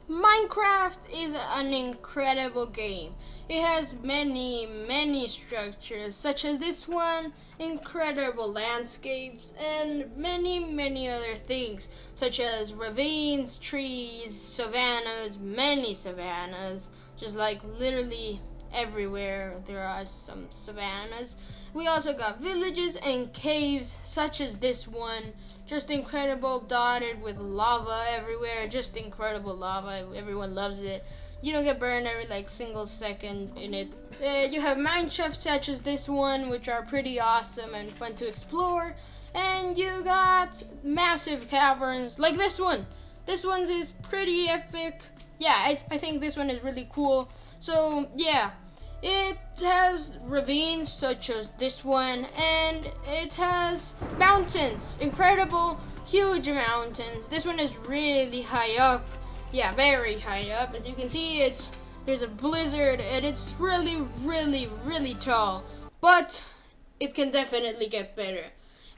Minecraft is an incredible game. It has many structures, such as this one, incredible landscapes, and many other things, such as ravines, trees, savannas, many savannas, just like literally everywhere there are some savannas. We also got villages and caves, such as this one, just incredible, dotted with lava everywhere. Just incredible lava. Everyone loves it. You don't get burned every like single second in it. You have mine shafts such as this one, which are pretty awesome and fun to explore. And you got massive caverns like this one. This one is pretty epic. Yeah, I think this one is really cool. So yeah, it has ravines such as this one, and it has mountains, incredible, huge mountains. This one is really high up. Yeah, very high up. As you can see, there's a blizzard, and it's really tall. But it can definitely get better.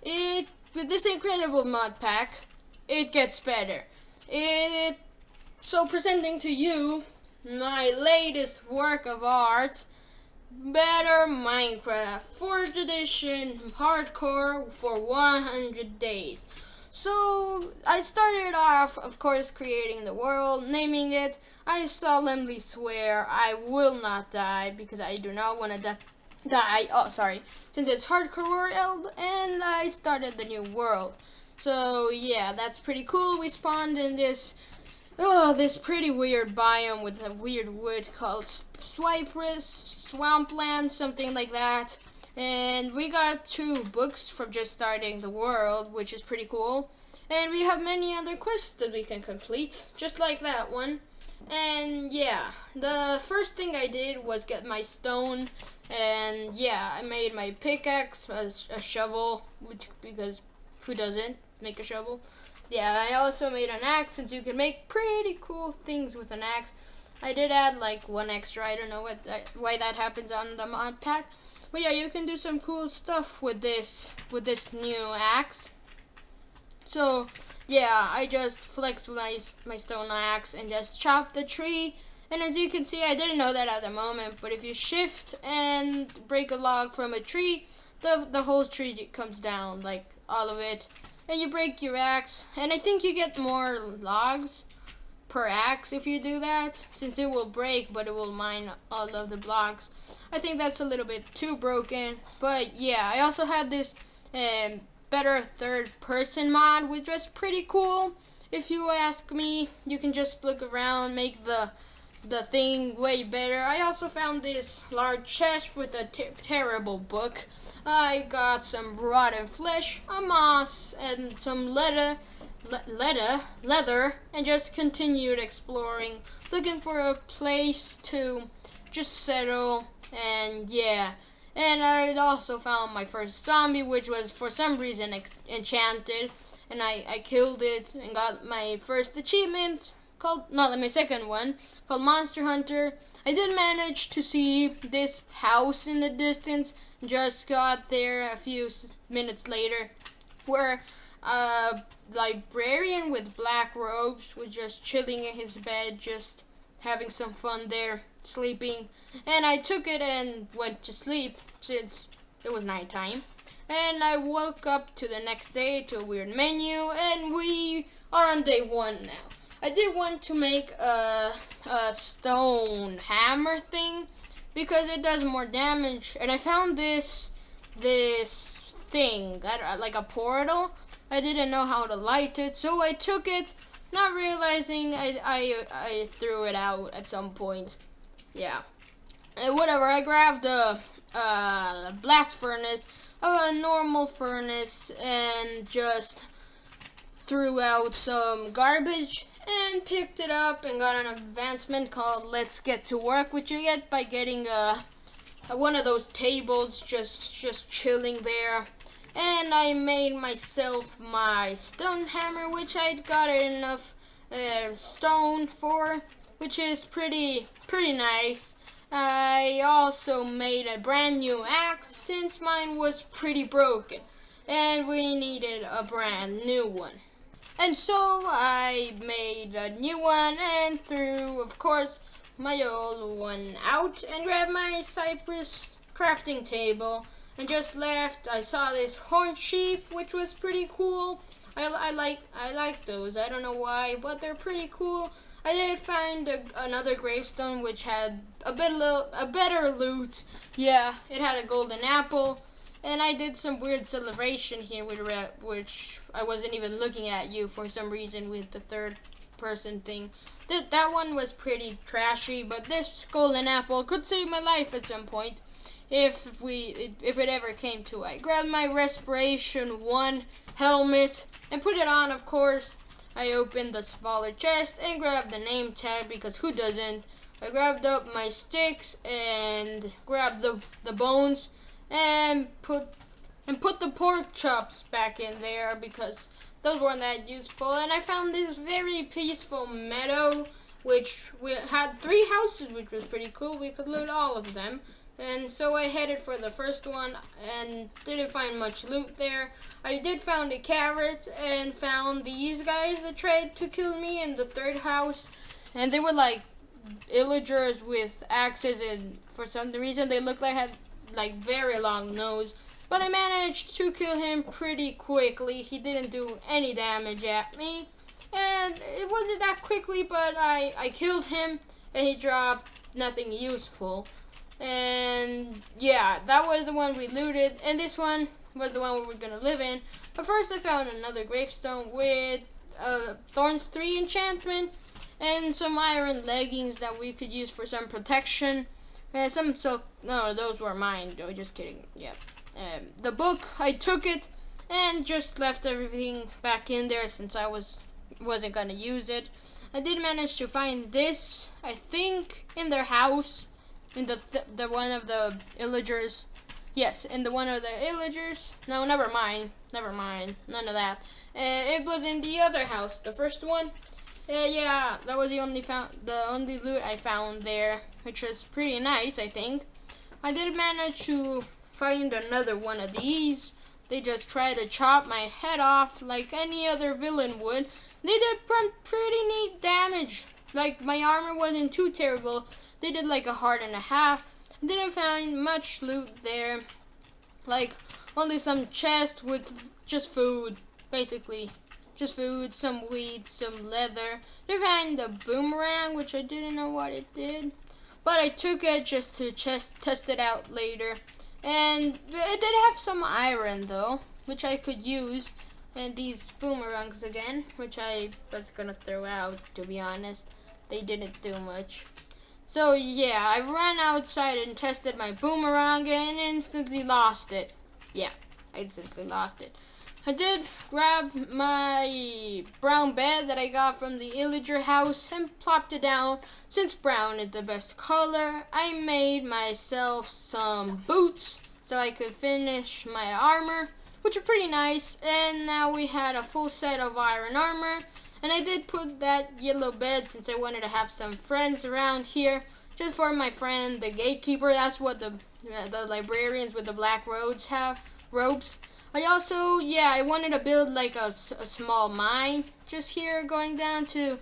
It with this incredible mod pack, it gets better. It so presenting to you my latest work of art, Better Minecraft 4th edition hardcore for 100 days. So I started off, of course, creating the world, naming it. I solemnly swear I will not die because I do not want to die. Oh, sorry. Since it's hardcore world, and I started the new world. So yeah, that's pretty cool. We spawned in this pretty weird biome with a weird wood called Swiperus, Swampland, something like that. And we got 2 books from just starting the world, which is pretty cool. And we have many other quests that we can complete, just like that one. And yeah, the first thing I did was get my stone. And yeah, I made my pickaxe, a shovel, because who doesn't make a shovel? Yeah, I also made an axe, since you can make pretty cool things with an axe. I did add like 1 extra. I don't know why that happens on the mod pack. But yeah, you can do some cool stuff with this new axe. So yeah, I just flexed my stone axe and just chopped the tree. And as you can see, I didn't know that at the moment, but if you shift and break a log from a tree, the whole tree comes down, like all of it. And you break your axe, and I think you get more logs per axe if you do that, since it will break, but it will mine all of the blocks. I think that's a little bit too broken, but yeah, I also had this better third person mod, which was pretty cool. If you ask me, you can just look around, make the thing way better. I also found this large chest with a terrible book. I got some rotten flesh, a moss, and some leather, and just continued exploring, looking for a place to just settle. And yeah, and I also found my first zombie, which was for some reason enchanted, and I killed it and got my first achievement my second one, called Monster Hunter. I did manage to see this house in the distance. Just got there a few minutes later, where a librarian with black robes was just chilling in his bed, just having some fun there, sleeping. And I took it and went to sleep since it was nighttime. And I woke up to the next day to a weird menu, and we are on day 1 now. I did want to make a stone hammer thing because it does more damage, and I found this thing, like a portal. I didn't know how to light it, so I took it, not realizing I threw it out at some point. Yeah, and whatever. I grabbed a blast furnace, a normal furnace, and just threw out some garbage and picked it up and got an advancement called Let's Get to Work, which you get by getting one of those tables just chilling there. And I made myself my stone hammer, which I'd got enough stone for, which is pretty nice. I also made a brand new axe since mine was pretty broken, and we needed a brand new one. And so I made a new one and threw, of course, my old one out and grabbed my cypress crafting table and just left. I saw this horned sheep, which was pretty cool. I like those. I don't know why, but they're pretty cool. I did find another gravestone which had a better loot. Yeah, it had a golden apple. And I did some weird celebration here with which I wasn't even looking at you for some reason with the third person thing. That one was pretty trashy, but this golden apple could save my life at some point if it ever came to. I grabbed my Respiration 1 helmet and put it on, of course. I opened the smaller chest and grabbed the name tag because who doesn't? I grabbed up my sticks and grabbed the bones and put the pork chops back in there because those weren't that useful. And I found this very peaceful meadow which we had 3 houses, which was pretty cool. We could loot all of them. And so I headed for the first one and didn't find much loot there. I did find a carrot and found these guys that tried to kill me in the third house. And they were like villagers with axes, and for some reason they looked like had like very long nose. But I managed to kill him pretty quickly. He didn't do any damage at me. And it wasn't that quickly, but I killed him and he dropped nothing useful. And yeah, that was the one we looted, and this one was the one we were gonna live in. But first I found another gravestone with Thorns 3 enchantment and some iron leggings that we could use for some protection. No, those were mine. No, just kidding. Yeah. The book, I took it and just left everything back in there since I wasn't gonna use it. I did manage to find this, I think, in their house. In the one of the villagers. Yes, in the one of the villagers. No, never mind. None of that. It was in the other house, the first one. Yeah, that was the only loot I found there, which was pretty nice, I think. I did manage to find another one of these. They just tried to chop my head off like any other villain would. They did pretty neat damage. Like, my armor wasn't too terrible. They did like a heart and a half. Didn't find much loot there. Like, only some chest with just food, basically. Just food, some wheat, some leather. Did find a boomerang, which I didn't know what it did. But I took it just to test it out later. And it did have some iron, though, which I could use. And these boomerangs again, which I was gonna throw out, to be honest. They didn't do much. So yeah, I ran outside and tested my boomerang and instantly lost it. Yeah, I instantly lost it. I did grab my brown bed that I got from the villager house and plopped it down. Since brown is the best color, I made myself some boots so I could finish my armor, which are pretty nice. And now we had a full set of iron armor. And I did put that yellow bed since I wanted to have some friends around here. Just for my friend, the gatekeeper. That's what the librarians with the black robes have. I also, I wanted to build like a small mine just here going down to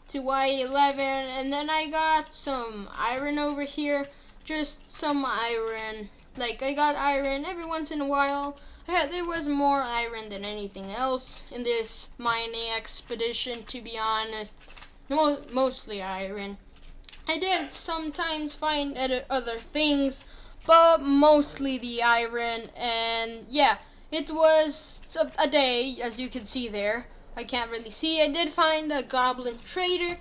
Y11. And then I got some iron over here. Just some iron. Like, I got iron every once in a while. There was more iron than anything else in this mining expedition, to be honest. Mostly iron. I did sometimes find other things, but mostly the iron. And yeah, it was a day, as you can see there. I can't really see. I did find a goblin trader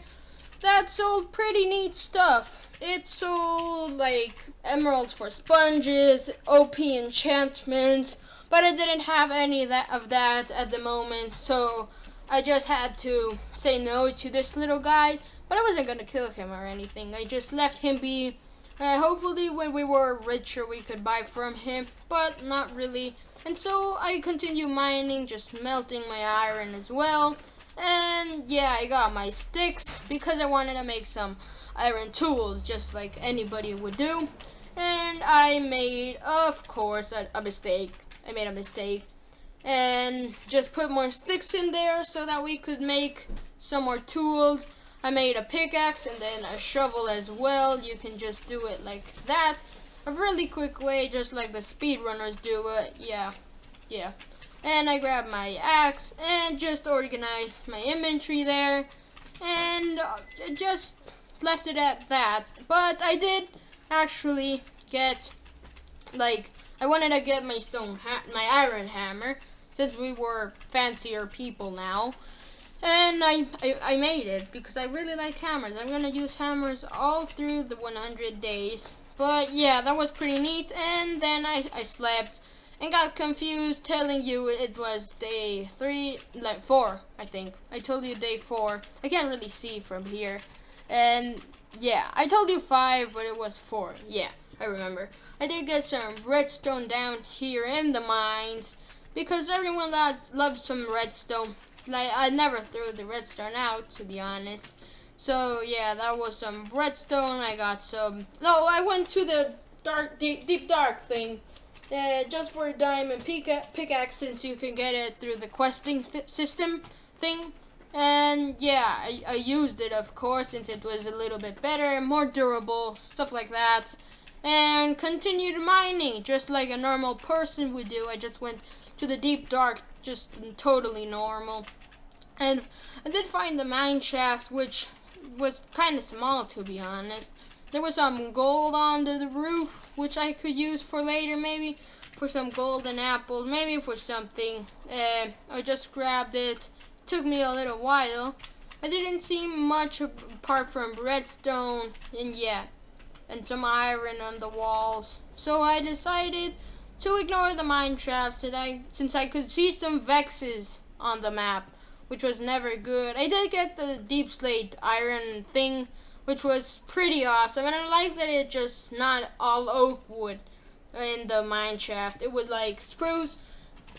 that sold pretty neat stuff. It sold like emeralds for sponges, OP enchantments, but I didn't have any of that at the moment, so I just had to say no to this little guy. But I wasn't going to kill him or anything. I just left him be. Hopefully when we were richer we could buy from him, but not really. And so I continued mining, just melting my iron as well. And yeah, I got my sticks because I wanted to make some iron tools just like anybody would do. And I made, of course, a mistake. I made a mistake. and just put more sticks in there so that we could make some more tools. I made a pickaxe and then a shovel as well. You can just do it like that. A really quick way, just like the speedrunners do it. Yeah. And I grabbed my axe and just organized my inventory there. And just left it at that. But I did actually get, like, I wanted to get my my iron hammer, since we were fancier people now. And I made it because I really like hammers. I'm gonna use hammers all through the 100 days. But yeah, that was pretty neat. And then I slept and got confused telling you it was day 4, I think. I told you day 4. I can't really see from here. And yeah, I told you 5, but it was 4. Yeah, I remember. I did get some redstone down here in the mines because everyone loves some redstone. Like, I never threw the redstone out, to be honest. So yeah, that was some redstone. I got some. No, I went to the deep dark thing, just for a diamond pickaxe, since you can get it through the questing system thing. And yeah, I used it, of course, since it was a little bit better, more durable, stuff like that. And continued mining, just like a normal person would do. I just went to the deep dark, just totally normal. And I did find the mine shaft, which was kind of small, to be honest. There was some gold under the roof, which I could use for later, maybe for some golden apples, maybe for something. I just grabbed it. Took me a little while. I didn't see much apart from redstone and some iron on the walls. So I decided to ignore the mine shaft since I could see some vexes on the map, which was never good. I did get the deep slate iron thing, which was pretty awesome, and I like that it just not all oak wood in the mine shaft. It was like spruce.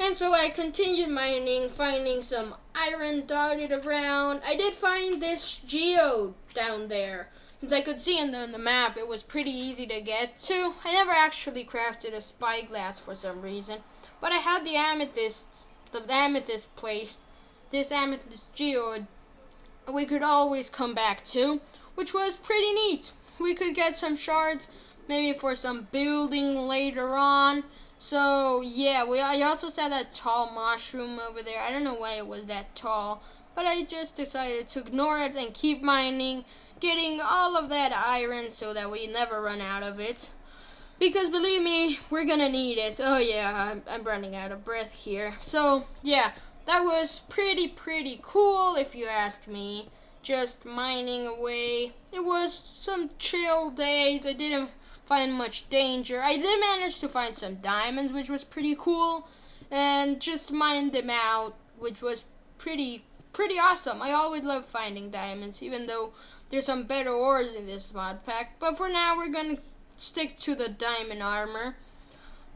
And so I continued mining, finding some iron dotted around. I did find this geode down there. Since I could see on the map, it was pretty easy to get to. I never actually crafted a spyglass for some reason. But I had the amethyst placed. This amethyst geode we could always come back to, which was pretty neat. We could get some shards, maybe for some building later on. So yeah, I also saw that tall mushroom over there. I don't know why it was that tall, but I just decided to ignore it and keep mining, getting all of that iron so that we never run out of it. Because believe me, we're gonna need it. Oh yeah, I'm running out of breath here. So yeah, that was pretty cool if you ask me. Just mining away. It was some chill days. I didn't find much danger. I did manage to find some diamonds, which was pretty cool, and just mined them out, which was pretty awesome. I always love finding diamonds, even though there's some better ores in this mod pack. But for now, we're gonna stick to the diamond armor,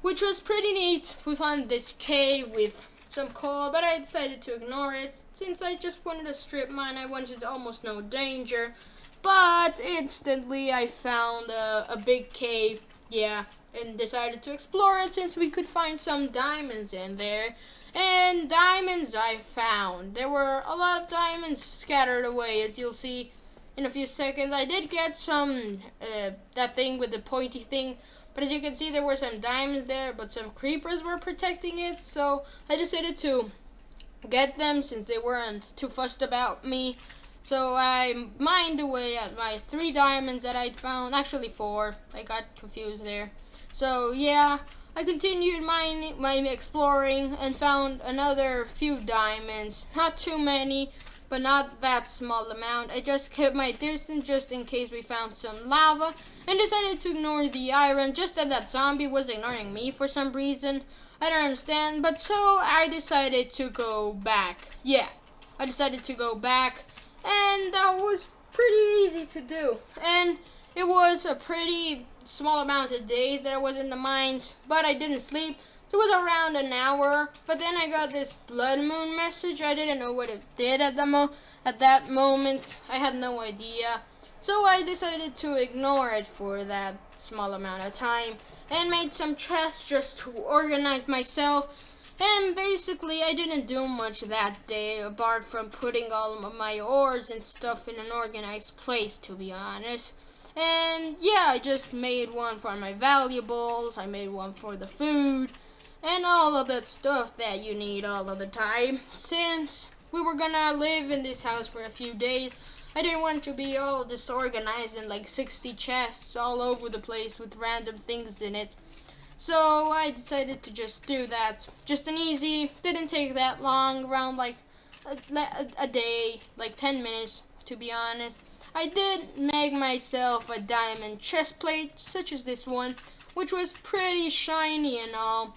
which was pretty neat. We found this cave with some coal, but I decided to ignore it since I just wanted to strip mine. I wanted almost no danger. But instantly I found a big cave, and decided to explore it since we could find some diamonds in there. And diamonds I found. There were a lot of diamonds scattered away, as you'll see in a few seconds. I did get some, that thing with the pointy thing, but as you can see there were some diamonds there, but some creepers were protecting it, so I decided to get them since they weren't too fussed about me. So I mined away at my 3 diamonds that I'd found. Actually 4. I got confused there. So yeah, I continued exploring and found another few diamonds. Not too many, but not that small amount. I just kept my distance just in case we found some lava, and decided to ignore the iron just as that zombie was ignoring me for some reason. I don't understand, but so I decided to go back. Yeah, I decided to go back. And that was pretty easy to do. And it was a pretty small amount of days that I was in the mines, but I didn't sleep. It was around an hour, but then I got this blood moon message. I didn't know what it did at that moment. I had no idea. So I decided to ignore it for that small amount of time and made some chests just to organize myself. And basically, I didn't do much that day, apart from putting all of my ores and stuff in an organized place, to be honest. And yeah, I just made one for my valuables, I made one for the food, and all of that stuff that you need all of the time. Since we were gonna live in this house for a few days, I didn't want to be all disorganized in like 60 chests all over the place with random things in it. So I decided to just do that. Just an easy, didn't take that long, around like a day, like 10 minutes to be honest. I did make myself a diamond chest plate, such as this one, which was pretty shiny and all.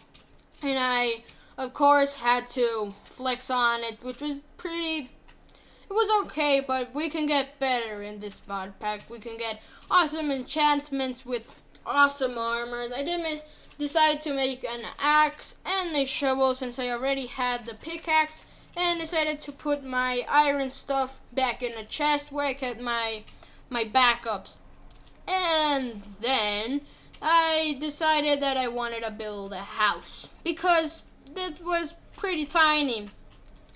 And I, of course, had to flex on it, which was pretty, it was okay, but we can get better in this mod pack. We can get awesome enchantments with awesome armors. I did decide to make an axe and a shovel since I already had the pickaxe, and decided to put my iron stuff back in a chest where I kept my backups. And then I decided that I wanted to build a house because it was pretty tiny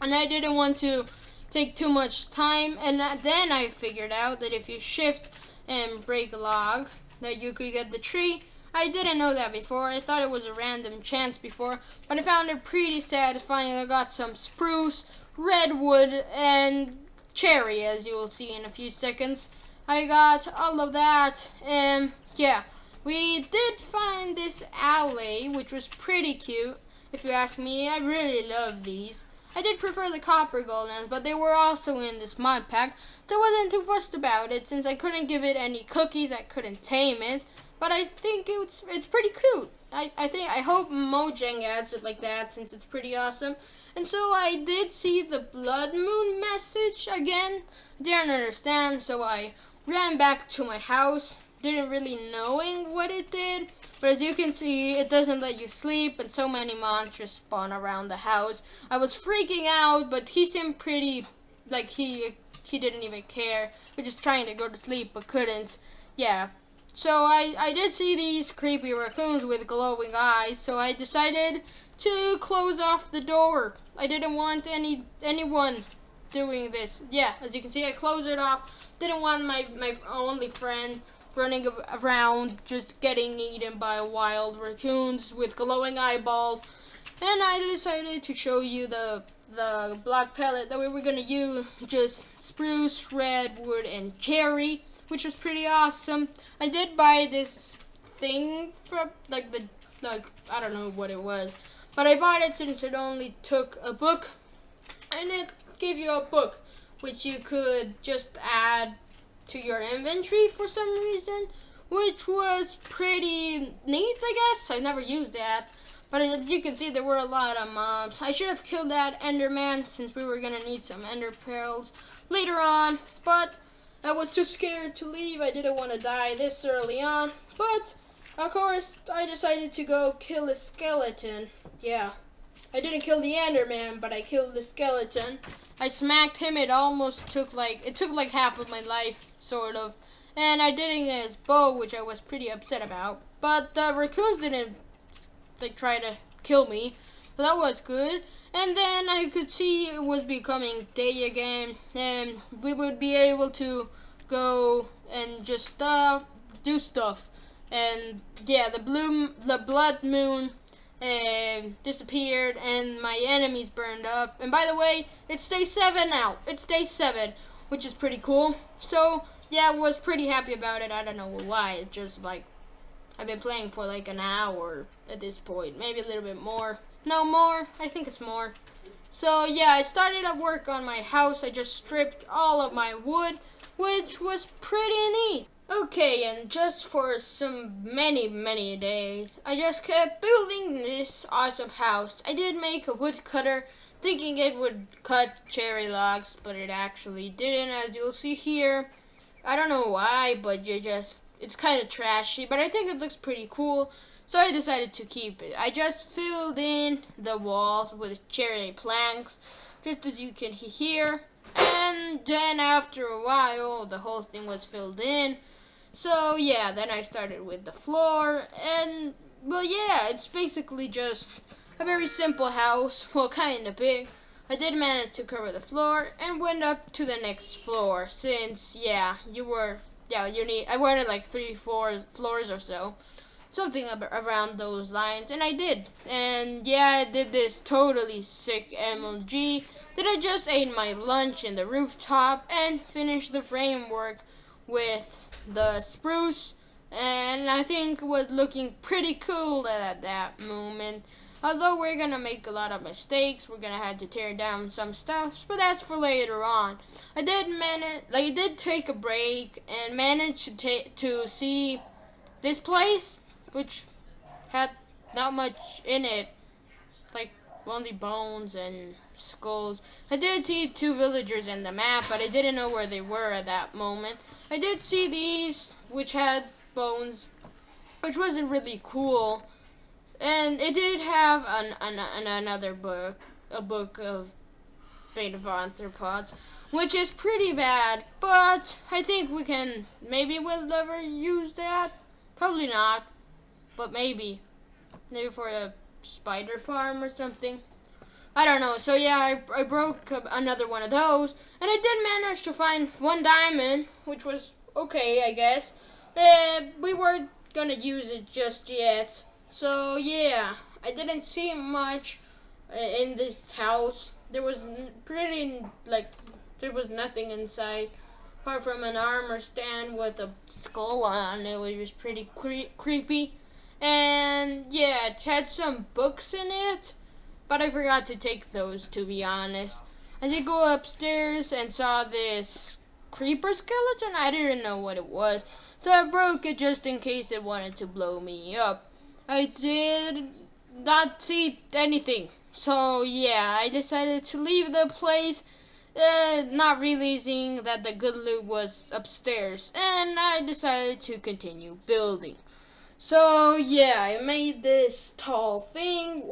and I didn't want to take too much time. And then I figured out that if you shift and break a log, that you could get the tree. I didn't know that before. I thought it was a random chance before, but I found it pretty satisfying. I got some spruce, redwood, and cherry, as you will see in a few seconds. I got all of that, and yeah, we did find this alley, which was pretty cute, if you ask me. I really love these. I did prefer the copper golems, but they were also in this mod pack, so I wasn't too fussed about it. Since I couldn't give it any cookies, I couldn't tame it. But I think it's pretty cute. I hope Mojang adds it like that, since it's pretty awesome. And so I did see the blood moon message again. Didn't understand, so I ran back to my house, didn't really knowing what it did. But as you can see, it doesn't let you sleep, and so many monsters spawn around the house. I was freaking out, but he seemed pretty, like he didn't even care. He was just trying to go to sleep, but couldn't. Yeah. So I did see these creepy raccoons with glowing eyes, so I decided to close off the door. I didn't want anyone doing this. Yeah, as you can see, I closed it off. Didn't want my only friend running around just getting eaten by wild raccoons with glowing eyeballs. And I decided to show you the block palette that we were going to use. Just spruce, redwood, and cherry, which was pretty awesome. I did buy this thing from like I don't know what it was, but I bought it since it only took a book, and it gave you a book which you could just add to your inventory for some reason, which was pretty neat, I guess. I never used that, but as you can see, there were a lot of mobs. I should have killed that Enderman since we were gonna need some Ender pearls later on, but I was too scared to leave. I didn't want to die this early on. But, of course, I decided to go kill a skeleton. Yeah. I didn't kill the Enderman, but I killed the skeleton. I smacked him. It took like half of my life, sort of. And I did it in his bow, which I was pretty upset about. But the raccoons didn't try to kill me. So that was good. And then I could see it was becoming day again, and we would be able to go and just do stuff. And yeah, the blood moon disappeared, and my enemies burned up. And by the way, it's day 7 now. It's day 7, which is pretty cool. So yeah, I was pretty happy about it. I don't know why. It just I've been playing for like an hour at this point, maybe a little bit more. No, more. I think it's more. So yeah, I started at work on my house. I just stripped all of my wood, which was pretty neat. Okay, and just for some many days, I just kept building this awesome house. I did make a woodcutter, thinking it would cut cherry logs, but it actually didn't, as you'll see here. I don't know why, but it's kind of trashy, but I think it looks pretty cool. So I decided to keep it. I just filled in the walls with cherry planks, just as you can hear. And then after a while, the whole thing was filled in. So yeah, then I started with the floor. And, well, yeah, it's basically just a very simple house, well, kind of big. I did manage to cover the floor and went up to the next floor since, I wanted like 3 floors or so. Something around those lines, and I did. And yeah, I did this totally sick MLG. That I just ate my lunch in the rooftop and finished the framework with the spruce, and I think it was looking pretty cool at that moment. Although we're gonna make a lot of mistakes, we're gonna have to tear down some stuff, but that's for later on. I did take a break and managed to see this place, which had not much in it, like only bones and skulls. I did see 2 villagers in the map, but I didn't know where they were at that moment. I did see these, which had bones, which wasn't really cool. And it did have another book, a book of Fate of Arthropods, which is pretty bad, but I think maybe we'll never use that. Probably not, but maybe. Maybe for a spider farm or something. I don't know. So yeah, I broke another one of those, and I did manage to find 1 diamond, which was okay, I guess. We weren't gonna use it just yet. So yeah, I didn't see much in this house. There was there was nothing inside apart from an armor stand with a skull on it, which was pretty creepy. And yeah, it had some books in it, but I forgot to take those, to be honest. I did go upstairs and saw this creeper skeleton. I didn't know what it was, so I broke it just in case it wanted to blow me up. I did not see anything, so yeah, I decided to leave the place, not realizing that the good loot was upstairs, and I decided to continue building. So yeah, I made this tall thing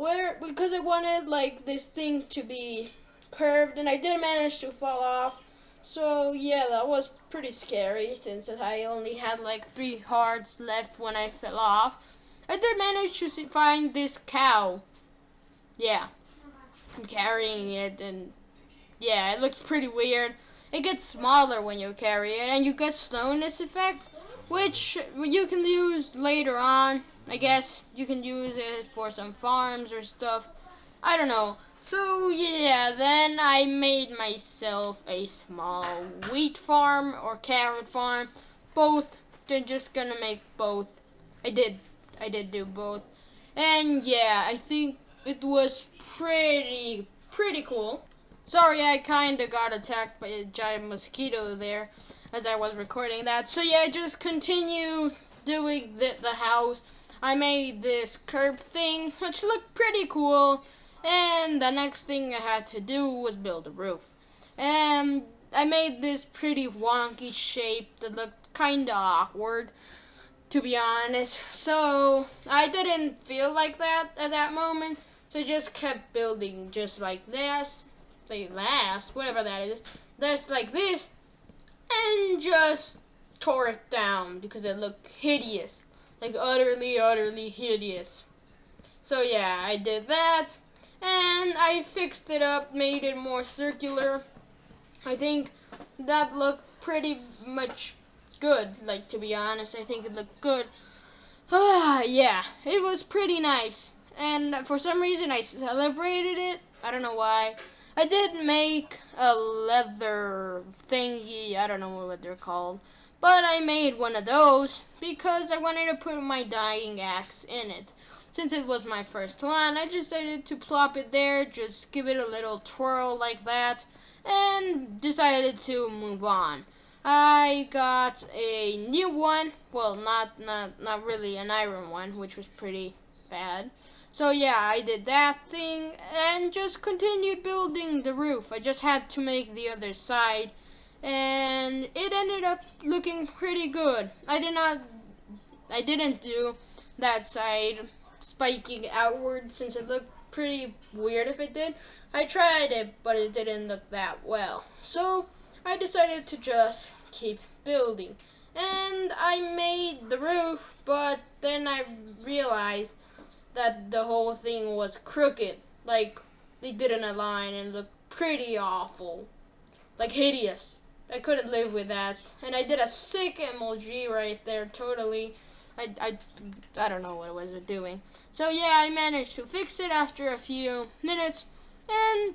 because I wanted like this thing to be curved, and I did manage to fall off. So yeah, that was pretty scary since I only had like 3 hearts left when I fell off. I did manage to find this cow. Yeah, I'm carrying it, and yeah, it looks pretty weird. It gets smaller when you carry it, and you get slowness effect, which you can use later on. I guess you can use it for some farms or stuff. I don't know. So yeah, then I made myself a small wheat farm or carrot farm. Both. They're just gonna make both. I did do both. And yeah, I think it was pretty cool. Sorry, I kinda got attacked by a giant mosquito there as I was recording that. So yeah, I just continued doing the house. I made this curved thing, which looked pretty cool. And the next thing I had to do was build a roof. And I made this pretty wonky shape that looked kinda awkward, to be honest. So I didn't feel like that at that moment. So I just kept building just like this. Whatever that is. Just like this. And just tore it down because it looked hideous. Like utterly hideous. So yeah, I did that. And I fixed it up, made it more circular. I think that looked pretty much good, like, to be honest. I think it looked good. Yeah, it was pretty nice. And for some reason I celebrated it. I don't know why. I did make a leather thingy. I don't know what they're called. But I made one of those because I wanted to put my dying axe in it. Since it was my first one, I decided to plop it there, just give it a little twirl like that, and decided to move on. I got a new one. Well, not really an iron one, which was pretty bad. So yeah, I did that thing and just continued building the roof. I just had to make the other side, and it ended up looking pretty good. I didn't do that side spiking outward since it looked pretty weird if it did. I tried it, but it didn't look that well. So I decided to just keep building. And I made the roof, but then I realized that the whole thing was crooked. Like, they didn't align and looked pretty awful. Like, hideous. I couldn't live with that. And I did a sick MLG right there, totally. I don't know what I was doing. So yeah, I managed to fix it after a few minutes, and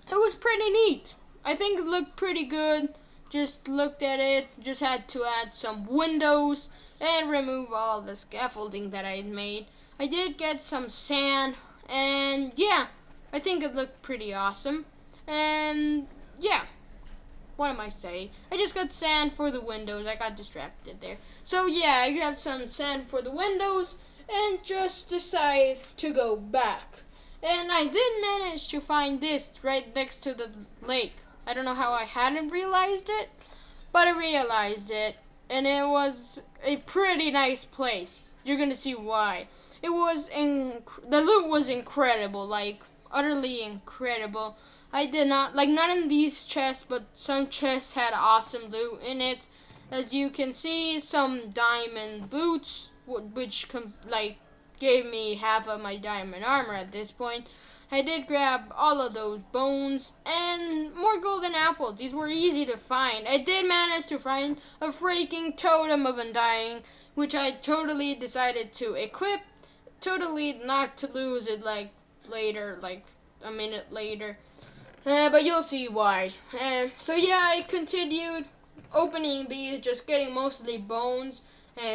it was pretty neat. I think it looked pretty good. Just looked at it, just had to add some windows and remove all the scaffolding that I had made. I did get some sand, and yeah, I think it looked pretty awesome. And yeah, what am I saying? I just got sand for the windows. I got distracted there. So yeah, I grabbed some sand for the windows and just decided to go back. And I did manage to find this right next to the lake. I don't know how I hadn't realized it, but I realized it, and it was a pretty nice place. You're gonna see why. It was the loot was incredible, like utterly incredible. I did not not in these chests, but some chests had awesome loot in it. As you can see, some diamond boots, which gave me half of my diamond armor at this point. I did grab all of those bones and more golden apples. These were easy to find. I did manage to find a freaking totem of undying, which I totally decided to equip, totally not to lose it later, like a minute later. But you'll see why. So yeah, I continued opening these, just getting mostly bones,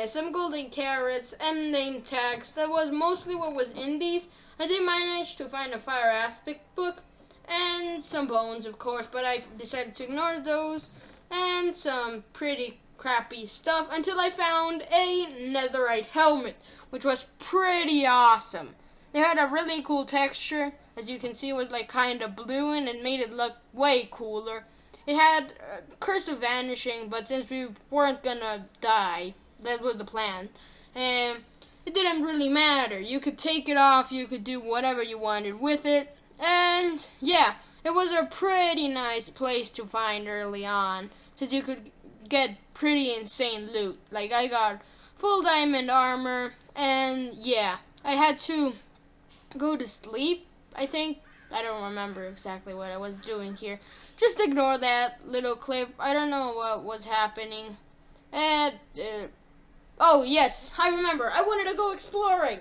some golden carrots, and name tags. That was mostly what was in these. I did manage to find a fire aspect book, and some bones, of course, but I decided to ignore those, and some pretty crappy stuff, until I found a netherite helmet, which was pretty awesome. It had a really cool texture. As you can see, it was kind of blue, and it made it look way cooler. It had Curse of Vanishing, but since we weren't gonna die, that was the plan. And it didn't really matter. You could take it off, you could do whatever you wanted with it. And yeah, it was a pretty nice place to find early on, since you could get pretty insane loot. Like, I got full diamond armor, and yeah, I had to go to sleep, I think. I don't remember exactly what I was doing here. Just ignore that little clip. I don't know what was happening. And, oh yes, I remember. I wanted to go exploring.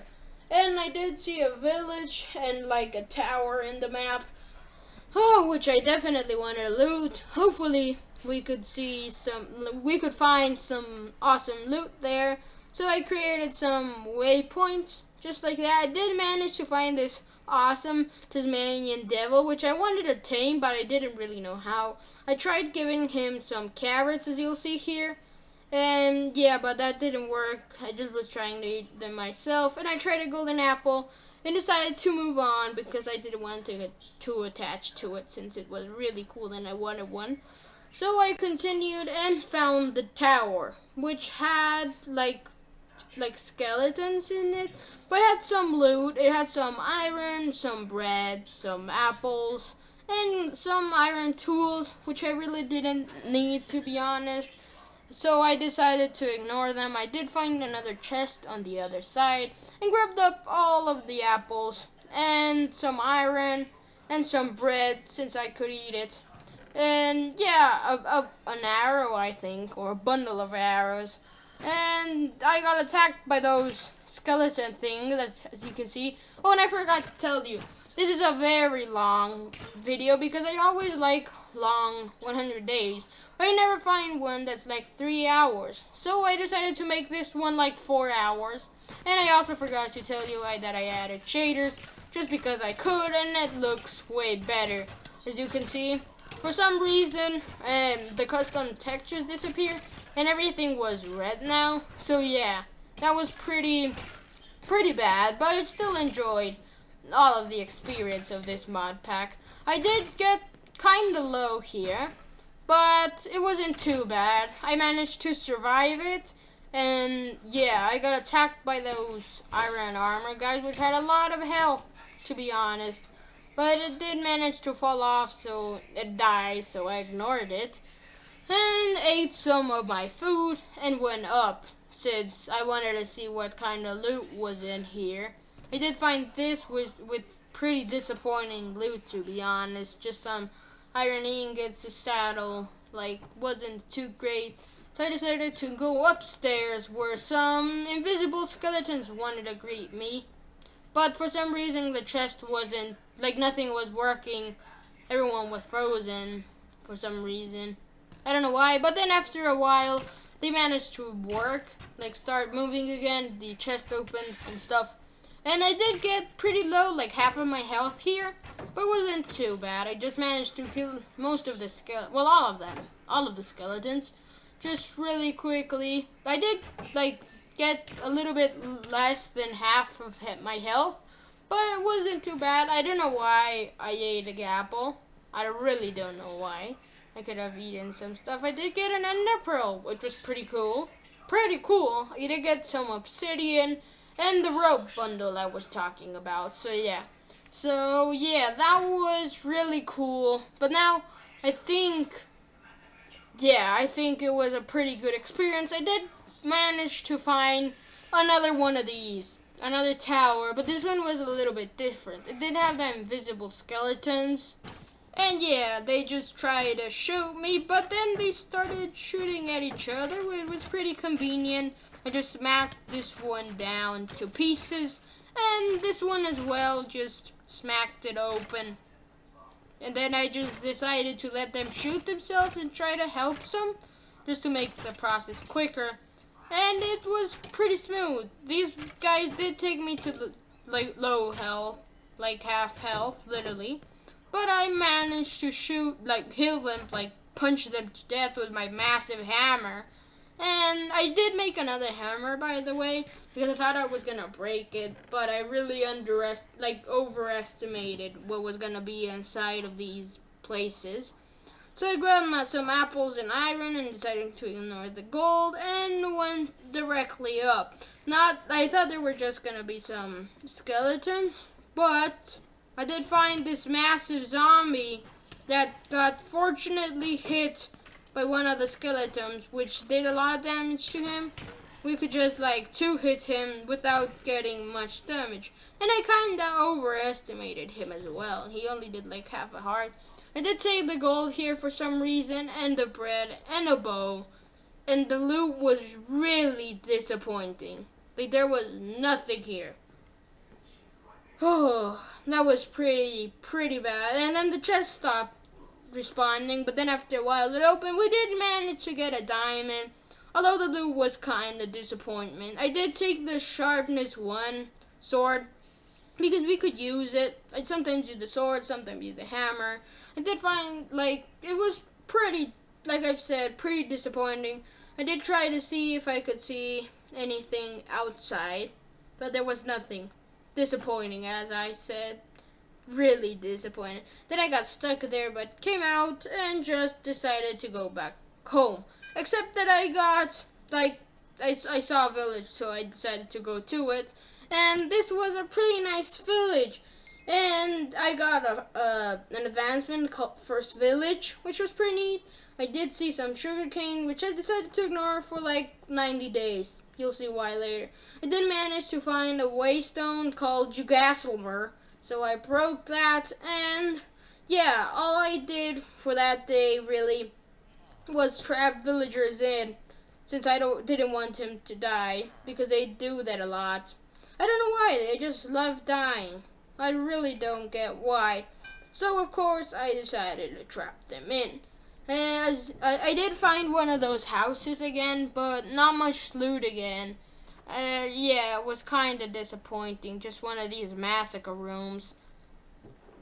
And I did see a village and a tower in the map. Oh, which I definitely wanted to loot. Hopefully we could find some awesome loot there. So I created some waypoints, just like that. I did manage to find this awesome Tasmanian devil, which I wanted to tame, but I didn't really know how. I tried giving him some carrots, as you'll see here, and yeah, but that didn't work. I just was trying to eat them myself, and I tried a golden apple and decided to move on because I didn't want to get too attached to it, since it was really cool and I wanted one. So I continued and found the tower, which had like skeletons in it, but it had some loot. It had some iron, some bread, some apples, and some iron tools, which I really didn't need, to be honest. So I decided to ignore them. I did find another chest on the other side and grabbed up all of the apples and some iron and some bread, since I could eat it. And yeah, an arrow, I think, or a bundle of arrows. And I got attacked by those skeleton things, as you can see. Oh, and I forgot to tell you, this is a very long video because I always like long 100 days. But I never find one that's 3 hours. So I decided to make this one 4 hours. And I also forgot to tell you that I added shaders just because I could, and it looks way better. As you can see, for some reason, the custom textures disappeared and everything was red now. So yeah, that was pretty bad, but I still enjoyed all of the experience of this mod pack. I did get kinda low here, but it wasn't too bad. I managed to survive it, and yeah, I got attacked by those iron armor guys, which had a lot of health, to be honest. But it did manage to fall off, so it died, so I ignored it. And ate some of my food and went up, since I wanted to see what kind of loot was in here. I did find this with pretty disappointing loot, to be honest. Just some iron ingots, a saddle, like wasn't too great. So I decided to go upstairs where some invisible skeletons wanted to greet me. But for some reason the chest wasn't, like nothing was working. Everyone was frozen for some reason. I don't know why, but then after a while they managed to work, like start moving again, the chest opened and stuff. And I did get pretty low, like half of my health here, but it wasn't too bad. I just managed to kill most of the all of them, all of the skeletons, just really quickly. I did like get a little bit less than half of my health, but it wasn't too bad. I don't know why I ate a apple. I really don't know why. I could have eaten some stuff. I did get an ender pearl, which was pretty cool. Pretty cool. I did get some obsidian and the rope bundle I was talking about. So yeah. That was really cool. But now I think it was a pretty good experience. I did manage to find another one of these, another tower, but this one was a little bit different. It did have the invisible skeletons. And yeah, they just tried to shoot me, but then they started shooting at each other. It was pretty convenient. I just smacked this one down to pieces, and this one as well, just smacked it open. And then I just decided to let them shoot themselves and try to help some, just to make the process quicker. And it was pretty smooth. These guys did take me to the low health, like half health, literally. But I managed to kill them, punch them to death with my massive hammer. And I did make another hammer, by the way, because I thought I was gonna break it, but I really overestimated what was gonna be inside of these places. So I grabbed some apples and iron and decided to ignore the gold and went directly up. I thought there were just gonna be some skeletons, but I did find this massive zombie that got fortunately hit by one of the skeletons, which did a lot of damage to him. We could just two-hit him without getting much damage. And I kinda overestimated him as well. He only did half a heart. I did save the gold here for some reason, and the bread, and a bow. And the loot was really disappointing. There was nothing here. Oh, that was pretty bad. And then the chest stopped responding, but then after a while it opened. We did manage to get a diamond, although the loot was kind of disappointment. I did take the sharpness 1 sword because we could use it. I'd sometimes use the sword, sometimes use the hammer. I did find it was pretty, like I've said, pretty disappointing. I did try to see if I could see anything outside, but there was nothing. Disappointing, as I said. Really disappointed. Then I got stuck there, but came out and just decided to go back home. Except that I got, I saw a village, so I decided to go to it. And this was a pretty nice village. And I got an advancement called First Village, which was pretty neat. I did see some sugarcane, which I decided to ignore for 90 days. You'll see why later. I did manage to find a waystone called Jugasilmer, so I broke that, and yeah, all I did for that day really was trap villagers in, since I didn't want him to die, because they do that a lot. I don't know why, they just love dying. I really don't get why. So of course I decided to trap them in. As I did find one of those houses again, but not much loot again. Yeah, it was kind of disappointing. Just one of these massacre rooms.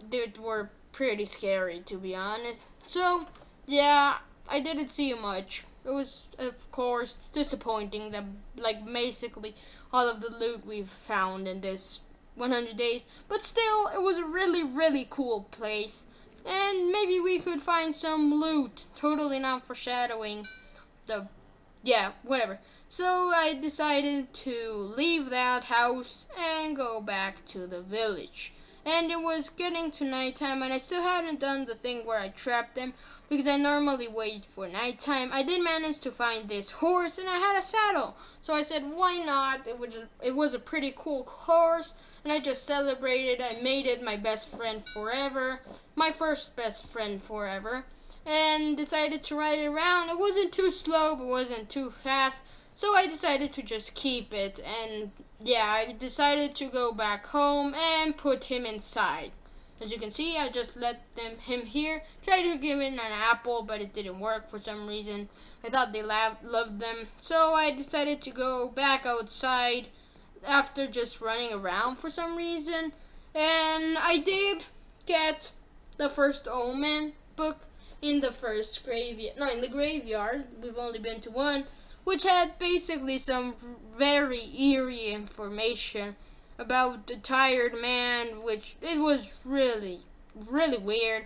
They were pretty scary, to be honest. So, yeah, I didn't see much. It was, of course, disappointing that, basically all of the loot we've found in this 100 days. But still, it was a really, really cool place. And maybe we could find some loot. Totally not foreshadowing whatever. So I decided to leave that house and go back to the village. And it was getting to nighttime, and I still hadn't done the thing where I trapped them. because I normally wait for nighttime. I did manage to find this horse, and I had a saddle. So I said, why not? It was a pretty cool horse, and I just celebrated. I made it my best friend forever, my first best friend forever, and decided to ride it around. It wasn't too slow, but wasn't too fast, so I decided to just keep it. And yeah, I decided to go back home and put him inside. As you can see, I just let him here. Tried to give him an apple, but it didn't work for some reason. I thought they loved them. So I decided to go back outside after just running around for some reason. And I did get the first Omen book in the first graveyard. No, in the graveyard. We've only been to one, which had basically some very eerie information about the tired man, which it was really, really weird.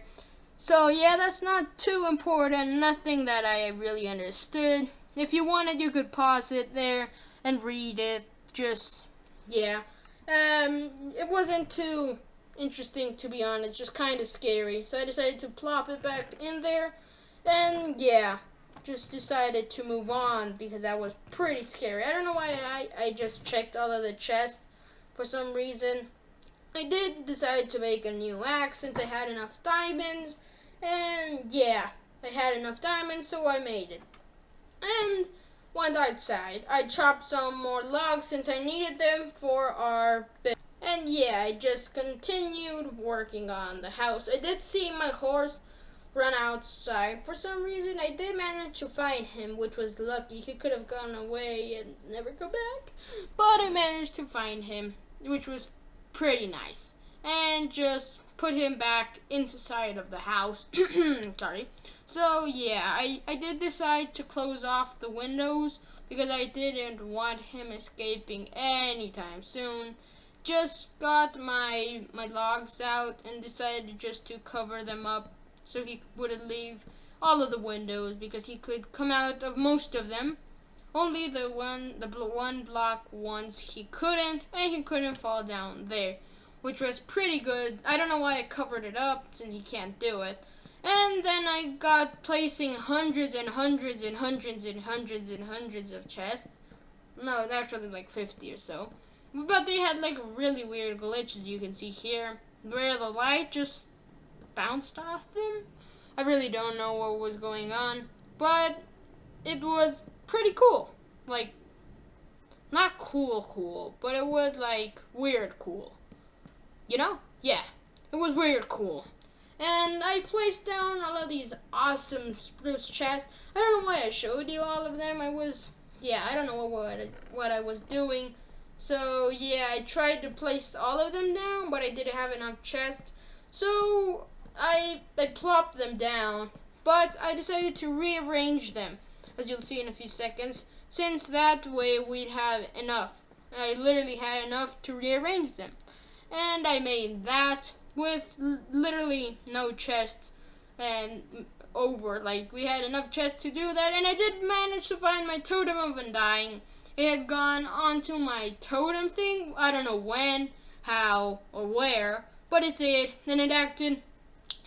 So yeah, that's not too important, nothing that I really understood. If you wanted, you could pause it there and read it. Just, yeah. It wasn't too interesting, to be honest, just kind of scary. So I decided to plop it back in there, and yeah, just decided to move on because that was pretty scary. I don't know why I just checked all of the chests for some reason. I did decide to make a new axe since I had enough diamonds, and yeah, I had enough diamonds, so I made it. And went outside. I chopped some more logs since I needed them for our bed. And yeah, I just continued working on the house. I did see my horse run outside. For some reason, I did manage to find him, which was lucky. He could have gone away and never come back. But I managed to find him, which was pretty nice. And just put him back inside of the house. Sorry. So yeah, I did decide to close off the windows because I didn't want him escaping anytime soon. Just got my logs out and decided just to cover them up so he wouldn't leave all of the windows, because he could come out of most of them. Only the one block ones he couldn't, and he couldn't fall down there, which was pretty good. I don't know why I covered it up since he can't do it. And then I got placing hundreds and hundreds and hundreds and hundreds and hundreds of chests. No, actually like 50 or so. But they had like really weird glitches you can see here, where the light just bounced off them. I really don't know what was going on, but it was pretty cool. Like, not cool, but it was like weird cool. You know? Yeah, it was weird cool. And I placed down all of these awesome spruce chests. I don't know why I showed you all of them. I don't know what I was doing. So yeah, I tried to place all of them down, but I didn't have enough chests. So I plopped them down, but I decided to rearrange them, as you'll see in a few seconds, since that way we'd have enough. I literally had enough to rearrange them. And I made that with literally no chests and over. Like, we had enough chests to do that, and I did manage to find my totem of undying. It had gone onto my totem thing. I don't know when, how, or where, but it did, and it acted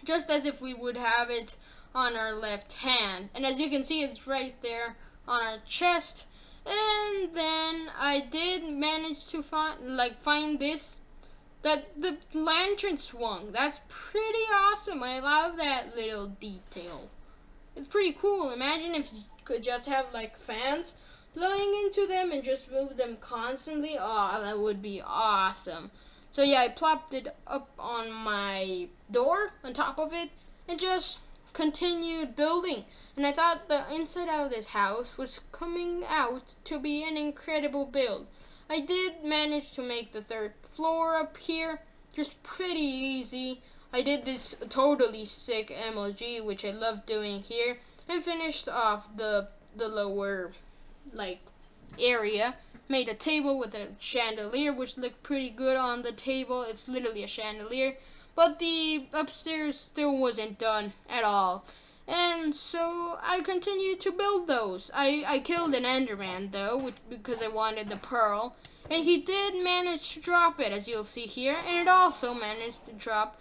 just as if we would have it on our left hand. And as you can see, it's right there on our chest. And then I did manage to find this, that the lantern swung. That's pretty awesome. I love that little detail. It's pretty cool. Imagine if you could just have like fans blowing into them and just move them constantly. Oh, that would be awesome. So yeah, I plopped it up on my door, on top of it, and just continued building. And I thought the inside of this house was coming out to be an incredible build. I did manage to make the third floor up here, just pretty easy. I did this totally sick MLG, which I love doing here, and finished off the lower area. Made a table with a chandelier, which looked pretty good on the table. It's literally a chandelier, but the upstairs still wasn't done at all. And so I continued to build those. I killed an Enderman though, because I wanted the pearl. And he did manage to drop it, as you'll see here. And it also managed to drop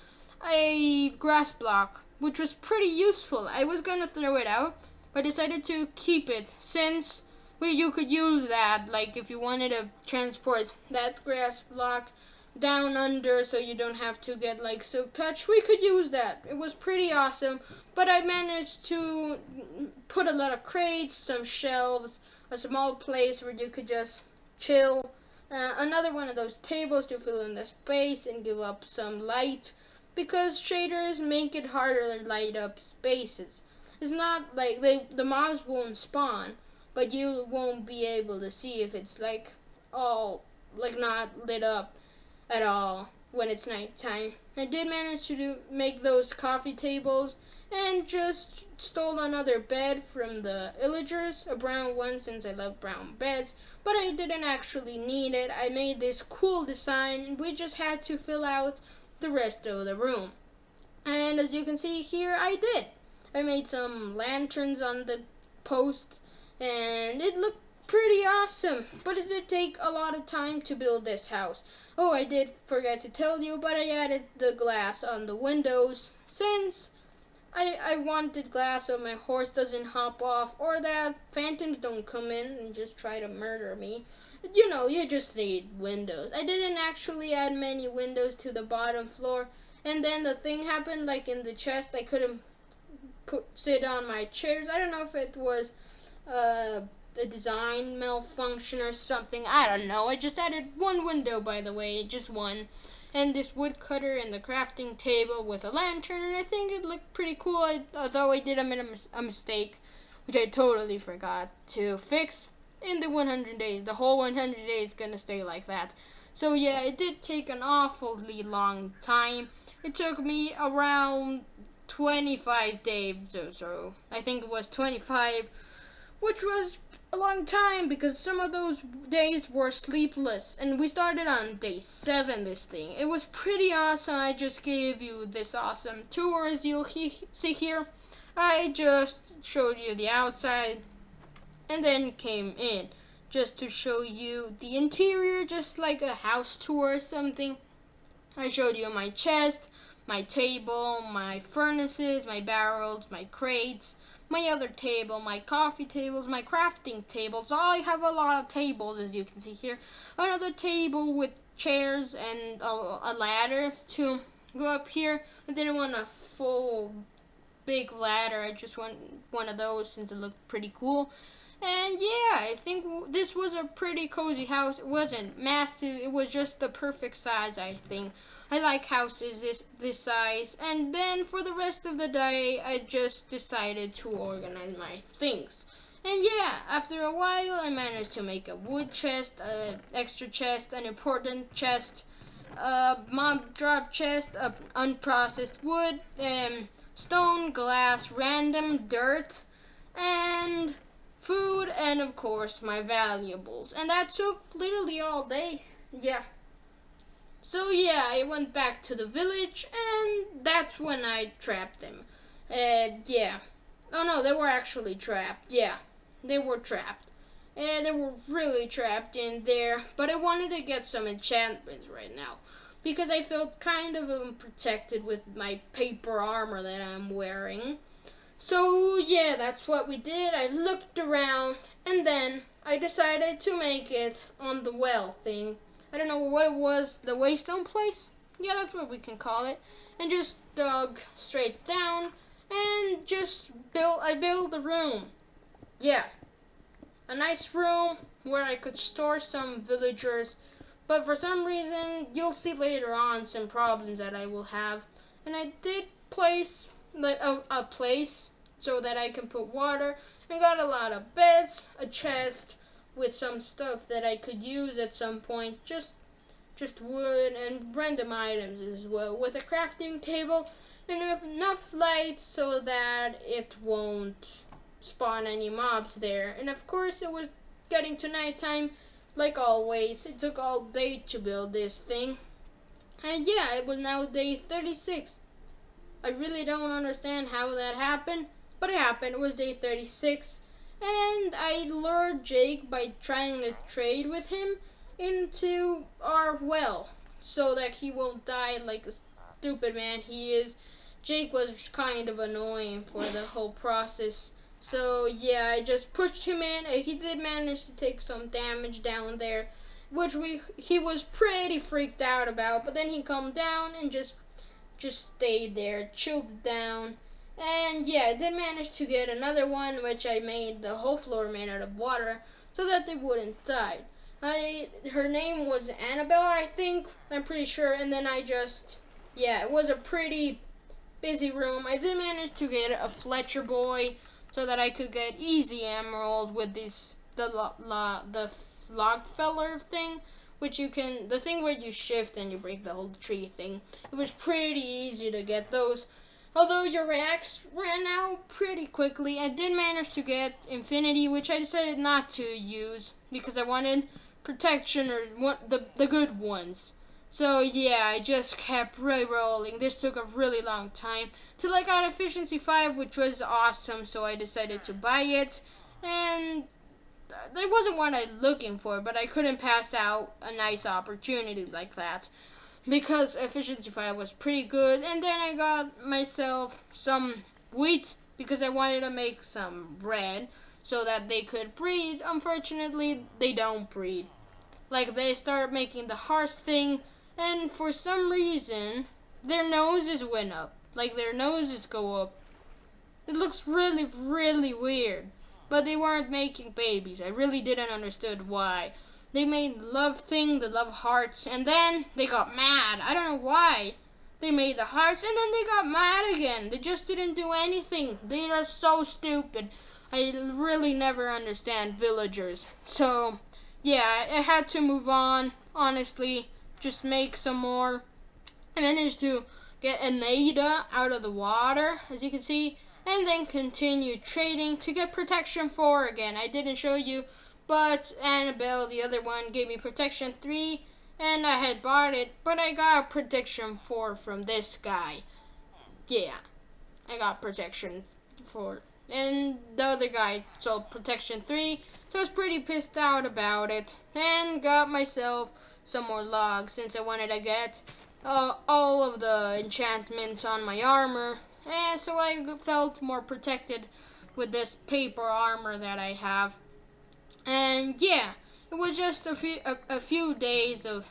a grass block. which was pretty useful. I was gonna throw it out, but decided to keep it since you could use that, like if you wanted to transport that grass block down under so you don't have to get like silk touch, we could use that. It was pretty awesome, but I managed to put a lot of crates, some shelves, a small place where you could just chill, another one of those tables to fill in the space and give up some light, because shaders make it harder to light up spaces. It's not like the mobs won't spawn, but you won't be able to see if it's like all like not lit up at all when it's nighttime. I did manage to make those coffee tables and just stole another bed from the villagers, a brown one since I love brown beds, but I didn't actually need it. I made this cool design and we just had to fill out the rest of the room. And as you can see here, I did. I made some lanterns on the posts and it looked pretty awesome, but it did take a lot of time to build this house. Oh, I did forget to tell you, but I added the glass on the windows since I wanted glass so my horse doesn't hop off or that phantoms don't come in and just try to murder me. You know, you just need windows. I didn't actually add many windows to the bottom floor, and then the thing happened like in the chest. I couldn't sit on my chairs. I don't know if it was a design malfunction or something. I don't know. I just added one window, by the way, just one. And this woodcutter and the crafting table with a lantern, and I think it looked pretty cool, although I did make a mistake, which I totally forgot to fix in the 100 days. The whole 100 days is gonna stay like that. So yeah, it did take an awfully long time. It took me around 25 days or so. I think it was 25, which was a long time because some of those days were sleepless, and we started on day 7 this thing. It was pretty awesome. I just gave you this awesome tour as you'll see here. I just showed you the outside and then came in just to show you the interior, just like a house tour or something. I showed you my chest, my table, my furnaces, my barrels, my crates, my other table, my coffee tables, my crafting tables. I have a lot of tables, as you can see here. Another table with chairs and a ladder to go up here. I didn't want a full big ladder. I just want one of those since it looked pretty cool. And yeah, I think this was a pretty cozy house. It wasn't massive. It was just the perfect size, I think. I like houses this size. And then for the rest of the day, I just decided to organize my things. And yeah, after a while, I managed to make a wood chest, an extra chest, an important chest, a mob drop chest, a unprocessed wood, stone, glass, random dirt, and food, and of course my valuables. And that took literally all day. Yeah. So yeah, I went back to the village, and that's when I trapped them. Yeah. Oh no, they were actually trapped. Yeah, they were trapped. And they were really trapped in there. But I wanted to get some enchantments right now, because I felt kind of unprotected with my paper armor that I'm wearing. So yeah, that's what we did. I looked around, and then I decided to make it on the well thing. I don't know what it was, the waystone place? Yeah, that's what we can call it. And just dug straight down and just I built the room. Yeah, a nice room where I could store some villagers. But for some reason, you'll see later on some problems that I will have. And I did place like a place so that I can put water. I got a lot of beds, a chest with some stuff that I could use at some point, just wood and random items as well, with a crafting table and enough light so that it won't spawn any mobs there. And of course, it was getting to nighttime, like always. It took all day to build this thing. And yeah, it was now day 36. I really don't understand how that happened, but it happened. It was day 36. And I lured Jake by trying to trade with him into our well so that he won't die like a stupid man he is. Jake was kind of annoying for the whole process. So yeah, I just pushed him in. He did manage to take some damage down there, which he was pretty freaked out about. But then he calmed down and just stayed there, chilled down. And yeah, I did manage to get another one, which I made the whole floor made out of water so that they wouldn't die. Her name was Annabelle, I think. I'm pretty sure. And then yeah, it was a pretty busy room. I did manage to get a Fletcher boy so that I could get easy emerald with the log feller thing, which the thing where you shift and you break the whole tree thing. It was pretty easy to get those. Although your axe ran out pretty quickly, I did manage to get Infinity, which I decided not to use because I wanted protection or the good ones. So yeah, I just kept re-rolling. This took a really long time till I got Efficiency 5, which was awesome, so I decided to buy it. And that wasn't what I was looking for, but I couldn't pass out a nice opportunity like that because Efficiency 5 was pretty good. And then I got myself some wheat because I wanted to make some bread so that they could breed. Unfortunately, they don't breed. Like, they start making the hearts thing, and for some reason, their noses went up. Like, their noses go up. It looks really, really weird. But they weren't making babies. I really didn't understand why. They made the love thing, the love hearts, and then they got mad. I don't know why. They made the hearts, and then they got mad again. They just didn't do anything. They are so stupid. I really never understand villagers. So, yeah, I had to move on, honestly. Just make some more. I managed to get Aneda out of the water, as you can see, and then continue trading to get protection 4 again. I didn't show you, but Annabelle, the other one, gave me protection 3, and I had bought it, but I got protection 4 from this guy. Yeah, I got protection 4. And the other guy sold protection 3, so I was pretty pissed out about it, and got myself some more logs since I wanted to get all of the enchantments on my armor, and so I felt more protected with this paper armor that I have. And yeah, it was just a few days of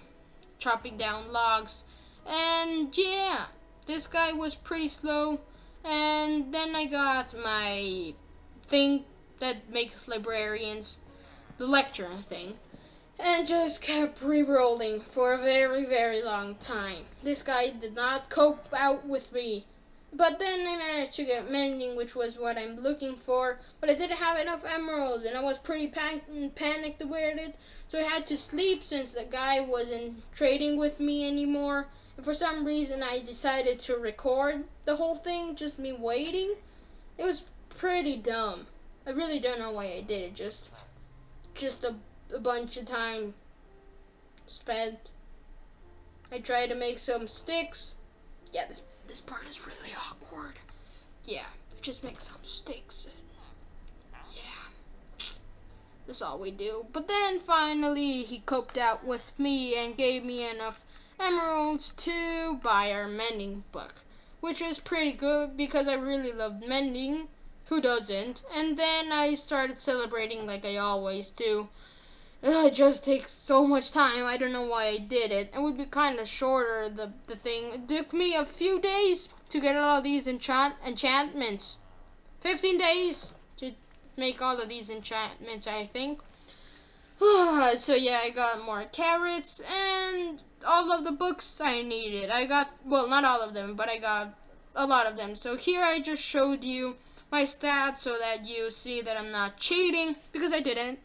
chopping down logs, and yeah, this guy was pretty slow. And then I got my thing that makes librarians, the lecture thing, and just kept re-rolling for a very, very long time. This guy did not cope out with me. But then I managed to get mending, which was what I'm looking for. But I didn't have enough emeralds, and I was pretty panicked about it. So I had to sleep since the guy wasn't trading with me anymore. And for some reason, I decided to record the whole thing, just me waiting. It was pretty dumb. I really don't know why I did it. Just a bunch of time spent. I tried to make some sticks. Yeah, this part is really awkward. Yeah, just make some sticks. And yeah, that's all we do. But then finally, he coped out with me and gave me enough emeralds to buy our mending book, which was pretty good because I really loved mending. Who doesn't? And then I started celebrating like I always do. It just takes so much time. I don't know why I did it. It would be kind of shorter, the thing. It took me a few days to get all of these enchantments. 15 days to make all of these enchantments, I think. So yeah, I got more carrots and all of the books I needed. I got, well, not all of them, but I got a lot of them. So here I just showed you my stats so that you see that I'm not cheating, because I didn't.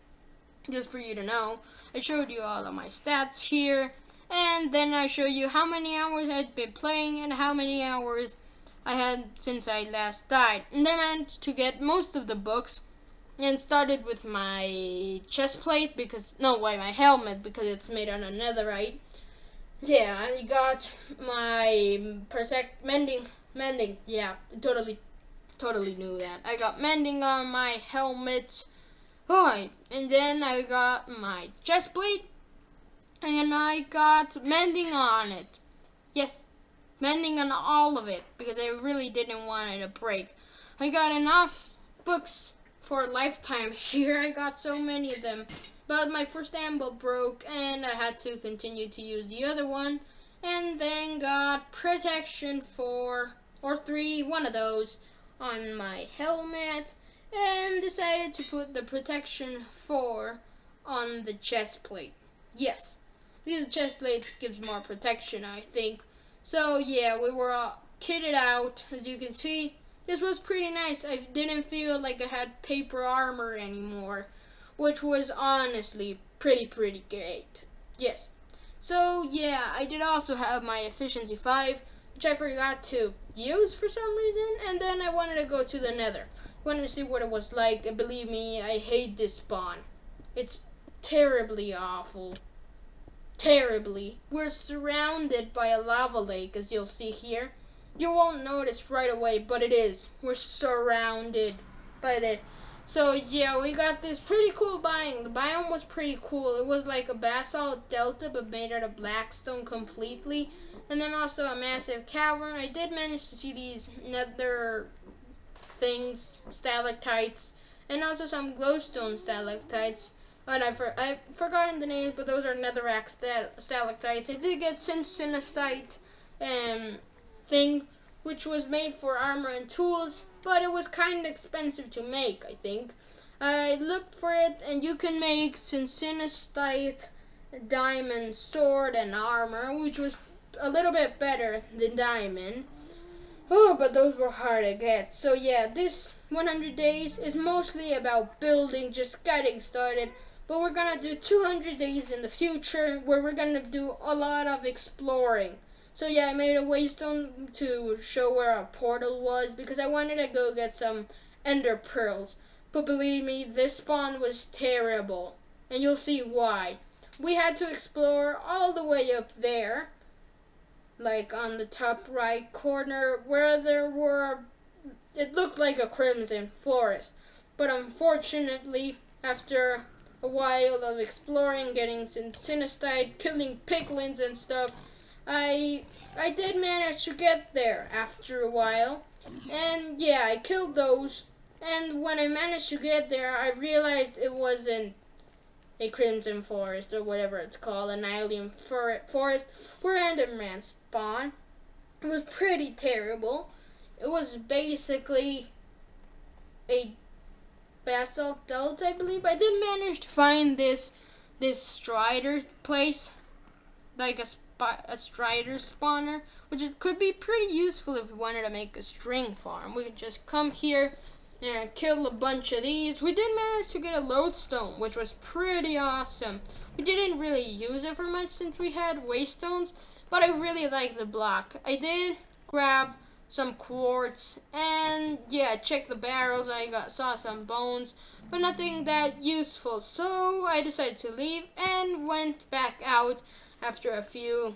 Just for you to know, I showed you all of my stats here, and then I show you how many hours I'd been playing and how many hours I had since I last died. And then I managed to get most of the books, and started with my chest plate, my helmet, because it's made on a netherite. Yeah, I got my mending, yeah, totally knew that. I got mending on my helmet. Alright, and then I got my chest plate, and I got mending on it. Yes, mending on all of it because I really didn't want it to break. I got enough books for a lifetime here. I got so many of them. But my first anvil broke and I had to continue to use the other one. And then got protection 4 or 3, one of those, on my helmet. And decided to put the protection 4 on the chest plate. Yes, the chest plate gives more protection, I think. So yeah, we were all kitted out. As you can see, this was pretty nice. I didn't feel like I had paper armor anymore, which was honestly pretty great. Yes. So yeah, I did also have my efficiency 5, which I forgot to use for some reason, and then I wanted to go to the nether. Wanted to see what it was like, and believe me, I hate this spawn. It's terribly awful. Terribly. We're surrounded by a lava lake, as you'll see here. You won't notice right away, but it is. We're surrounded by this. So yeah, we got this pretty cool biome. The biome was pretty cool. It was like a basalt delta, but made out of black stone completely. And then also a massive cavern. I did manage to see these nether things, stalactites, and also some glowstone stalactites. And I've forgotten the names, but those are netherrack stalactites. I did get syncinacite thing, which was made for armor and tools, but it was kind of expensive to make, I think. I looked for it, and you can make syncinacite diamond sword and armor, which was a little bit better than diamond. Oh, but those were hard to get. So yeah, this 100 days is mostly about building, just getting started. But we're gonna do 200 days in the future where we're gonna do a lot of exploring. So yeah, I made a waystone to show where a portal was because I wanted to go get some ender pearls. But believe me, this spawn was terrible. And you'll see why. We had to explore all the way up there, like on the top right corner, where it looked like a crimson forest. But unfortunately, after a while of exploring, getting some syncinacite, killing piglins and stuff, I did manage to get there after a while. And yeah, I killed those. And when I managed to get there, I realized it wasn't a crimson forest or whatever it's called, an alien forest where Enderman spawn. It was pretty terrible. It was basically a basalt delta, I believe. I did manage to find this strider place, like a strider spawner, which could be pretty useful if we wanted to make a string farm. We could just come here and kill a bunch of these. We did manage to get a lodestone, which was pretty awesome. We didn't really use it for much since we had waystones, but I really like the block. I did grab some quartz, and yeah, check the barrels. I saw some bones, but nothing that useful. So I decided to leave and went back out after a few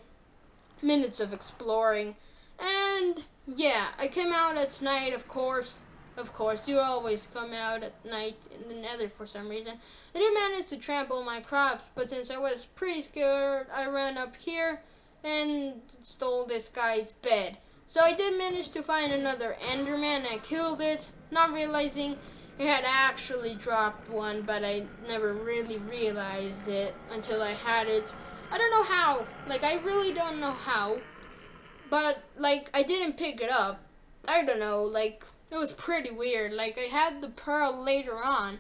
minutes of exploring. And yeah, I came out at night, of course. Of course, you always come out at night in the nether for some reason. I did manage to trample my crops, but since I was pretty scared, I ran up here and stole this guy's bed. So I did manage to find another Enderman. I killed it, not realizing it had actually dropped one, but I never really realized it until I had it. I don't know how. Like, I really don't know how. But, like, I didn't pick it up. I don't know, like, it was pretty weird. Like, I had the pearl later on.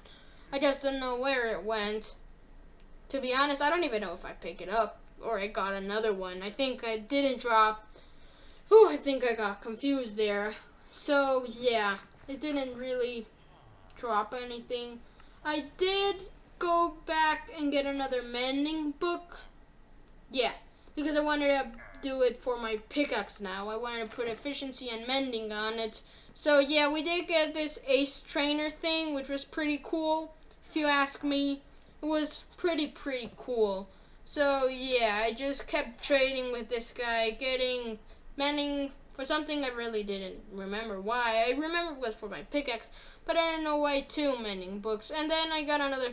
I just don't know where it went. To be honest, I don't even know if I picked it up or I got another one. I think I didn't drop. Oh, I think I got confused there. So, yeah, it didn't really drop anything. I did go back and get another mending book. Yeah, because I wanted to do it for my pickaxe now. I wanted to put efficiency and mending on it. So yeah, we did get this ace trainer thing, which was pretty cool. If you ask me, it was pretty cool. So yeah, I just kept trading with this guy, getting mending for something I really didn't remember why. I remember it was for my pickaxe, but I didn't know why too many books. And then I got another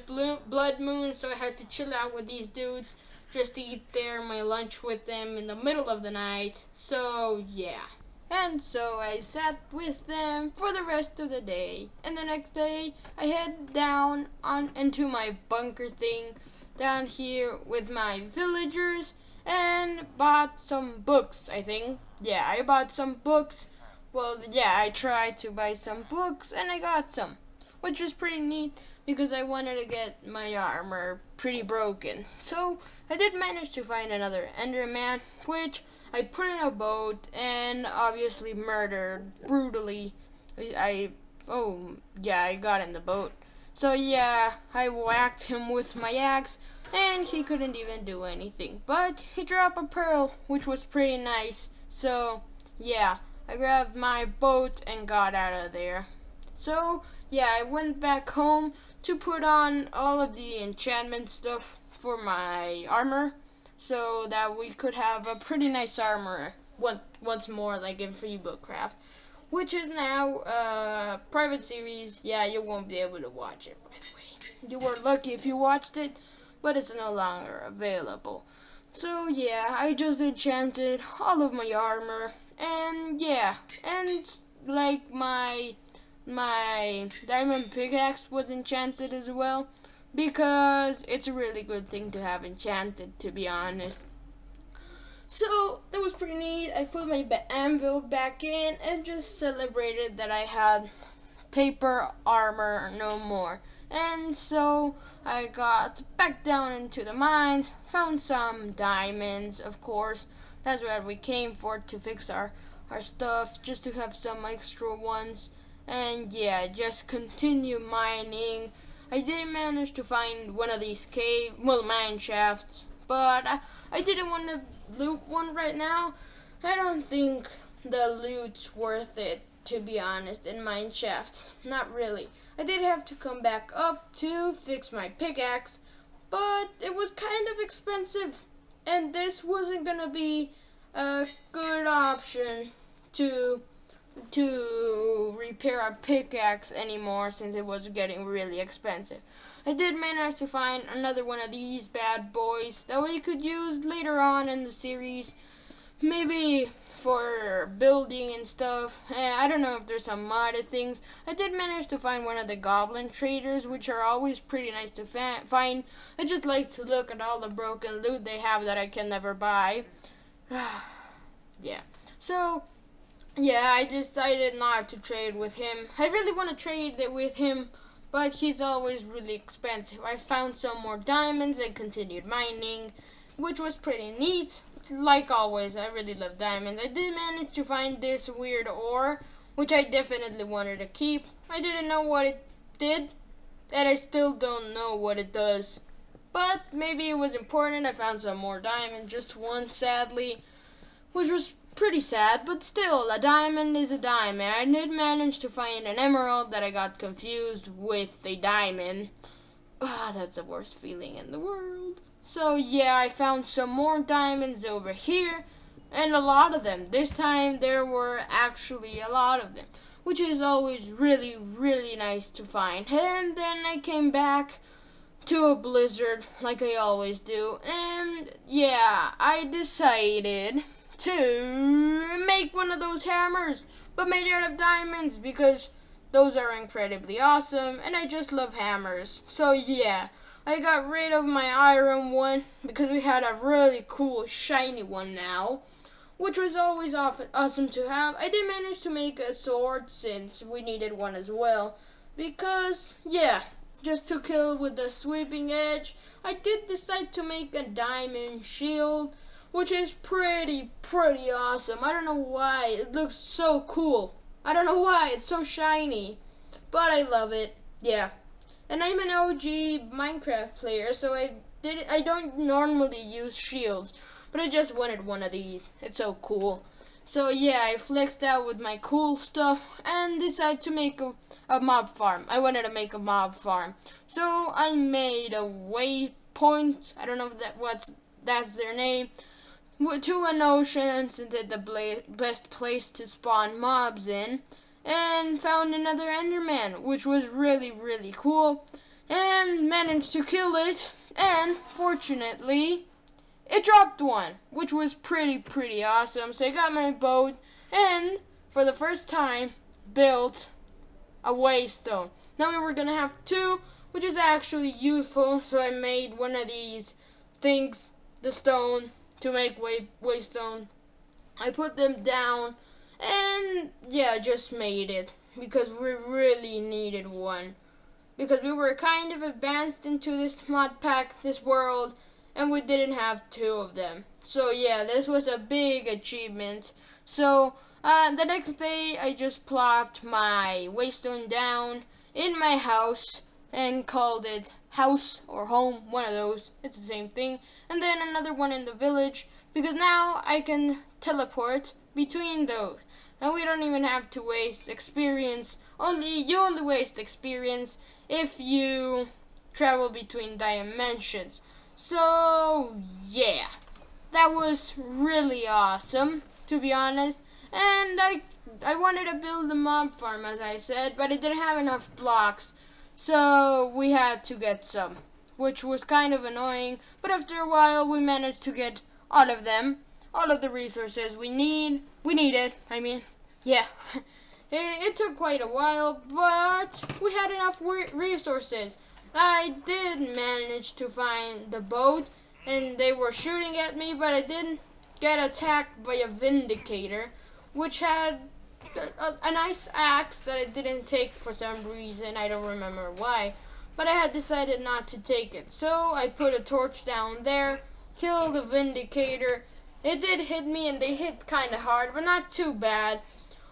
blood moon, so I had to chill out with these dudes, just eat my lunch with them in the middle of the night. So yeah. And so I sat with them for the rest of the day. And the next day, I head down into my bunker thing down here with my villagers and bought some books, I think. Yeah, I bought some books. Well, yeah, I tried to buy some books and I got some, which was pretty neat because I wanted to get my armor pretty broken. So I did manage to find another Enderman, which I put in a boat and obviously murdered brutally. I got in the boat. So yeah, I whacked him with my axe and he couldn't even do anything. But he dropped a pearl, which was pretty nice. So yeah, I grabbed my boat and got out of there. So yeah, I went back home to put on all of the enchantment stuff for my armor so that we could have a pretty nice armor once more, like in Freebookcraft, which is now a private series. Yeah, you won't be able to watch it, by the way. You were lucky if you watched it, but it's no longer available. So yeah, I just enchanted all of my armor, and yeah, and like my diamond pickaxe was enchanted as well, because it's a really good thing to have enchanted, to be honest. So that was pretty neat. I put my anvil back in and just celebrated that I had paper armor no more. And so I got back down into the mines, found some diamonds, of course. That's what we came for, to fix our stuff, just to have some extra ones. And yeah, just continue mining. I did manage to find one of these mine shafts, but I didn't want to loot one right now. I don't think the loot's worth it, to be honest, in mine shafts. Not really. I did have to come back up to fix my pickaxe, but it was kind of expensive, and this wasn't gonna be a good option to repair a pickaxe anymore, since it was getting really expensive. I did manage to find another one of these bad boys that we could use later on in the series, maybe for building and stuff. I don't know if there's some modded things. I did manage to find one of the goblin traders, which are always pretty nice to find. I just like to look at all the broken loot they have that I can never buy. Yeah. So yeah, I decided not to trade with him. I really want to trade with him, but he's always really expensive. I found some more diamonds and continued mining, which was pretty neat. Like always, I really love diamonds. I did manage to find this weird ore, which I definitely wanted to keep. I didn't know what it did, and I still don't know what it does. But maybe it was important. I found some more diamonds, just one sadly, which was pretty sad, but still, a diamond is a diamond. I did manage to find an emerald that I got confused with a diamond. That's the worst feeling in the world. So yeah, I found some more diamonds over here, and a lot of them. This time there were actually a lot of them, which is always really, really nice to find. And then I came back to a blizzard, like I always do, and yeah, I decided to make one of those hammers, but made out of diamonds, because those are incredibly awesome, and I just love hammers. So yeah, I got rid of my iron one, because we had a really cool shiny one now, which was always awesome to have. I did manage to make a sword, since we needed one as well, because yeah, just to kill with the sweeping edge. I did decide to make a diamond shield, which is pretty awesome. I don't know why. It looks so cool. I don't know why. It's so shiny. But I love it. Yeah. And I'm an OG Minecraft player, so I don't normally use shields, but I just wanted one of these. It's so cool. So yeah, I flexed out with my cool stuff and decided to make a mob farm. I wanted to make a mob farm. So I made a waypoint. I don't know if that's their name, to an ocean since it's the best place to spawn mobs in, and found another Enderman, which was really cool, and managed to kill it, and fortunately it dropped one, which was pretty awesome. So I got my boat and for the first time built a waystone. Now we were gonna have two, which is actually useful, so I made one of these things, the stone, to make waystone. I put them down and yeah, just made it because we really needed one. Because we were kind of advanced into this mod pack, this world, and we didn't have two of them. So yeah, this was a big achievement. So the next day I just plopped my waystone down in my house and called it house or home, one of those, it's the same thing, and then another one in the village, because now I can teleport between those, and we don't even have to waste experience. You only waste experience if you travel between dimensions. So yeah, that was really awesome, to be honest. And I wanted to build a mob farm, as I said, but it didn't have enough blocks, so we had to get some, which was kind of annoying. But after a while, we managed to get all of them, all of the resources we needed. I mean, yeah. It took quite a while, but we had enough resources. I did manage to find the boat, and they were shooting at me, but I didn't get attacked by a Vindicator, which had a nice axe that I didn't take for some reason. I don't remember why, but I had decided not to take it. So I put a torch down there, killed the Vindicator. It did hit me, and they hit kind of hard, but not too bad.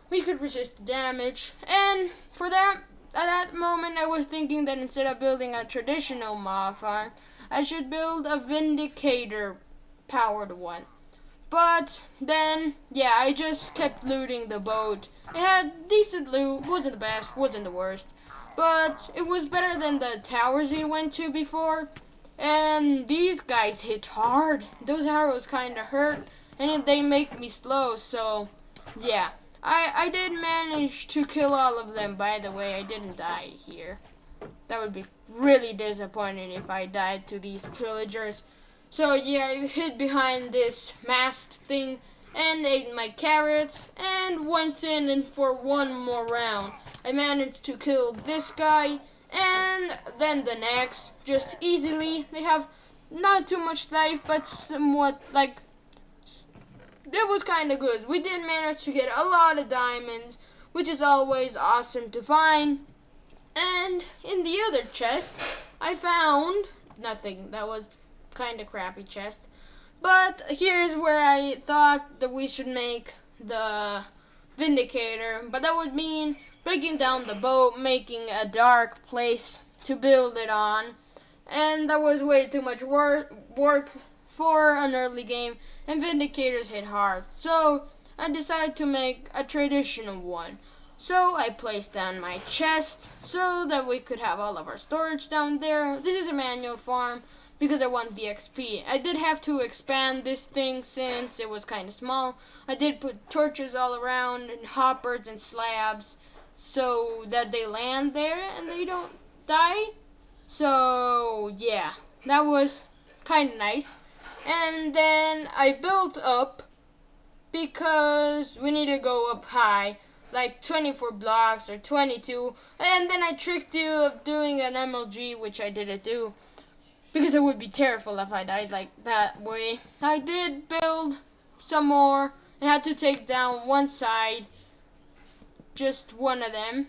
We could resist the damage, and for that, at that moment I was thinking that instead of building a traditional mob farm, I should build a Vindicator powered one. But then, yeah, I just kept looting the boat. It had decent loot, wasn't the best, wasn't the worst, but it was better than the towers we went to before. And these guys hit hard. Those arrows kinda hurt, and they make me slow, so yeah. I did manage to kill all of them, by the way. I didn't die here. That would be really disappointing if I died to these pillagers. So yeah, I hid behind this mast thing and ate my carrots and went in and for one more round. I managed to kill this guy and then the next, just easily. They have not too much life, but somewhat, like, it was kind of good. We did manage to get a lot of diamonds, which is always awesome to find. And in the other chest, I found nothing. That was kind of crappy chest. But here's where I thought that we should make the Vindicator. But that would mean breaking down the boat, making a dark place to build it on. And that was way too much work for an early game, and Vindicators hit hard. So I decided to make a traditional one. So I placed down my chest so that we could have all of our storage down there. This is a manual farm because I want the XP. I did have to expand this thing since it was kind of small. I did put torches all around and hoppers and slabs so that they land there and they don't die. So yeah, that was kind of nice. And then I built up because we need to go up high, like 24 blocks or 22. And then I tricked you of doing an MLG, which I didn't do because it would be terrible if I died like that way. I did build some more and had to take down one side, just one of them.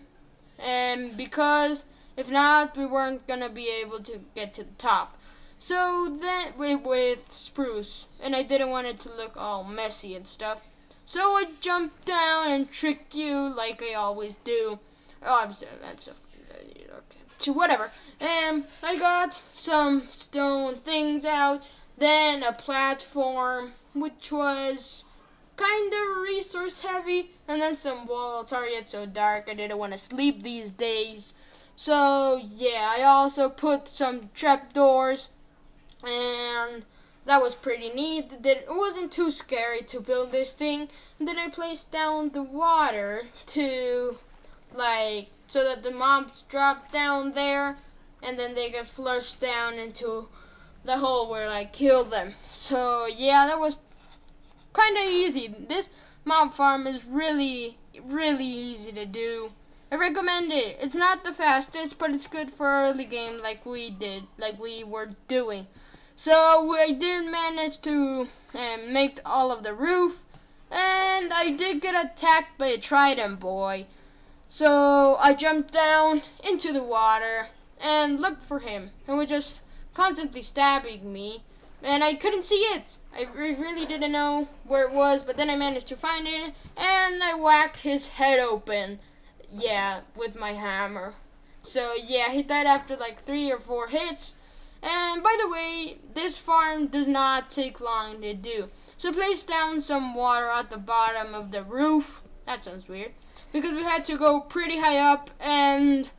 And because if not, we weren't gonna be able to get to the top. So then with spruce, and I didn't want it to look all messy and stuff. So I jumped down and tricked you like I always do. Oh, I'm so okay. So whatever. And I got some stone things out, then a platform, which was kind of resource heavy, and then some walls. Sorry it's so dark. I didn't want to sleep these days. So yeah, I also put some trapdoors and that was pretty neat. It wasn't too scary to build this thing. And then I placed down the water to, like, so that the mobs drop down there, and then they get flushed down into the hole where I killed them. So yeah, that was kind of easy. This mob farm is really easy to do. I recommend it. It's not the fastest, but it's good for early game like we were doing. So we did manage to make all of the roof, and I did get attacked by a trident boy. So I jumped down into the water and looked for him, and was just constantly stabbing me, and I couldn't see it. I really didn't know where it was, but then I managed to find it, and I whacked his head open, yeah, with my hammer. So yeah, he died after like 3 or 4 hits. And by the way, this farm does not take long to do. So place down some water at the bottom of the roof. That sounds weird. Because we had to go pretty high up, and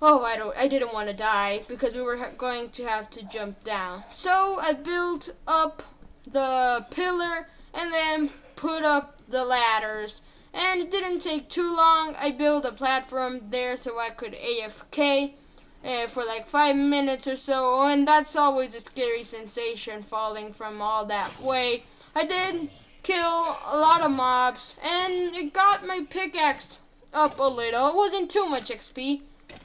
I didn't want to die because we were going to have to jump down. So I built up the pillar and then put up the ladders. And it didn't take too long. I built a platform there so I could AFK for like 5 minutes or so, and that's always a scary sensation, falling from all that way. I did kill a lot of mobs, and it got my pickaxe up a little. It wasn't too much XP,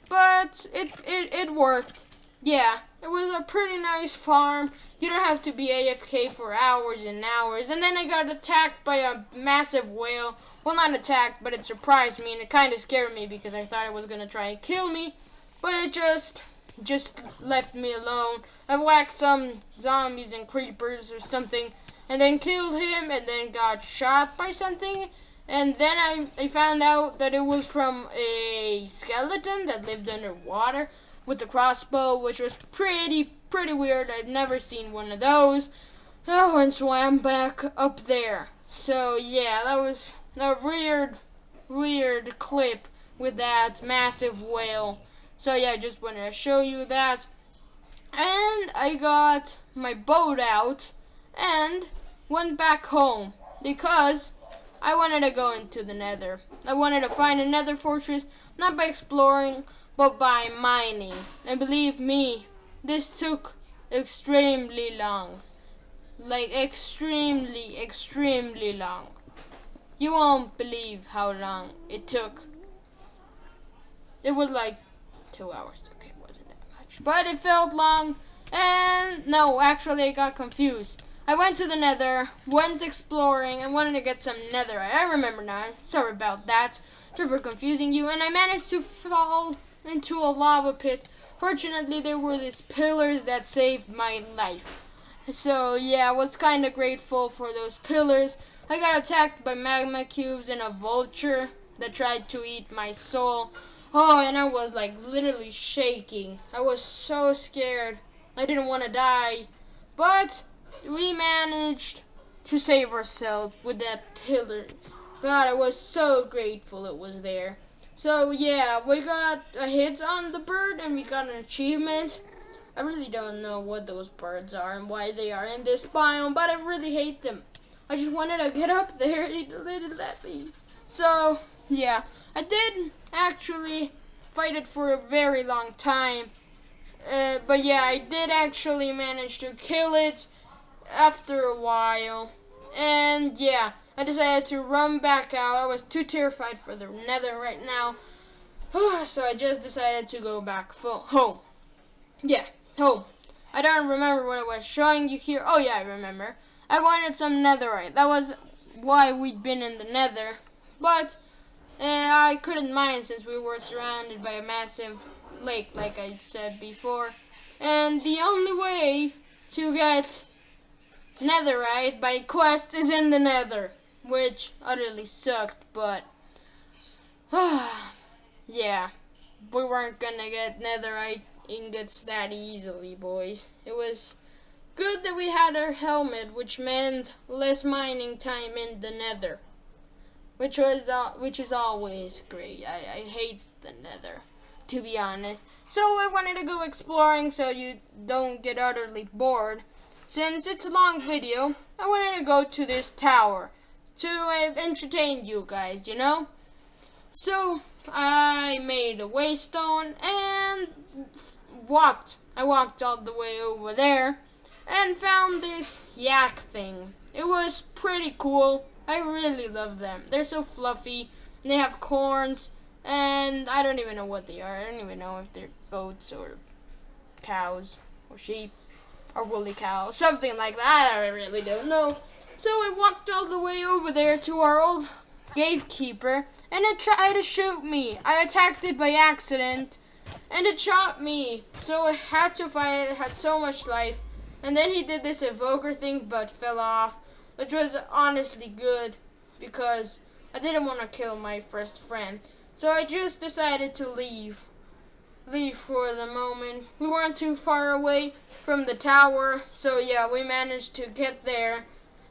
but it worked. Yeah, it was a pretty nice farm. You don't have to be AFK for hours and hours. And then I got attacked by a massive whale. Well, not attacked, but it surprised me, and it kind of scared me because I thought it was going to try and kill me. But it just left me alone. I whacked some zombies and creepers or something, and then killed him, and then got shot by something. And then I found out that it was from a skeleton that lived underwater with a crossbow, which was pretty weird. I'd never seen one of those. Oh, and swam back up there. So yeah, that was a weird clip with that massive whale. So yeah, I just wanted to show you that. And I got my boat out and went back home because I wanted to go into the nether. I wanted to find a nether fortress, not by exploring, but by mining. And believe me, this took extremely long. Like extremely long. You won't believe how long it took. It was like 2 hours. Okay, it wasn't that much. But it felt long. And no, actually I got confused. I went to the nether, went exploring, and wanted to get some netherite. I remember now. Sorry about that. Sorry for confusing you. And I managed to fall into a lava pit. Fortunately, there were these pillars that saved my life. So yeah, I was kind of grateful for those pillars. I got attacked by magma cubes and a vulture that tried to eat my soul. Oh, and I was like literally shaking. I was so scared. I didn't want to die. But we managed to save ourselves with that pillar. God, I was so grateful it was there. So yeah, we got a hit on the bird and we got an achievement. I really don't know what those birds are and why they are in this biome, but I really hate them. I just wanted to get up there and it didn't let me. So yeah, I did actually fight it for a very long time. But yeah, I did actually manage to kill it after a while. And yeah, I decided to run back out. I was too terrified for the nether right now. So I just decided to go back home. Yeah, home. I don't remember what I was showing you here. Oh yeah, I remember. I wanted some netherite. That was why we'd been in the nether. But I couldn't mine since we were surrounded by a massive lake, like I said before. And the only way to get netherite by quest is in the nether, which utterly sucked, but yeah, we weren't gonna get netherite ingots that easily, boys. It was good that we had our helmet, which meant less mining time in the nether, which is always great. I hate the nether, to be honest. So I wanted to go exploring so you don't get utterly bored. since it's a long video, I wanted to go to this tower to entertain you guys, you know? So, I made a waystone and I walked all the way over there and found this yak thing. It was pretty cool. I really love them. They're so fluffy. And they have corns, and I don't even know what they are. I don't even know if they're goats or cows or sheep or woolly cows, something like that. I really don't know. So I walked all the way over there to our old gatekeeper, and it tried to shoot me. I attacked it by accident, and it shot me. So I had to fight it. It had so much life. And then he did this evoker thing, but fell off, which was honestly good, because I didn't want to kill my first friend. So I just decided to leave for the moment. We weren't too far away from the tower, so yeah, we managed to get there.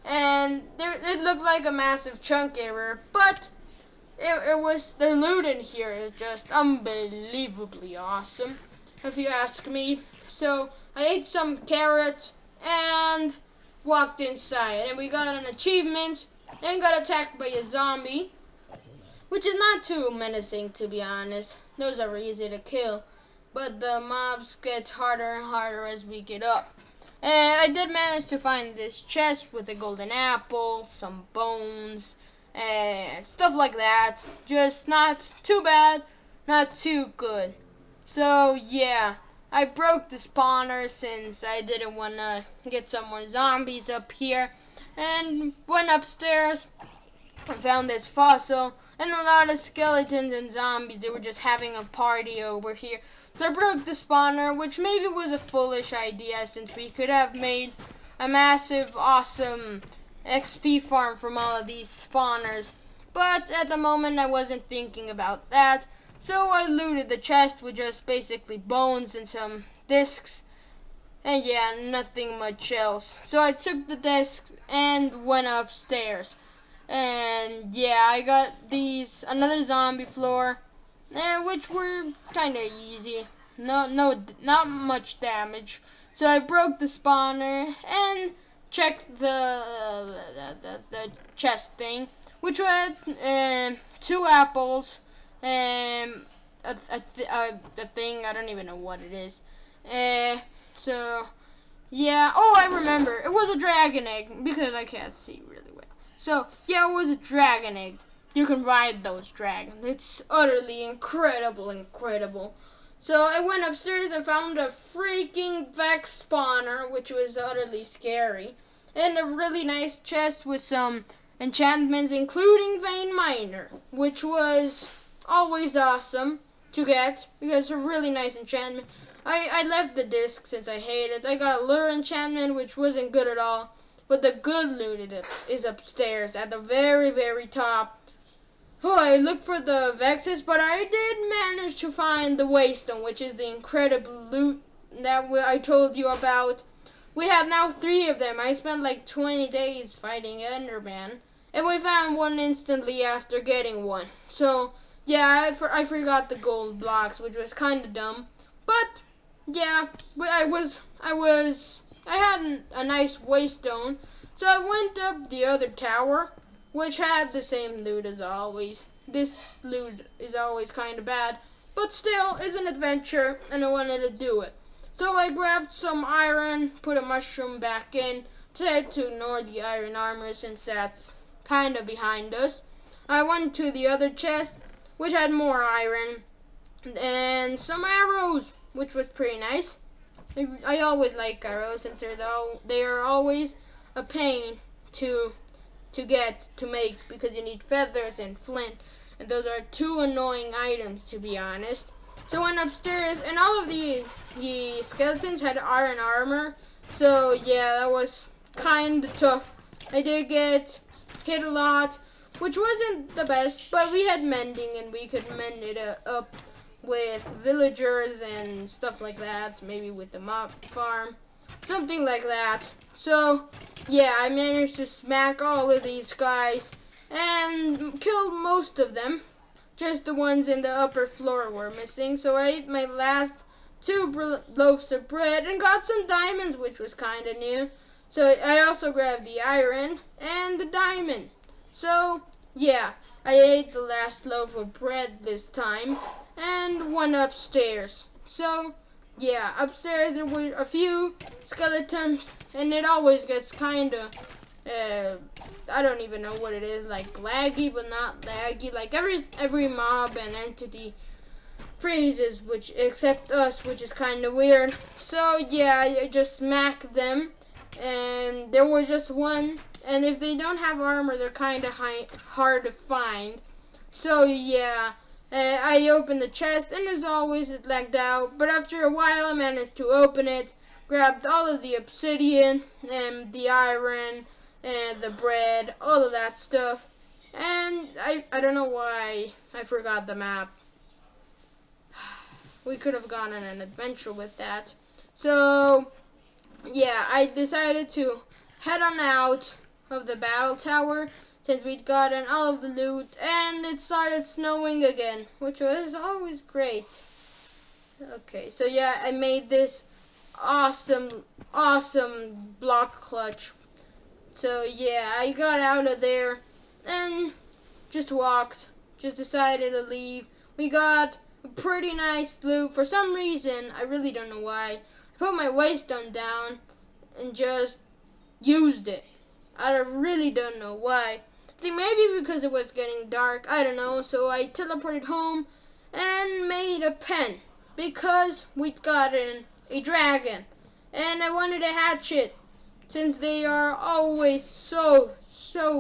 And it looked like a massive chunk error, but it was, the loot in here is just unbelievably awesome, if you ask me. So I ate some carrots and walked inside, and we got an achievement and got attacked by a zombie, which is not too menacing, to be honest. Those are easy to kill, but the mobs get harder and harder as we get up. And I did manage to find this chest with a golden apple, some bones, and stuff like that. Just not too bad, not too good. So yeah, I broke the spawner since I didn't want to get some more zombies up here, and went upstairs and found this fossil and a lot of skeletons and zombies. They were just having a party over here. So I broke the spawner, which maybe was a foolish idea, since we could have made a massive, awesome XP farm from all of these spawners. But at the moment, I wasn't thinking about that. So I looted the chest with just basically bones and some discs. And yeah, nothing much else. So I took the discs and went upstairs. And yeah, I got another zombie floor, which were kind of easy. Not much damage. So I broke the spawner and checked the chest thing, which had 2 apples and a thing. I don't even know what it is. So yeah. Oh, I remember. It was a dragon egg, because I can't see really well. So yeah, it was a dragon egg. You can ride those dragons. It's utterly incredible. So I went upstairs and found a freaking Vex spawner, which was utterly scary, and a really nice chest with some enchantments, including Vein Miner, which was always awesome to get, because it's a really nice enchantment. I left the disc since I hate it. I got a lure enchantment, which wasn't good at all, but the good loot is upstairs at the very, very top. Oh, I looked for the Vexes, but I did manage to find the Waystone, which is the incredible loot that I told you about. We have now 3 of them. I spent like 20 days fighting Enderman, and we found one instantly after getting one. So yeah, I forgot the gold blocks, which was kind of dumb. But yeah, but I had a nice Waystone, so I went up the other tower, which had the same loot as always. This loot is always kind of bad, but still is an adventure, and I wanted to do it. So I grabbed some iron, put a mushroom back in, decided to ignore the iron armor since that's kind of behind us. I went to the other chest, which had more iron, and some arrows, which was pretty nice. I always like arrows, since they are always a pain to make, because you need feathers and flint, and those are 2 annoying items, to be honest. So I went upstairs, and all of the skeletons had iron armor, so yeah, that was kind of tough. I did get hit a lot, which wasn't the best, but we had mending, and we could mend it up with villagers and stuff like that, maybe with the mob farm, something like that. So yeah, I managed to smack all of these guys and killed most of them. Just the ones in the upper floor were missing, so I ate my last two loaves of bread, and got some diamonds, which was kind of new. So I also grabbed the iron and the diamond. So yeah, I ate the last loaf of bread this time and went upstairs. So yeah, upstairs there were a few skeletons, and it always gets kind of I don't even know what it is, like laggy, but not laggy. Like every mob and entity freezes, which except us, which is kind of weird. So yeah, I just smacked them, and there was just one. And if they don't have armor, they're kind of hard to find. So yeah, I opened the chest, and as always, it lagged out. But after a while, I managed to open it, grabbed all of the obsidian and the iron and the bread, all of that stuff. And I don't know why I forgot the map. We could have gone on an adventure with that. So yeah, I decided to head on out of the battle tower since we'd gotten all of the loot, and it started snowing again, which was always great. Okay, so yeah, I made this awesome block clutch. So yeah, I got out of there and just walked, just decided to leave. We got a pretty nice loot. For some reason, I really don't know why, I put my waistgun down and just used it. I really don't know why. I think maybe because it was getting dark, I don't know. So I teleported home and made a pen because we'd gotten a dragon, and I wanted to hatch it since they are always so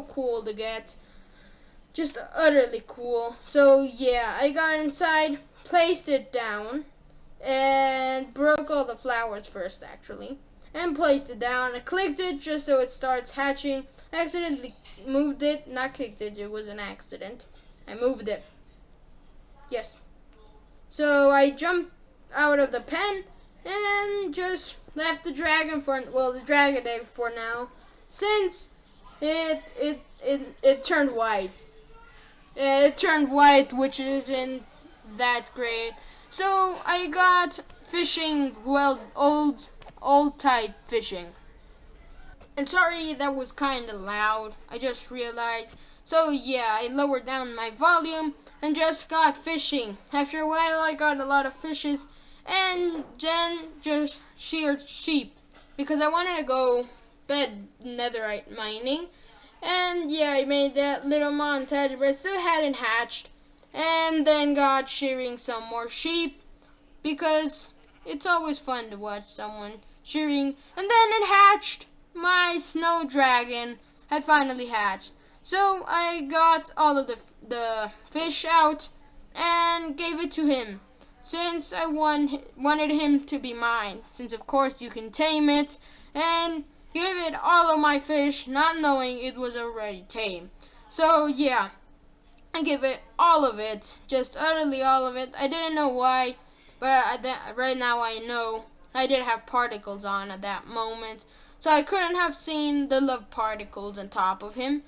cool to get. Just utterly cool. So yeah, I got inside, placed it down, and broke all the flowers first actually, and placed it down. I clicked it just so it starts hatching. I accidentally moved it, not kicked it, it was an accident. I moved it. Yes. So I jumped out of the pen and just left the dragon the dragon egg for now, since it turned white. It turned white, which isn't that great. So I got fishing, well, old type fishing. And sorry, that was kind of loud. I just realized. So yeah, I lowered down my volume and just got fishing. After a while, I got a lot of fishes, and then just sheared sheep because I wanted to go bed netherite mining. And yeah, I made that little montage, but it still hadn't hatched. And then got shearing some more sheep because it's always fun to watch someone shearing. And then it hatched. My snow dragon had finally hatched. So I got all of the fish out and gave it to him, since I wanted him to be mine, since of course you can tame it, and gave it all of my fish, not knowing it was already tame. So yeah, I gave it all of it, just utterly all of it. I didn't know why, but right now I know. I did have particles on at that moment, so I couldn't have seen the love particles on top of him.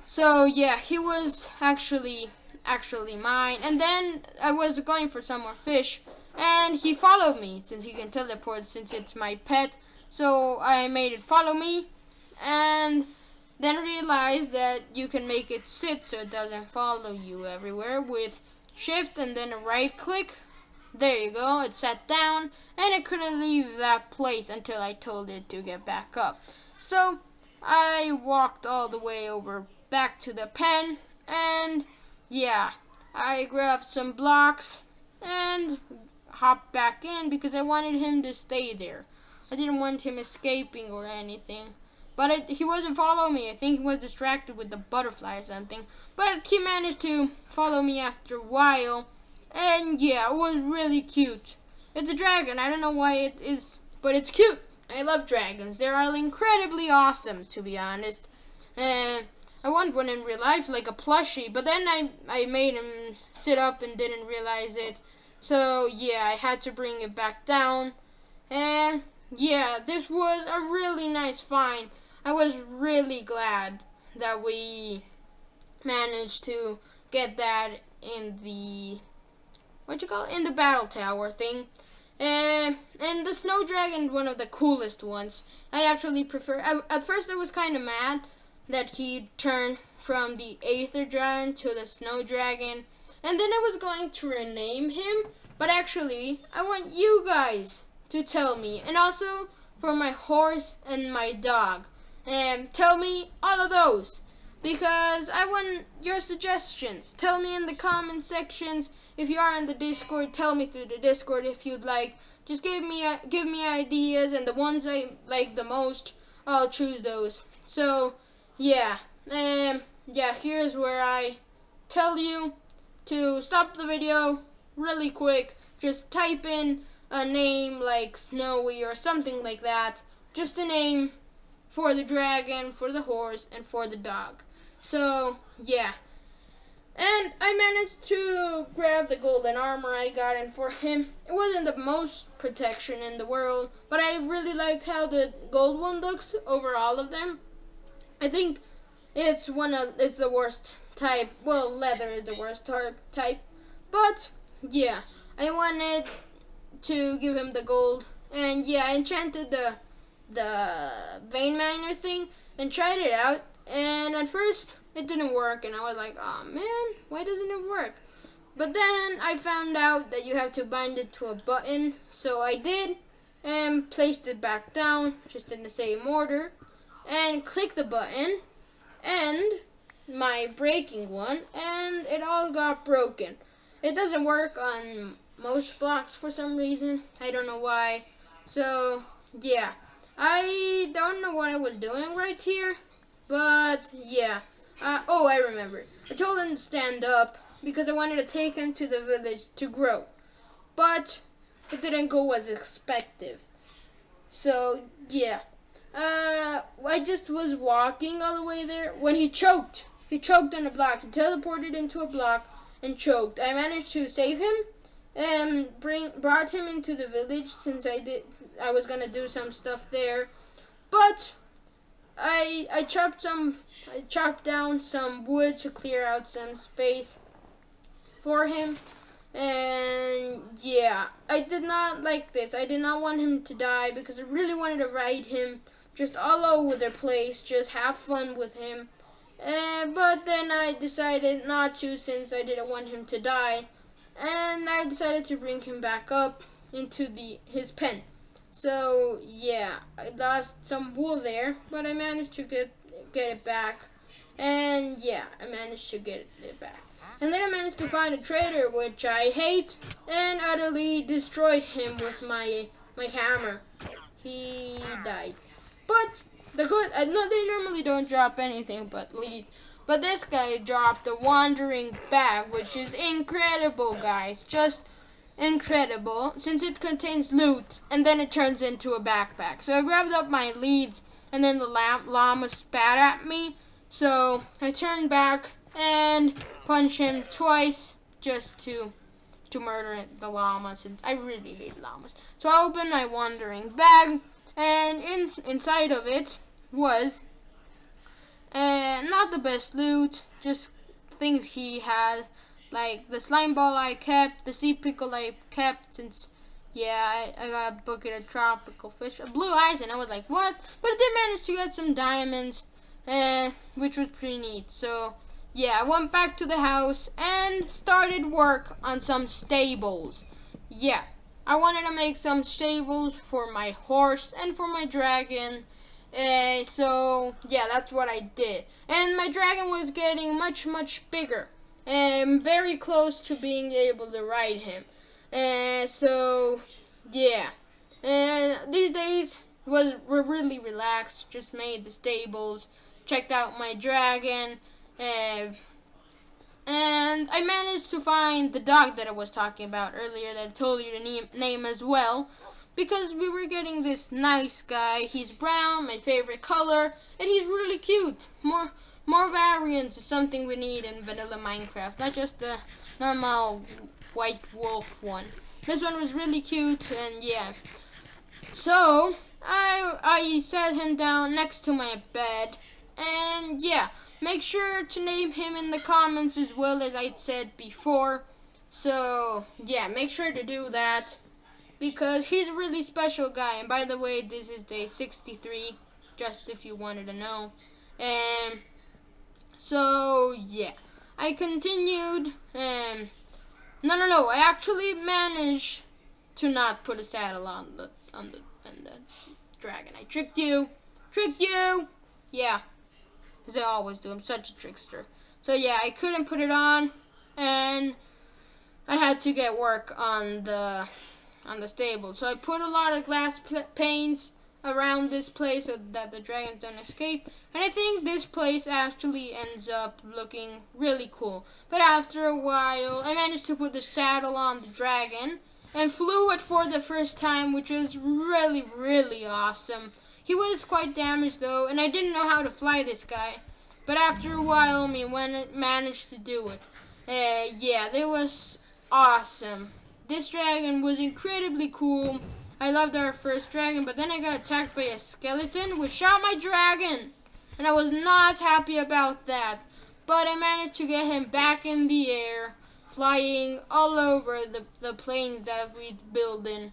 So yeah, he was actually mine. And then I was going for some more fish, and he followed me since he can teleport, since it's my pet. So I made it follow me, and then realized that you can make it sit so it doesn't follow you everywhere with shift and then a right click. There you go, it sat down, and it couldn't leave that place until I told it to get back up. So I walked all the way over back to the pen, and yeah, I grabbed some blocks and hopped back in because I wanted him to stay there. I didn't want him escaping or anything. But he wasn't following me. I think he was distracted with the butterfly or something. But he managed to follow me after a while. And yeah, it was really cute. It's a dragon. I don't know why it is, but it's cute. I love dragons. They're all incredibly awesome, to be honest. And I want one in real life, like a plushie. But then I made him sit up and didn't realize it. So yeah, I had to bring it back down. And yeah, this was a really nice find. I was really glad that we managed to get that in the in the battle tower thing. And the snow dragon, one of the coolest ones. I actually prefer. At first, I was kind of mad that he turned from the Aether Dragon to the Snow Dragon, and then I was going to rename him. But actually, I want you guys to tell me, and also for my horse and my dog, and tell me all of those. Because I want your suggestions. Tell me in the comment sections. If you are in the Discord, tell me through the Discord if you'd like. Just give me ideas, and the ones I like the most, I'll choose those. So, yeah. Here's where I tell you to stop the video really quick. Just type in a name like Snowy or something like that. Just a name for the dragon, for the horse, and for the dog. So, yeah. And I managed to grab the golden armor I got, and for him, it wasn't the most protection in the world, but I really liked how the gold one looks over all of them. I think it's the worst type. Well, leather is the worst type. But, yeah, I wanted to give him the gold. And, yeah, I enchanted the vein miner thing and tried it out. And at first, it didn't work, and I was like, oh man, why doesn't it work? But then I found out that you have to bind it to a button, so I did, and placed it back down, just in the same order, and clicked the button, and my breaking one, and it all got broken. It doesn't work on most blocks for some reason, I don't know why. So, yeah, I don't know what I was doing right here. But, yeah. I remember. I told him to stand up because I wanted to take him to the village to grow. But it didn't go as expected. So, yeah. I just was walking all the way there when he choked. He choked on a block. He teleported into a block and choked. I managed to save him and brought him into the village since I was going to do some stuff there. But I chopped down some wood to clear out some space for him, and yeah, I did not like this. I did not want him to die because I really wanted to ride him just all over the place, just have fun with him. But then I decided not to since I didn't want him to die, and I decided to bring him back up into his pen. So, yeah, I lost some wool there, but I managed to get it back. And, yeah, I managed to get it back. And then I managed to find a trader, which I hate, and utterly destroyed him with my hammer. He died. But, they normally don't drop anything but lead. But this guy dropped a wandering bag, which is incredible, guys. Just incredible, since it contains loot, and then it turns into a backpack. So I grabbed up my leads, and then the llama spat at me, so I turned back and punched him twice just to murder the llama, since I really hate llamas. So I opened my wandering bag, and inside of it was not the best loot, just things he has, like the slime ball I kept, the sea pickle I kept, since, yeah, I got a bucket of tropical fish, blue eyes, and I was like, what? But I did manage to get some diamonds, which was pretty neat. So, yeah, I went back to the house and started work on some stables. Yeah, I wanted to make some stables for my horse and for my dragon. So, yeah, that's what I did. And my dragon was getting much, much bigger. Very close to being able to ride him. So, yeah. These days were really relaxed. Just made the stables, checked out my dragon, and I managed to find the dog that I was talking about earlier that I told you to name as well. Because we were getting this nice guy. He's brown, my favorite color, and he's really cute. More variants is something we need in vanilla Minecraft, not just the normal white wolf one. This one was really cute, and yeah. So, I set him down next to my bed, and yeah, make sure to name him in the comments as well as I said before. So, yeah, make sure to do that. because he's a really special guy. And by the way, this is day 63, just if you wanted to know. And so yeah, I continued. No. I actually managed to not put a saddle on the dragon. I tricked you. Yeah, as I always do. I'm such a trickster. So yeah, I couldn't put it on, and I had to get work on the stable. So I put a lot of glass panes around this place so that the dragons don't escape. And I think this place actually ends up looking really cool. But after a while, I managed to put the saddle on the dragon and flew it for the first time, which was really, really awesome. He was quite damaged though, and I didn't know how to fly this guy. But after a while, when it managed to do it, yeah, it was awesome. This dragon was incredibly cool. I loved our first dragon, but then I got attacked by a skeleton, which shot my dragon. And I was not happy about that. But I managed to get him back in the air, flying all over the plains that we'd built in.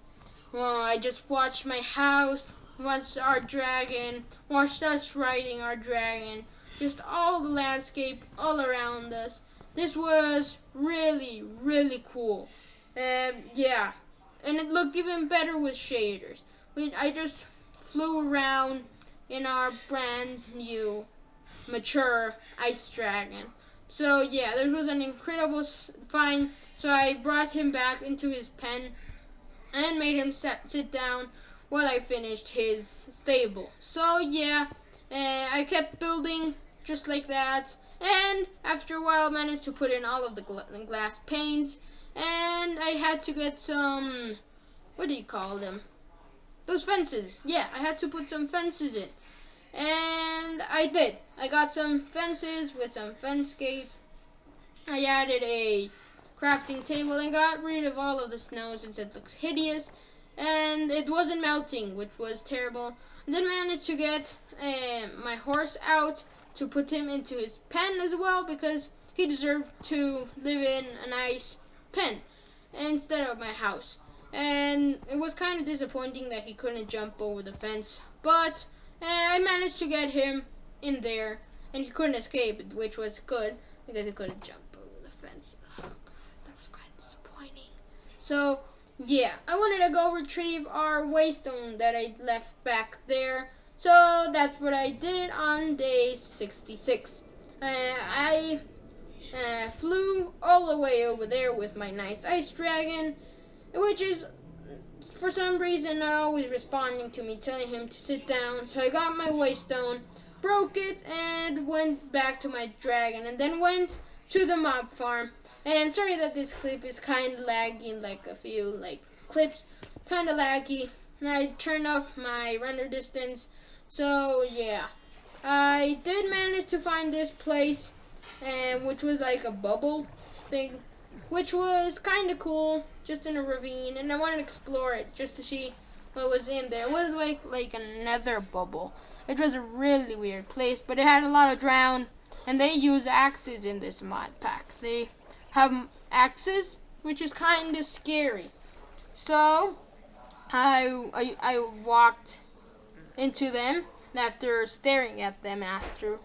Well, I just watched my house, watched our dragon, watched us riding our dragon, just all the landscape all around us. This was really, really cool. Yeah, and it looked even better with shaders. I just flew around in our brand new, mature ice dragon. So yeah, this was an incredible find. So I brought him back into his pen and made him sit down while I finished his stable. So yeah, I kept building just like that. And after a while, I managed to put in all of the glass panes. And I had to get some, what do you call them? Those fences. Yeah, I had to put some fences in. And I did. I got some fences with some fence gates. I added a crafting table and got rid of all of the snow since it looks hideous. And it wasn't melting, which was terrible. I then managed to get my horse out to put him into his pen as well, because he deserved to live in a nice pen instead of my house. And it was kind of disappointing that he couldn't jump over the fence, but I managed to get him in there, and he couldn't escape, which was good because he couldn't jump over the fence. Oh god, that was quite disappointing. So yeah, I wanted to go retrieve our waystone that I left back there. So that's what I did on day 66. I flew all the way over there with my nice ice dragon, which is for some reason not always responding to me, telling him to sit down. So I got my waystone, broke it, and went back to my dragon, and then went to the mob farm. And sorry that this clip is kind of laggy, like a few clips, kind of laggy. And I turned up my render distance. So yeah, I did manage to find this place, which was like a bubble thing, which was kind of cool, just in a ravine, and I wanted to explore it just to see what was in there. It was like another bubble. It was a really weird place, but it had a lot of drown, and they use axes in this mod pack. They have axes, which is kind of scary. So I walked into them after staring at them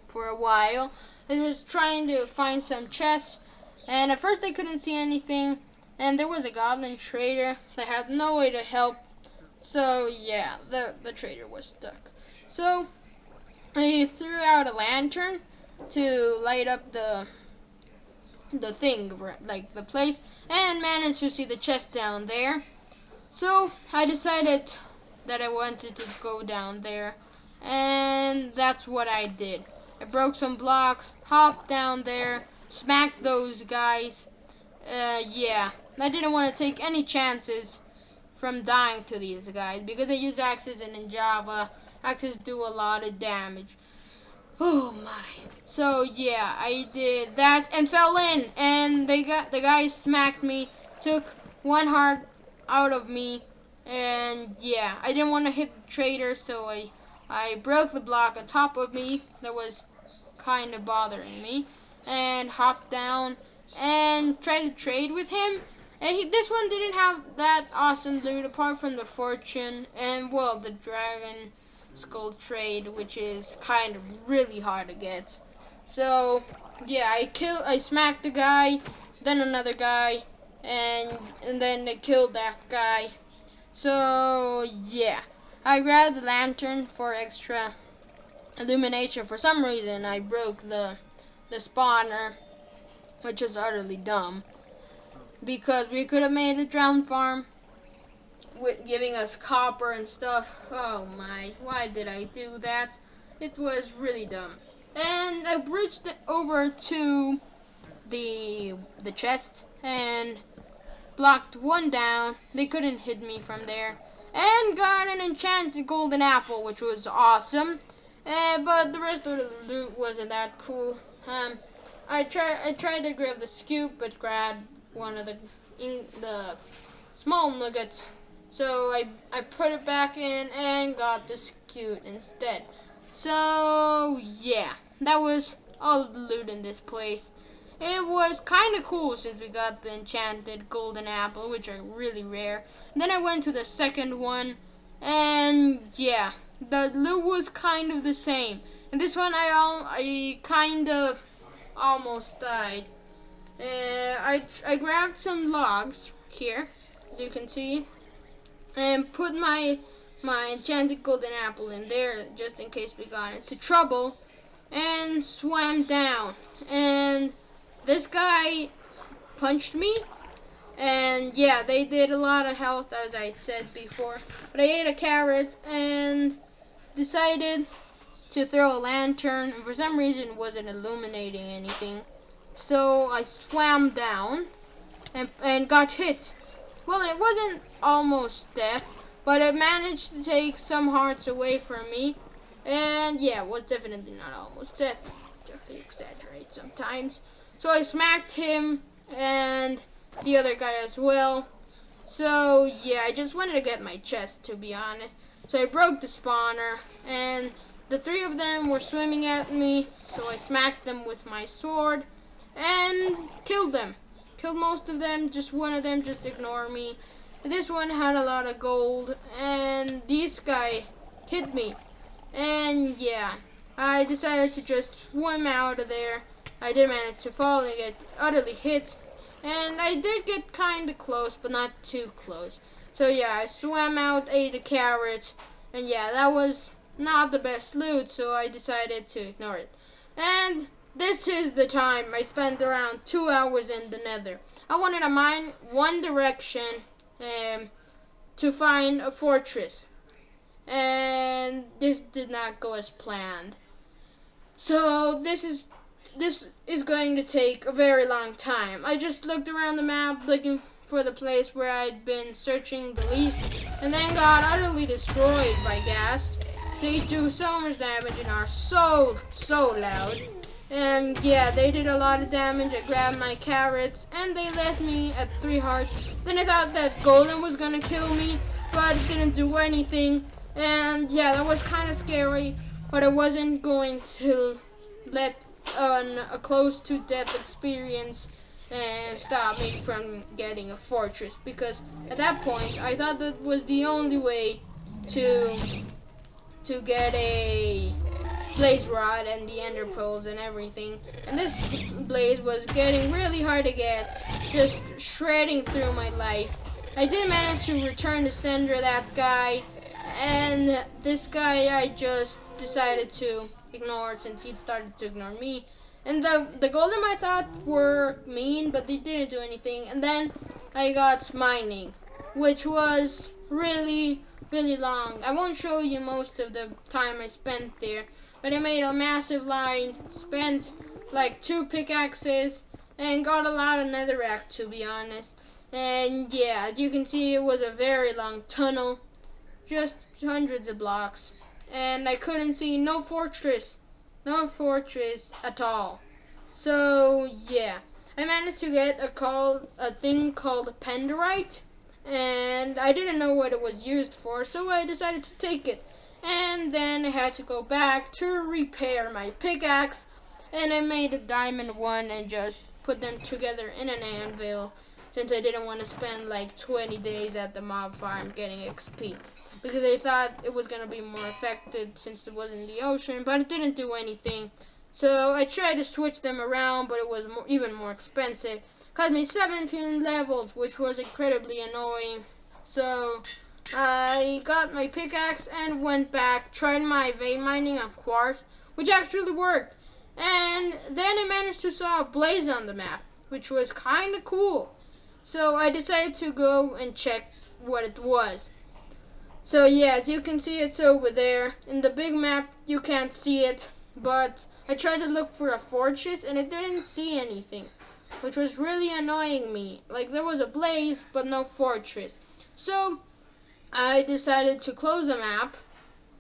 for a while. I was trying to find some chests, and at first I couldn't see anything, and there was a goblin trader that had no way to help. So yeah, the trader was stuck. So I threw out a lantern to light up the thing, like the place, and managed to see the chest down there. So I decided that I wanted to go down there, and that's what I did. I broke some blocks, hopped down there, smacked those guys. Yeah, I didn't want to take any chances from dying to these guys because they use axes, and in Java, axes do a lot of damage. Oh my. So yeah, I did that and fell in, and the guys smacked me, took one heart out of me, and yeah, I didn't want to hit the trader, so I broke the block on top of me that was kind of bothering me, and hopped down and tried to trade with him, And this one didn't have that awesome loot apart from the fortune and, well, the dragon skull trade, which is kind of really hard to get. So yeah, I smacked the guy, then another guy, and then they killed that guy. So yeah, I grabbed the lantern for extra illumination. For some reason, I broke the spawner, which is utterly dumb, because we could have made a drown farm with giving us copper and stuff. Oh my, why did I do that? It was really dumb. And I bridged it over to the chest and blocked one down. They couldn't hit me from there. And got an enchanted golden apple, which was awesome. But the rest of the loot wasn't that cool. I tried to grab the scoop, but grabbed one of the small nuggets. So I put it back in and got the scoop instead. So yeah, that was all of the loot in this place. It was kind of cool since we got the enchanted golden apple, which are really rare. And then I went to the second one, and yeah, the loot was kind of the same. And this one I kind of almost died. I grabbed some logs here, as you can see, and put my enchanted golden apple in there just in case we got into trouble, and swam down. And this guy punched me, and yeah, they did a lot of health, as I said before. But I ate a carrot and decided to throw a lantern, and for some reason it wasn't illuminating anything. So I swam down and got hit. Well, it wasn't almost death, but it managed to take some hearts away from me. And yeah, it was definitely not almost death. Definitely exaggerate sometimes. So I smacked him and the other guy as well. So yeah, I just wanted to get my chest, to be honest. So I broke the spawner, and the three of them were swimming at me. So I smacked them with my sword and killed them. Killed most of them, just one of them just ignored me. This one had a lot of gold, and this guy hit me. And yeah, I decided to just swim out of there. I did manage to fall and get utterly hit, and I did get kind of close, but not too close. So yeah, I swam out, ate a carrot, and yeah, that was not the best loot, so I decided to ignore it. And this is the time I spent around 2 hours in the nether. I wanted to mine one direction to find a fortress, and this did not go as planned. So this is going to take a very long time. I just looked around the map looking for the place where I'd been searching the least, and then got utterly destroyed by ghast. They do so much damage and are so loud. And yeah, they did a lot of damage. I grabbed my carrots, and they left me at 3 hearts. Then I thought that golem was gonna kill me, but it didn't do anything. And yeah, that was kind of scary, but I wasn't going to let a close to death experience and stop me from getting a fortress, because at that point I thought that was the only way to get a blaze rod and the ender pearls and everything. And this blaze was getting really hard to get, just shredding through my life. I did manage to return the sender that guy, and this guy I just decided to ignore since he'd started to ignore me. And the golem I thought were mean, but they didn't do anything. And then I got mining, which was really long. I won't show you most of the time I spent there, but I made a massive line, spent like 2 pickaxes, and got a lot of netherrack, to be honest. And yeah, as you can see, it was a very long tunnel, just hundreds of blocks, and I couldn't see no fortress at all. So yeah, I managed to get a thing called Penderite, and I didn't know what it was used for, so I decided to take it. And then I had to go back to repair my pickaxe, and I made a diamond one and just put them together in an anvil. since I didn't want to spend like 20 days at the mob farm getting XP. Because I thought it was going to be more effective since it was in the ocean, but it didn't do anything. So I tried to switch them around, but it was even more expensive. Cost me 17 levels, which was incredibly annoying. So I got my pickaxe and went back, tried my vein mining on quartz, which actually worked. And then I managed to saw a blaze on the map, which was kind of cool. So I decided to go and check what it was. So yeah, as you can see, it's over there. In the big map, you can't see it, but I tried to look for a fortress and it didn't see anything, which was really annoying me. Like, there was a blaze, but no fortress. So I decided to close the map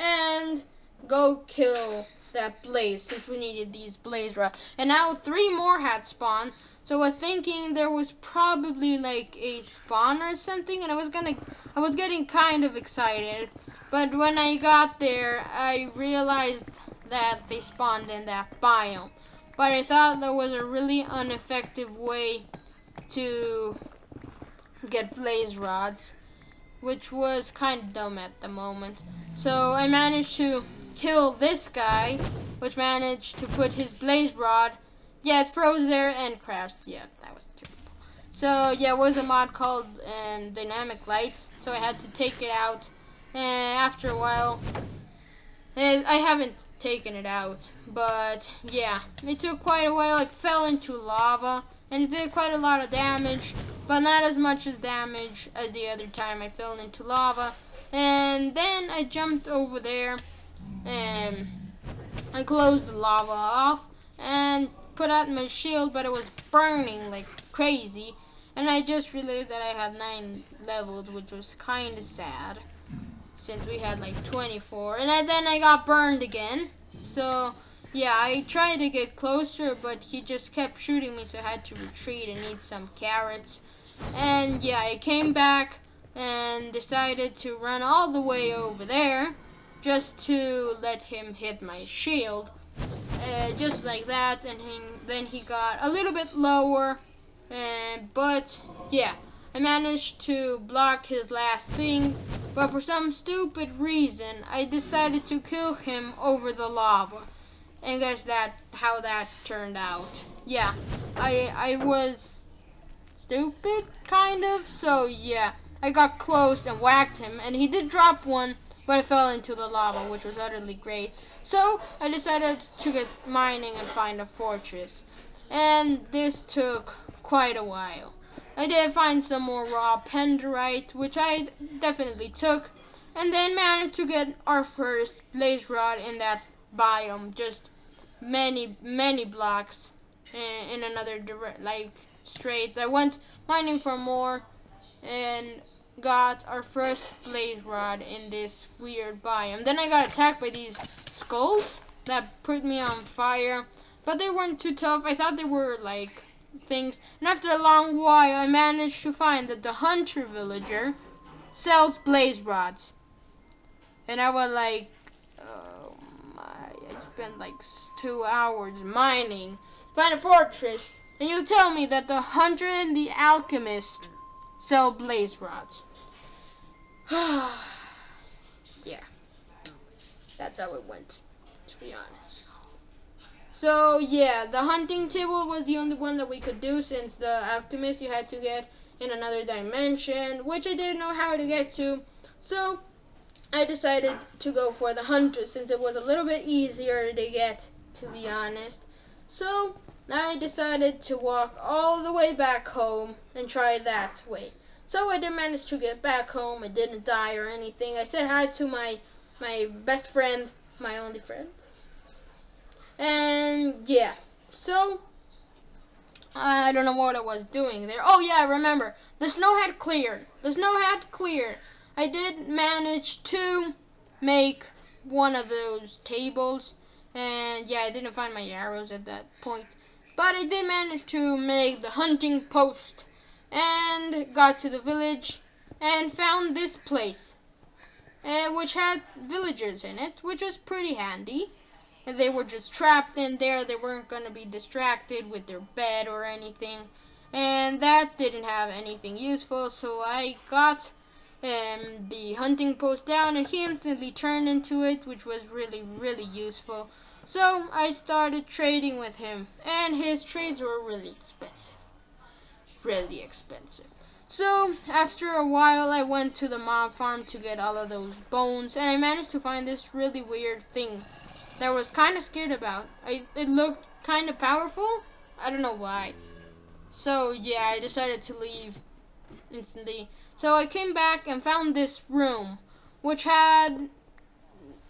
and go kill that blaze, since we needed these blaze rods. And now 3 more had spawned. So I was thinking there was probably like a spawn or something, and I was getting kind of excited. But when I got there, I realized that they spawned in that biome. But I thought that was a really ineffective way to get blaze rods, which was kind of dumb at the moment. So I managed to kill this guy, which managed to put his blaze rod. Yeah, it froze there and crashed. Yeah, that was terrible. So yeah, it was a mod called Dynamic Lights, so I had to take it out. And after a while, I haven't taken it out, but yeah, it took quite a while. It fell into lava, and it did quite a lot of damage, but not as much as damage as the other time I fell into lava. And then I jumped over there, and I closed the lava off, and put out my shield, but it was burning like crazy. And I just realized that I had 9 levels, which was kind of sad, since we had like 24. And then I got burned again. So yeah, I tried to get closer, but he just kept shooting me, so I had to retreat and eat some carrots. And yeah, I came back and decided to run all the way over there just to let him hit my shield. Just like that, and then he got a little bit lower, but yeah, I managed to block his last thing, but for some stupid reason, I decided to kill him over the lava, and guess how that turned out. Yeah, I was stupid, kind of, so yeah, I got close and whacked him, and he did drop one, but I fell into the lava, which was utterly great. So I decided to get mining and find a fortress. And this took quite a while. I did find some more raw penderite, which I definitely took, and then managed to get our first blaze rod in that biome, just many blocks in another straight. I went mining for more and got our first blaze rod in this weird biome. Then I got attacked by these skulls that put me on fire, but they weren't too tough. I thought they were like things, and after a long while I managed to find that the hunter villager sells blaze rods, and I was like, oh my, I spent like 2 hours mining, find a fortress, and you tell me that the hunter and the alchemist sell blaze rods. Yeah, that's how it went, to be honest. So yeah, the hunting table was the only one that we could do, since the alchemist you had to get in another dimension, which I didn't know how to get to. So I decided to go for the hunter, since it was a little bit easier to get, to be honest. So I decided to walk all the way back home and try that way. So I did manage to get back home. I didn't die or anything. I said hi to my best friend, my only friend. And yeah, so I don't know what I was doing there. Oh yeah, I remember. The snow had cleared. I did manage to make one of those tables. And yeah, I didn't find my arrows at that point. But I did manage to make the hunting post. And got to the village and found this place, which had villagers in it, which was pretty handy. They were just trapped in there. They weren't going to be distracted with their bed or anything. and that didn't have anything useful, so I got the hunting post down, and he instantly turned into it, which was really, really useful. So I started trading with him, and his trades were really expensive. Really expensive. So after a while, I went to the mob farm to get all of those bones, and I managed to find this really weird thing that I was kind of scared about. It looked kind of powerful. I don't know why. So yeah, I decided to leave instantly. So I came back and found this room, which had,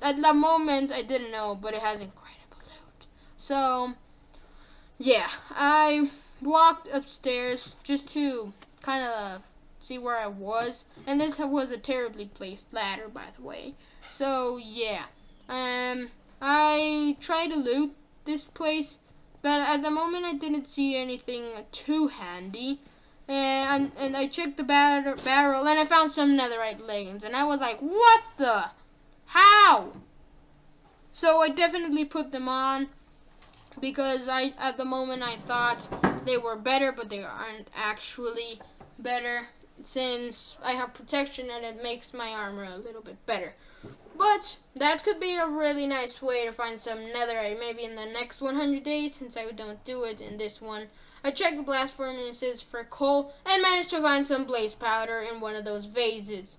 at the moment, I didn't know, but it has incredible loot. So yeah, I walked upstairs just to kind of see where I was, and this was a terribly placed ladder, by the way. So yeah, I tried to loot this place, but at the moment I didn't see anything too handy. And I checked the barrel, and I found some netherite leggings, and I was like, what the? How? So I definitely put them on, because at the moment I thought they were better, but they aren't actually better, since I have protection and it makes my armor a little bit better. But that could be a really nice way to find some netherite, maybe in the next 100 days, since I don't do it in this one. I checked the blast furnaces for coal and managed to find some blaze powder in one of those vases,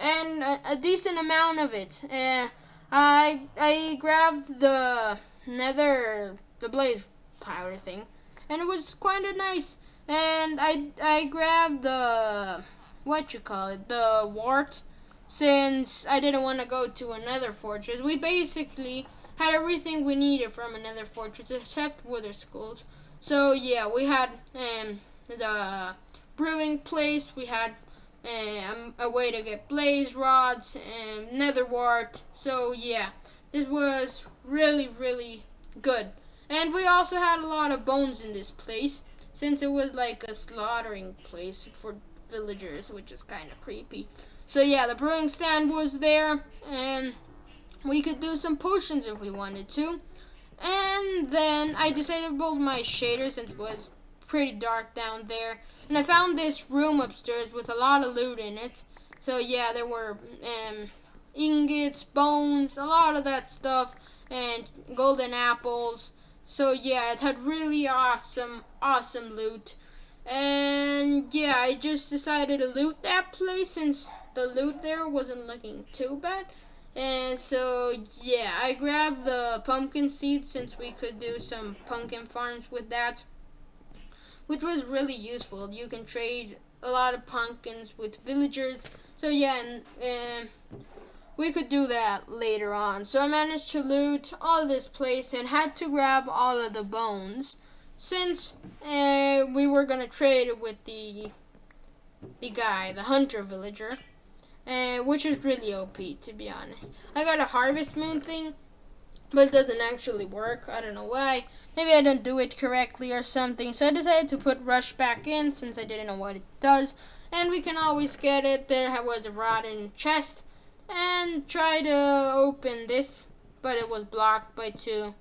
and a decent amount of it. I grabbed the blaze powder thing, and it was kind of nice. And I grabbed the the wart, since I didn't want to go to another fortress. We basically had everything we needed from another fortress except wither skulls. So yeah, we had the brewing place, we had a way to get blaze rods and nether wart. So yeah, this was really, really good. And we also had a lot of bones in this place, since it was like a slaughtering place for villagers, which is kind of creepy. So yeah, the brewing stand was there, and we could do some potions if we wanted to. And then I decided to build my shader, since it was pretty dark down there. And I found this room upstairs with a lot of loot in it. So yeah, there were ingots, bones, a lot of that stuff, and golden apples. So yeah, it had really awesome loot. And yeah, I just decided to loot that place, since the loot there wasn't looking too bad. And so yeah, I grabbed the pumpkin seeds, since we could do some pumpkin farms with that, which was really useful. You can trade a lot of pumpkins with villagers. So yeah, and we could do that later on. So I managed to loot all of this place and had to grab all of the bones, since we were gonna trade it with the guy, the hunter villager, which is really OP, to be honest. I got a harvest moon thing, but it doesn't actually work. I don't know why. Maybe I didn't do it correctly or something. So I decided to put rush back in, since I didn't know what it does. And we can always get it. There was a rotten chest. And try to open this, but it was blocked by 2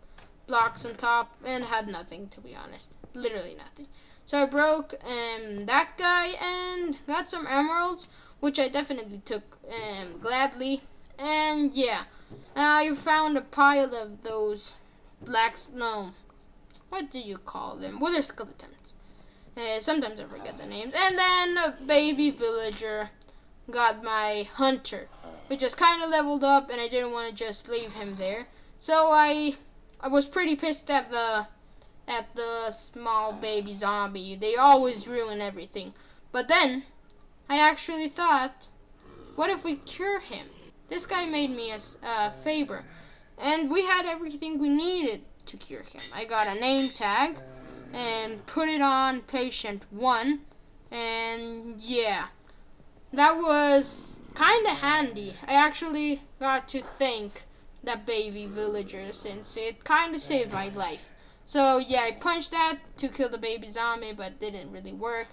blocks on top and had nothing, to be honest. Literally nothing. So I broke that guy and got some emeralds, which I definitely took gladly. And yeah, I found a pile of those what do you call them? Wither skeletons. Sometimes I forget the names. And then a baby villager got my hunter, which just kind of leveled up, and I didn't want to just leave him there. So I was pretty pissed at the small baby zombie. They always ruin everything. But then I actually thought, what if we cure him? This guy made me a favor, and we had everything we needed to cure him. I got a name tag and put it on patient 1, and yeah, that was kind of handy. I actually got to thank that baby villager, since it kind of saved my life. So yeah, I punched that to kill the baby zombie, but didn't really work.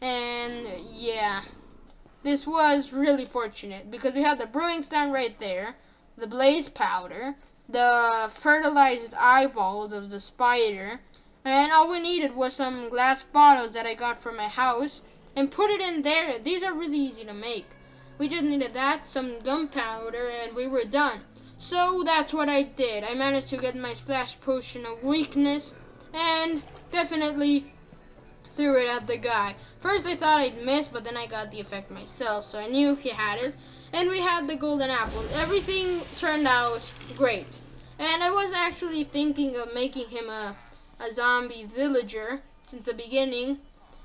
And yeah, this was really fortunate, because we had the brewing stand right there, the blaze powder, the fertilized eyeballs of the spider, And all we needed was some glass bottles that I got from my house and put it in there. These are really easy to make. We just needed that, some gunpowder, and we were done. So that's what I did. I managed to get my splash potion of weakness and definitely threw it at the guy. First I thought I'd miss, but then I got the effect myself, so I knew he had it. And we had the golden apple. Everything turned out great. And I was actually thinking of making him a zombie villager since the beginning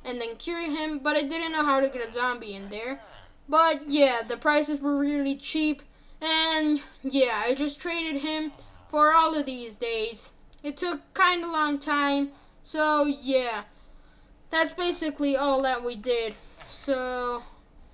and then curing him, but I didn't know how to get a zombie in there. But yeah, the prices were really cheap, and yeah, I just traded him for all of these days. It took kind of long time, so yeah, that's basically all that we did. So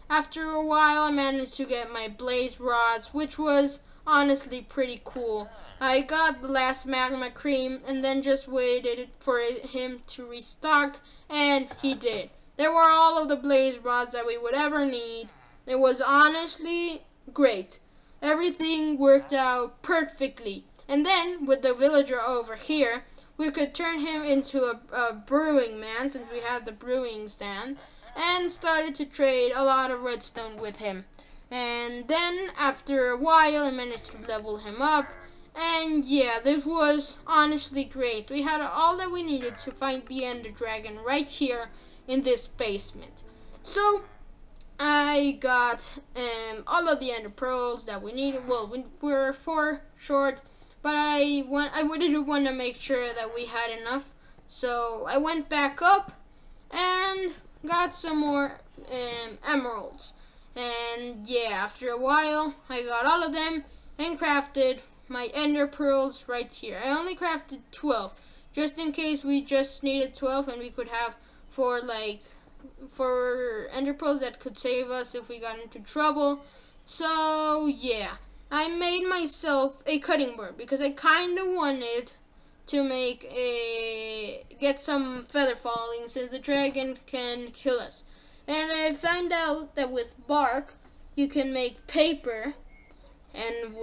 after a while I managed to get my blaze rods, which was honestly pretty cool. I got the last magma cream and then just waited for him to restock, and he did. There were all of the blaze rods that we would ever need. It was honestly great. Everything worked out perfectly. And then with the villager over here, we could turn him into a brewing man since we had the brewing stand, and started to trade a lot of redstone with him. And then after a while I managed to level him up, and yeah, this was honestly great. We had all that we needed to find the Ender Dragon right here in this basement. So I got all of the Ender Pearls that we needed. Well, we were 4 short, but I did want to make sure that we had enough. So I went back up and got some more emeralds. And yeah, after a while, I got all of them and crafted my ender pearls right here. I only crafted 12, just in case we just needed 12 and we could have for ender pearls that could save us if we got into trouble. So yeah, I made myself a cutting board because I kind of wanted to get some feather falling since the dragon can kill us. And I found out that with bark you can make paper, and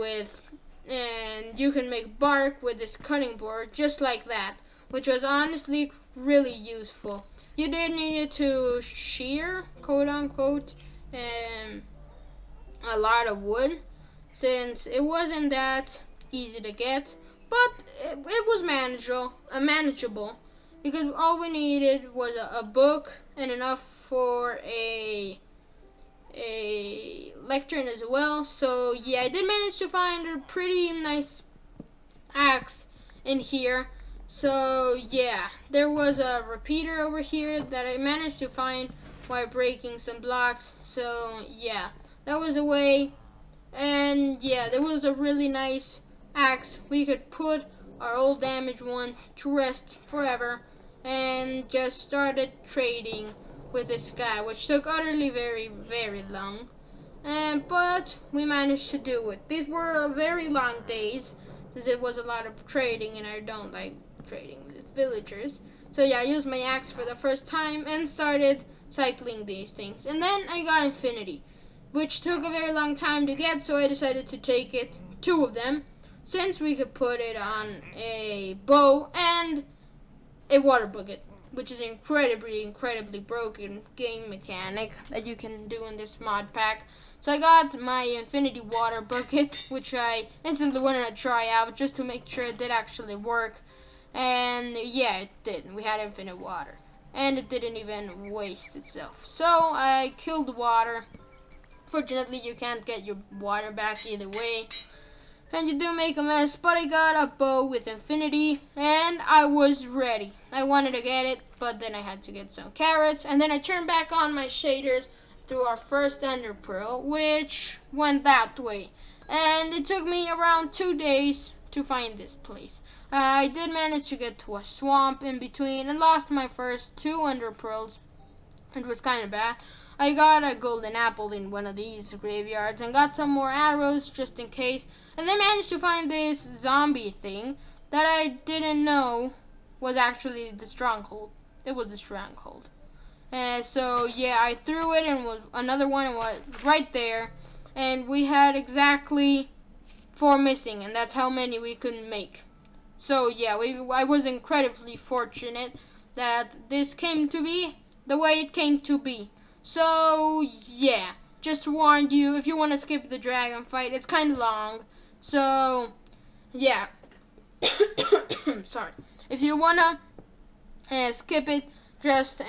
you can make bark with this cutting board just like that, which was honestly really useful. You did need to shear, quote unquote, a lot of wood since it wasn't that easy to get, but it was manageable because all we needed was a book and enough for a lectern as well. So yeah, I did manage to find a pretty nice axe in here. So yeah, there was a repeater over here that I managed to find while breaking some blocks. So yeah, that was a way. And yeah, there was a really nice axe. We could put our old damaged one to rest forever and just started trading with this guy, which took utterly very, very long. But we managed to do it. These were very long days since it was a lot of trading and I don't like trading with villagers. So yeah, I used my axe for the first time and started cycling these things. And then I got infinity, which took a very long time to get, so I decided to take it, 2 of them, since we could put it on a bow and a water bucket, which is incredibly broken game mechanic that you can do in this mod pack. So I got my infinity water bucket, which I instantly wanted to try out just to make sure it did actually work. And yeah, it did. We had infinite water. And it didn't even waste itself. So I killed the water. Fortunately, you can't get your water back either way. And you do make a mess, but I got a bow with infinity, and I was ready. I wanted to get it, but then I had to get some carrots, and then I turned back on my shaders through our first ender pearl, which went that way. And it took me around 2 days to find this place. I did manage to get to a swamp in between and lost my first 2 ender pearls. It was kind of bad. I got a golden apple in one of these graveyards and got some more arrows just in case. And then managed to find this zombie thing that I didn't know was actually the stronghold. It was the stronghold. So yeah, I threw it and another one was right there. And we had exactly 4 missing, and that's how many we couldn't make. So yeah, I was incredibly fortunate that this came to be the way it came to be. So yeah, just to warn you, if you want to skip the dragon fight, it's kind of long. So yeah, sorry. If you wanna skip it, just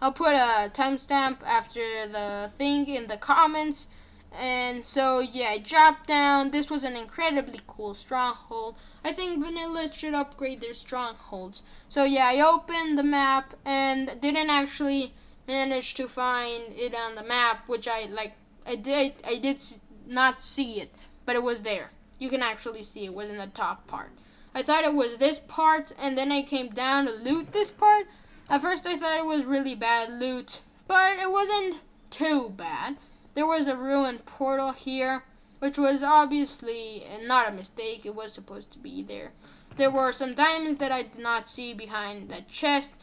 I'll put a timestamp after the thing in the comments. And so yeah, I dropped down. This was an incredibly cool stronghold. I think vanilla should upgrade their strongholds. So yeah, I opened the map and didn't actually manage to find it on the map, which I did not see it, but it was there. You can actually see it was in the top part. I thought it was this part, and then I came down to loot this part. At first I thought it was really bad loot, but it wasn't too bad. There was a ruined portal here, which was obviously not a mistake. It was supposed to be there. There were some diamonds that I did not see behind that chest,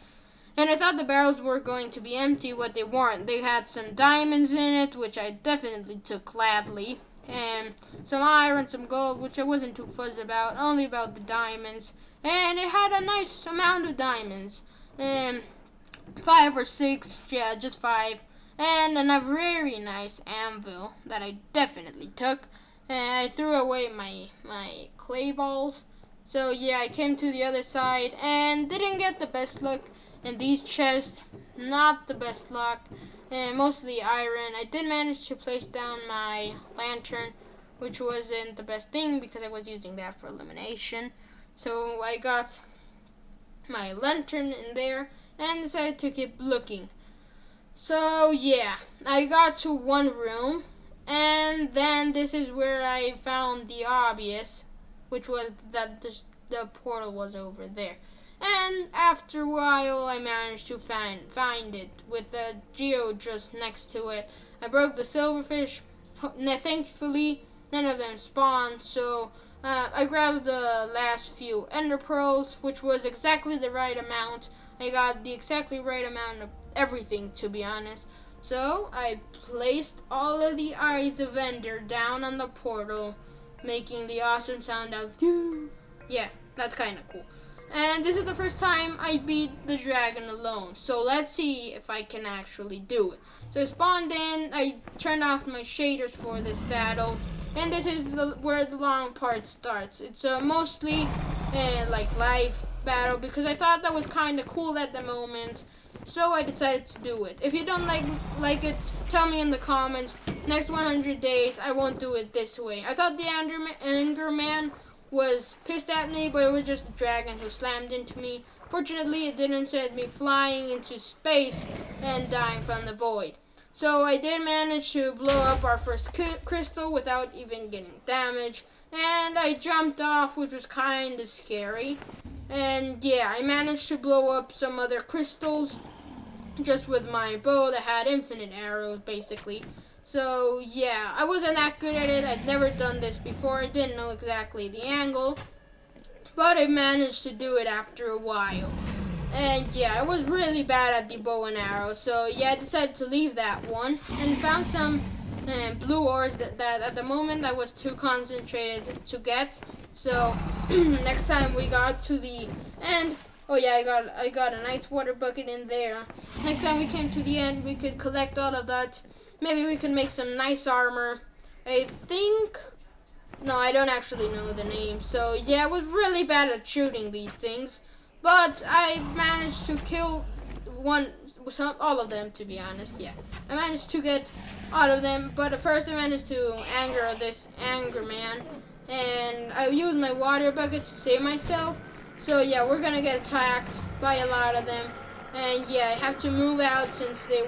and I thought the barrels were going to be empty, but they weren't. They had some diamonds in it, which I definitely took gladly, and some iron, some gold, which I wasn't too fussed about, only about the diamonds. And it had a nice amount of diamonds, 5 or 6, yeah, just 5. And a very nice anvil that I definitely took. And I threw away my clay balls. So yeah, I came to the other side and didn't get the best luck in these chests. Not the best luck. And mostly iron. I did manage to place down my lantern, which wasn't the best thing because I was using that for elimination. So I got my lantern in there and decided to keep looking. So yeah, I got to one room, and then this is where I found the obvious, which was that the portal was over there. And after a while, I managed to find it with a geo just next to it. I broke the silverfish. Thankfully, none of them spawned, so I grabbed the last few ender pearls, which was exactly the right amount. I got the exactly right amount of everything, to be honest. So I placed all of the eyes of Ender down on the portal, making the awesome sound of "Phew." Yeah, that's kind of cool. And this is the first time I beat the dragon alone, so let's see if I can actually do it. So I spawned in, I turned off my shaders for this battle, and this is where the long part starts. It's mostly like live battle because I thought that was kind of cool at the moment. So I decided to do it. If you don't like it, tell me in the comments. Next 100 days, I won't do it this way. I thought the Enderman was pissed at me, but it was just a dragon who slammed into me. Fortunately, it didn't send me flying into space and dying from the void. So I did manage to blow up our first crystal without even getting damage. And I jumped off, which was kind of scary. And yeah, I managed to blow up some other crystals just with my bow that had infinite arrows, basically. So yeah, I wasn't that good at it. I'd never done this before. I didn't know exactly the angle, but I managed to do it after a while. And yeah, I was really bad at the bow and arrow, so yeah, I decided to leave that one and found some blue ores that at the moment I was too concentrated to get. So next time we got to the end, oh yeah, I got a nice water bucket in there. Next time we came to the end, we could collect all of that. Maybe we could make some nice armor. I think, no, I don't actually know the name. So yeah, I was really bad at shooting these things, but I managed to kill all of them, to be honest. Yeah, I managed to get all of them, but at first I managed to anger this anger man, and I used my water bucket to save myself. So yeah, we're gonna get attacked by a lot of them, and yeah, I have to move out since the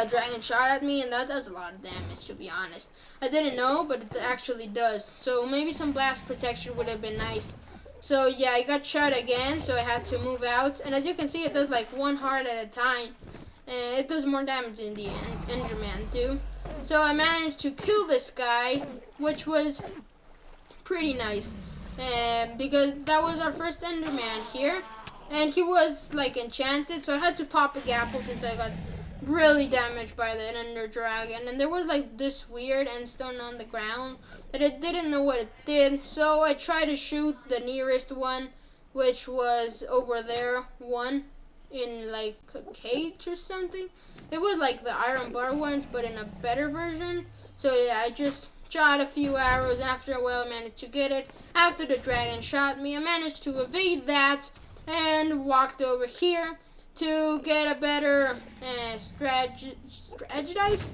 dragon shot at me, and that does a lot of damage, to be honest. I didn't know, but it actually does. So maybe some blast protection would have been nice. So yeah, I got shot again, so I had to move out. And as you can see, it does like one heart at a time. And it does more damage than the Enderman do. So I managed to kill this guy, which was pretty nice. Because that was our first Enderman here. And he was like enchanted, so I had to pop a apple since I got really damaged by the Ender Dragon. And there was like this weird endstone on the ground but it didn't know what it did, so I tried to shoot the nearest one, which was over there, one in like a cage or something. It was like the iron bar ones, but in a better version. So yeah, I just shot a few arrows. After a while, I managed to get it. After the dragon shot me, I managed to evade that and walked over here to get a better strategize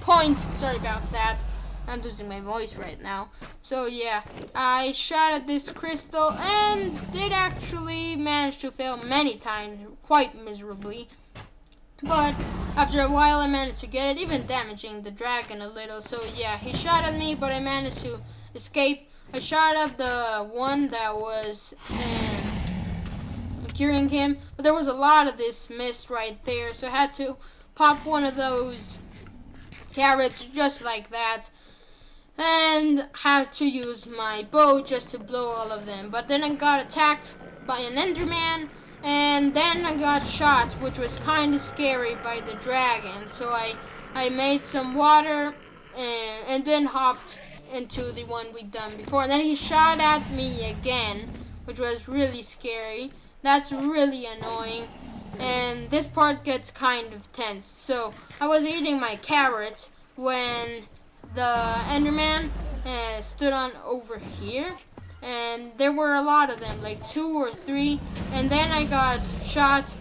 point. Sorry about that. I'm losing my voice right now. So yeah, I shot at this crystal and did actually manage to fail many times, quite miserably. But after a while I managed to get it, even damaging the dragon a little. So yeah, he shot at me, but I managed to escape. I shot at the one that was curing him, but there was a lot of this mist right there, so I had to pop one of those carrots just like that, and had to use my bow just to blow all of them. But then I got attacked by an Enderman, and then I got shot, which was kind of scary, by the dragon. So I made some water and then hopped into the one we'd done before. And then he shot at me again, which was really scary. That's really annoying. And this part gets kind of tense. So I was eating my carrots when the Enderman stood on over here, and there were a lot of them, like 2 or 3, and then I got shot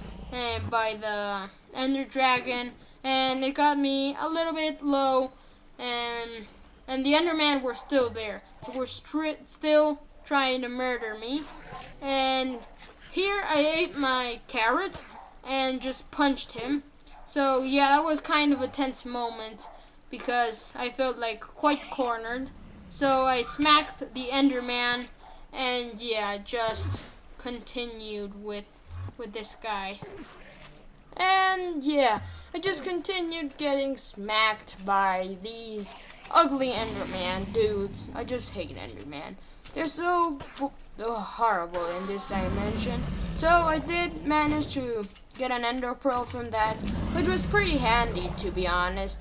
by the Ender Dragon, and it got me a little bit low, and the Enderman were still there. They were still trying to murder me, and here I ate my carrot and just punched him. So yeah, that was kind of a tense moment, because I felt like quite cornered. So I smacked the Enderman, and yeah, just continued with this guy. And yeah, I just continued getting smacked by these ugly Enderman dudes. I just hate Enderman. They're so horrible in this dimension. So I did manage to get an Ender Pearl from that, which was pretty handy, to be honest,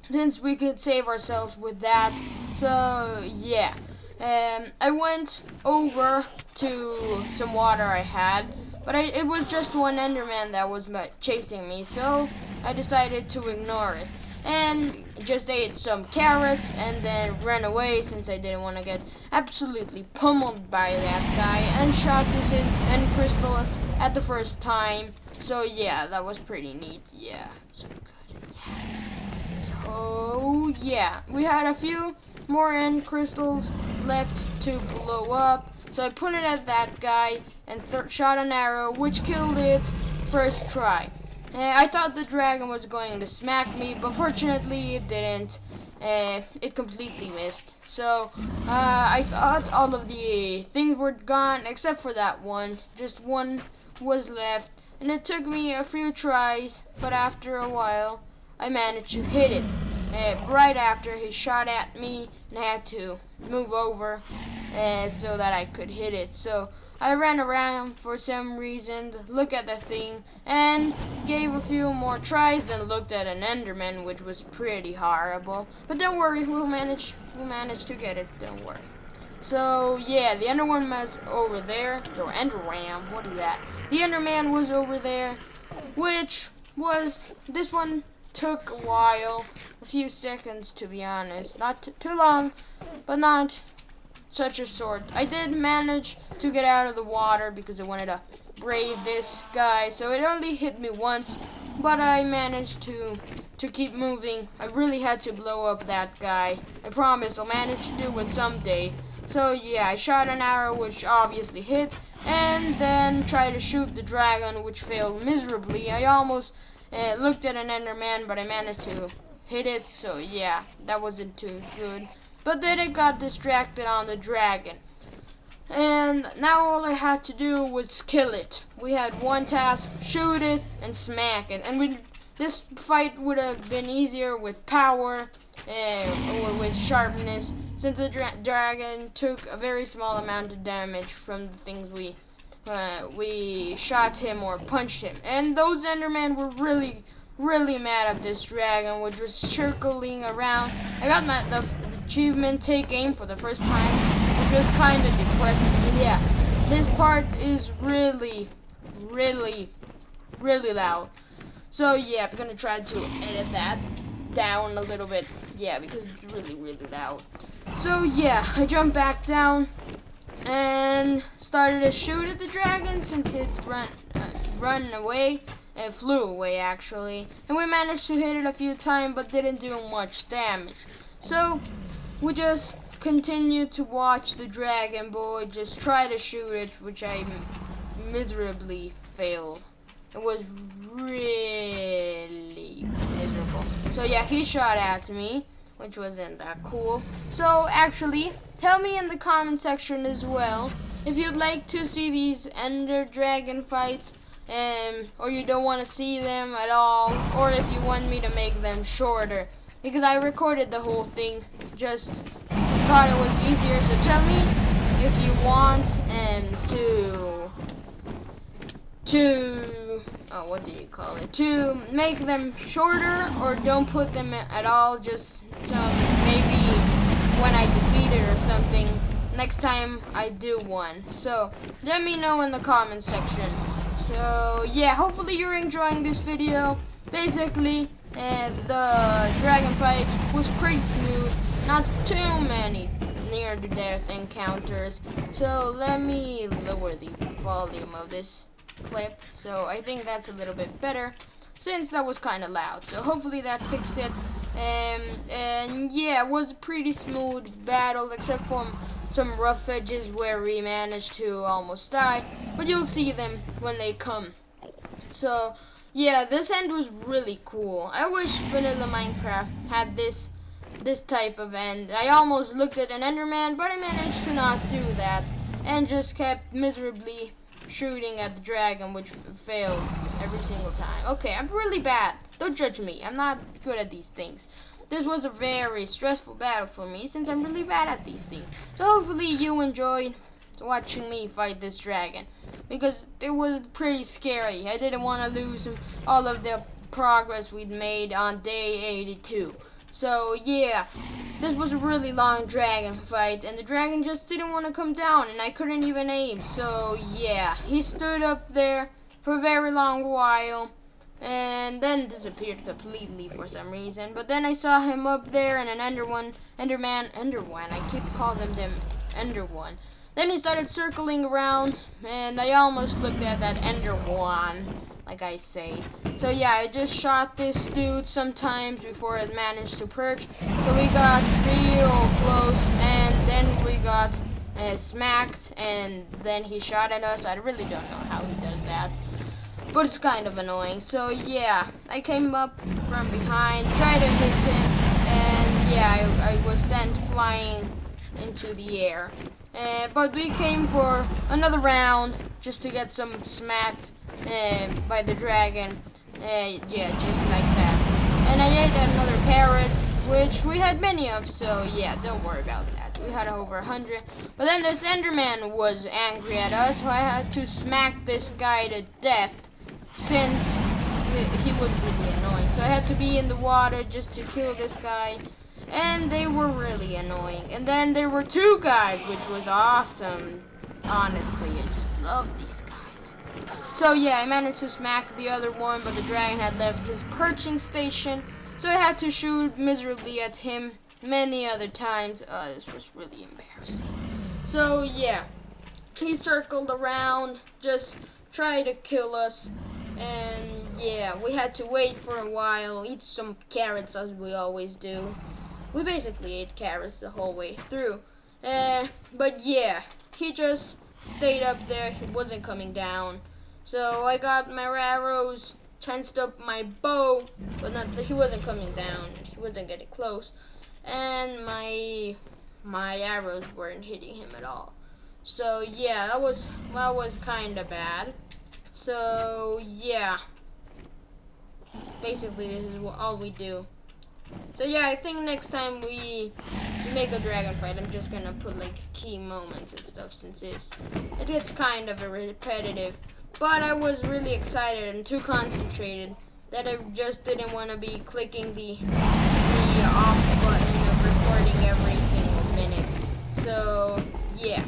since we could save ourselves with that. So yeah, I went over to some water I had, but it was just one Enderman that was chasing me, so I decided to ignore it and just ate some carrots and then ran away, since I didn't want to get absolutely pummeled by that guy, and shot this end crystal at the first time. So yeah, that was pretty neat. Yeah, so good. Yeah. So yeah, we had a few more end crystals left to blow up, so I put it at that guy and shot an arrow, which killed it first try. I thought the dragon was going to smack me, but fortunately it didn't. It completely missed. So I thought all of the things were gone except for that one. Just one was left, and it took me a few tries, but after a while I managed to hit it. Right after he shot at me, and I had to move over so that I could hit it. So I ran around for some reason, looked at the thing, and gave a few more tries, then looked at an Enderman, which was pretty horrible. But don't worry, we'll manage to get it, don't worry. So yeah, the Enderman was over there, or Enderram, what is that? The Enderman was over there, which was, this one took a while, a few seconds to be honest, not too long, but not such a short. I did manage to get out of the water because I wanted to brave this guy, so it only hit me once, but I managed to keep moving. I really had to blow up that guy. I promise I'll manage to do it someday. So yeah, I shot an arrow, which obviously hit, and then tried to shoot the dragon, which failed miserably. I almost looked at an Enderman, but I managed to hit it, so yeah, that wasn't too good. But then I got distracted on the dragon, and now all I had to do was kill it. We had one task: shoot it and smack it. And this fight would have been easier with power or with sharpness, since the dragon took a very small amount of damage from the things we shot him or punched him. And those Endermen were really really mad at this dragon, which was circling around. I got the achievement take aim for the first time, which was kind of depressing. And yeah, this part is really loud. So yeah, I'm gonna try to edit that down a little bit. Yeah, because it's really loud. So yeah, I jumped back down and started to shoot at the dragon since it run away. It flew away actually, and we managed to hit it a few times but didn't do much damage. So we just continued to watch the dragon boy just try to shoot it, which I miserably failed. It was really miserable. So yeah, he shot at me, which wasn't that cool. So actually, tell me in the comment section as well if you'd like to see these Ender Dragon fights, or you don't want to see them at all, or if you want me to make them shorter, because I recorded the whole thing, just thought it was easier. So tell me if you want to make them shorter, or don't put them at all, just maybe when I defeat it or something next time I do one. So let me know in the comment section. So yeah, hopefully you're enjoying this video. Basically, the dragon fight was pretty smooth, not too many near to death encounters. So let me lower the volume of this clip, so I think that's a little bit better since that was kind of loud. So hopefully that fixed it. And yeah, it was a pretty smooth battle except for some rough edges where we managed to almost die, but you'll see them when they come. So yeah, this end was really cool. I wish Vanilla Minecraft had this type of end. I almost looked at an Enderman, but I managed to not do that and just kept miserably shooting at the dragon, which failed every single time. Okay, I'm really bad. Don't judge me. I'm not good at these things. This was a very stressful battle for me since I'm really bad at these things. So hopefully you enjoyed watching me fight this dragon, because it was pretty scary. I didn't want to lose all of the progress we'd made on day 82. So yeah, this was a really long dragon fight, and the dragon just didn't want to come down, and I couldn't even aim. So yeah, he stood up there for a very long while, and then disappeared completely for some reason. But then I saw him up there, and an Enderman, I keep calling them Ender1. Then he started circling around, and I almost looked at that Ender1, like I say. So yeah, I just shot this dude sometimes before it managed to perch. So we got real close, and then we got smacked, and then he shot at us. I really don't know how he does that, but it's kind of annoying. So yeah, I came up from behind, tried to hit him, and yeah, I was sent flying into the air. But we came for another round just to get some smacked by the dragon. Yeah, just like that. And I ate another carrot, which we had many of, so yeah, don't worry about that. We had over 100. But then this Enderman was angry at us, so I had to smack this guy to death since he was really annoying. So I had to be in the water just to kill this guy. And they were really annoying. And then there were two guys, which was awesome. Honestly, I just love these guys. So yeah, I managed to smack the other one, but the dragon had left his perching station, so I had to shoot miserably at him many other times. This was really embarrassing. So yeah, he circled around, just tried to kill us, and yeah, we had to wait for a while, eat some carrots as we always do. We basically ate carrots the whole way through. But yeah, he just stayed up there. He wasn't coming down. So I got my arrows, tensed up my bow, but he wasn't coming down. He wasn't getting close. And my arrows weren't hitting him at all. So yeah, that was kind of bad. So yeah, basically this is all we do. So yeah, I think next time to make a dragon fight, I'm just gonna put like key moments and stuff, since it gets kind of repetitive. But I was really excited and too concentrated that I just didn't want to be clicking the off button of recording every single minute. So yeah,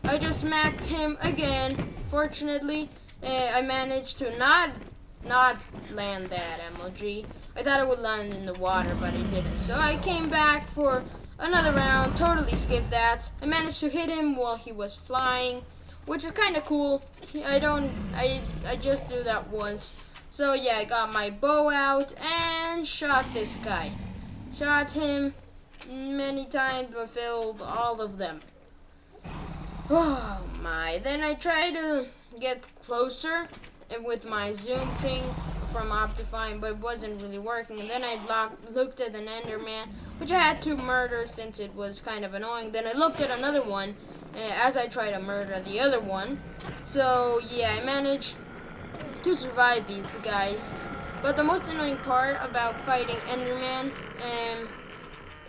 I just smacked him again. Fortunately, I managed to not land that MLG. I thought it would land in the water, but it didn't. So I came back for another round, totally skipped that. I managed to hit him while he was flying, which is kind of cool. I just do that once. So yeah, I got my bow out and shot this guy. Shot him many times, but failed all of them. Oh my. Then I tried to get closer with my zoom thing from Optifine, but it wasn't really working. And then I looked at an Enderman, which I had to murder since it was kind of annoying. Then I looked at another one as I tried to murder the other one. So yeah, I managed to survive these guys. But the most annoying part about fighting Enderman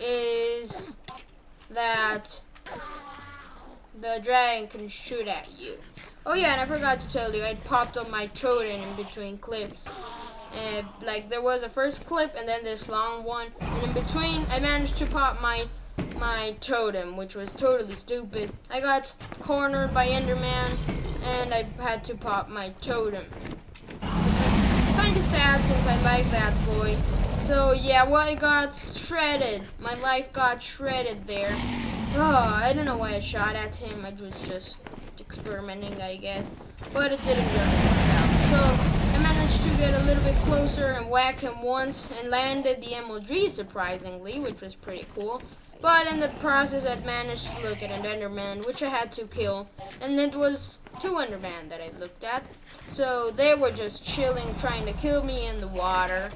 is that the dragon can shoot at you. Oh yeah, and I forgot to tell you, I popped up my totem in between clips. Like there was a first clip and then this long one, and in between I managed to pop my totem, which was totally stupid. I got cornered by Enderman and I had to pop my totem. It was kind of sad since I like that boy. So yeah, well, I got shredded. My life got shredded there. Oh, I don't know why I shot at him. I was just experimenting, I guess. But it didn't really work out. So I managed to get a little bit closer and whack him once and landed the MLG surprisingly, which was pretty cool. But in the process, I managed to look at an Enderman, which I had to kill. And it was 2 Endermen that I looked at. So they were just chilling, trying to kill me in the water,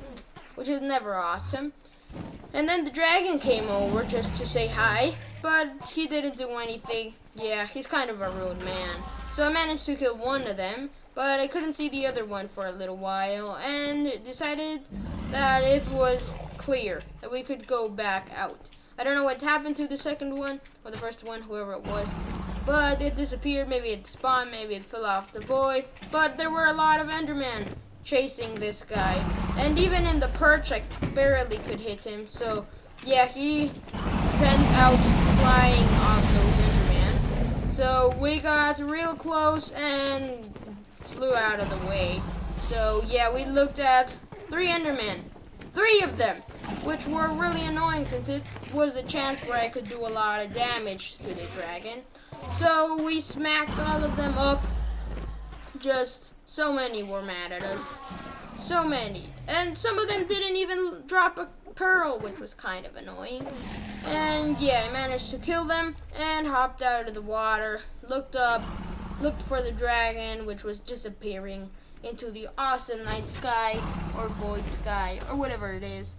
which is never awesome. And then the dragon came over just to say hi, but he didn't do anything. Yeah, he's kind of a rude man. So I managed to kill one of them, but I couldn't see the other one for a little while, and decided that it was clear, that we could go back out. I don't know what happened to the second one, or the first one, whoever it was, but it disappeared. Maybe it spawned, maybe it fell off the void, but there were a lot of Endermen chasing this guy, and even in the perch I barely could hit him. So yeah, he sent out flying on those Endermen, so we got real close and flew out of the way. So yeah, we looked at 3 Endermen, 3 of them, which were really annoying since it was the chance where I could do a lot of damage to the dragon. So we smacked all of them up. Just so many were mad at us. So many. And some of them didn't even drop a pearl, which was kind of annoying. And yeah, I managed to kill them and hopped out of the water, looked up, looked for the dragon, which was disappearing into the awesome night sky or void sky or whatever it is.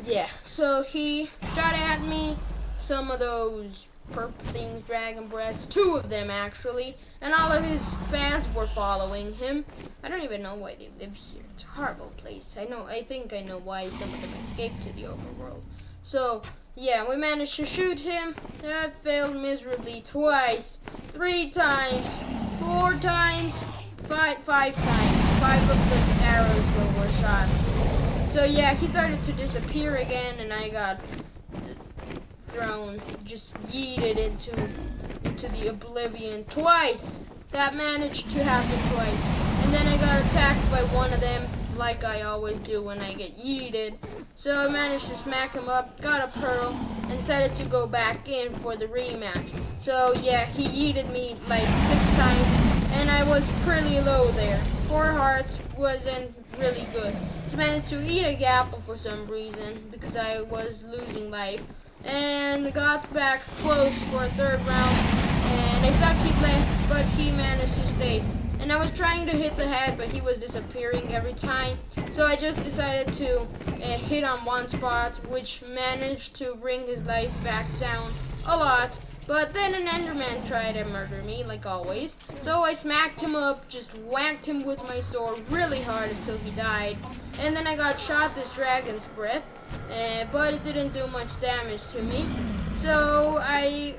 Yeah, so he shot at me some of those purple things, dragon breasts, 2 of them actually, and all of his fans were following him. I don't even know why they live here. It's a horrible place. I think I know why some of them escaped to the overworld. So yeah, we managed to shoot him. That failed miserably twice, 3 times, 4 times, 5 times. 5 of the arrows were shot. So yeah, he started to disappear again, and I got thrown, just yeeted into the oblivion twice. That managed to happen twice. And then I got attacked by one of them, like I always do when I get yeeted. So I managed to smack him up, got a pearl, and decided to go back in for the rematch. So yeah, he yeeted me like 6 times, and I was pretty low there. 4 hearts wasn't really good. So I managed to eat a apple for some reason, because I was losing life. And got back close for a 3rd round, and I thought he'd left, but he managed to stay. And I was trying to hit the head, but he was disappearing every time. So I just decided to hit on one spot, which managed to bring his life back down a lot. But then an Enderman tried to murder me, like always. So I smacked him up, just whacked him with my sword really hard until he died. And then I got shot this dragon's breath, but it didn't do much damage to me. So I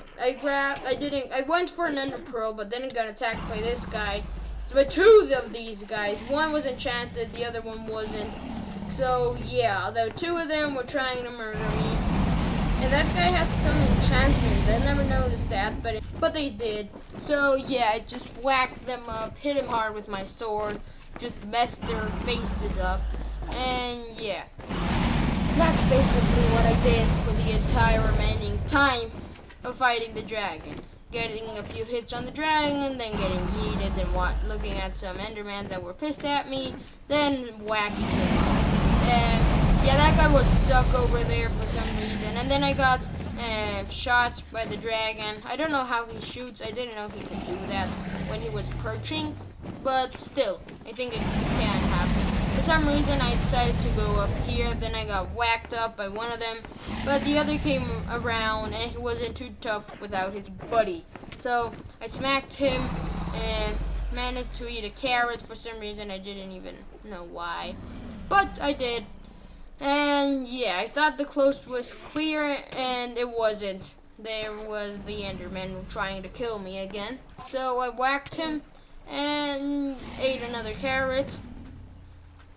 went for an ender pearl, but then got attacked by this guy. So by 2 of these guys. One was enchanted, the other one wasn't. So yeah, the two of them were trying to murder me. And that guy had some enchantments. I never noticed that, but they did. So yeah, I just whacked them up, hit him hard with my sword, just messed their faces up. And yeah, that's basically what I did for the entire remaining time of fighting the dragon. Getting a few hits on the dragon, then getting heated, then looking at some Endermen that were pissed at me, then whacking them up. And yeah, that guy was stuck over there for some reason. And then I got shot by the dragon. I don't know how he shoots. I didn't know he could do that when he was perching. But still, I think it can happen. For some reason, I decided to go up here. Then I got whacked up by one of them. But the other came around, and he wasn't too tough without his buddy. So I smacked him and managed to eat a carrot for some reason. I didn't even know why. But I did. And yeah, I thought the coast was clear, and it wasn't. There was the Enderman trying to kill me again. So I whacked him and ate another carrot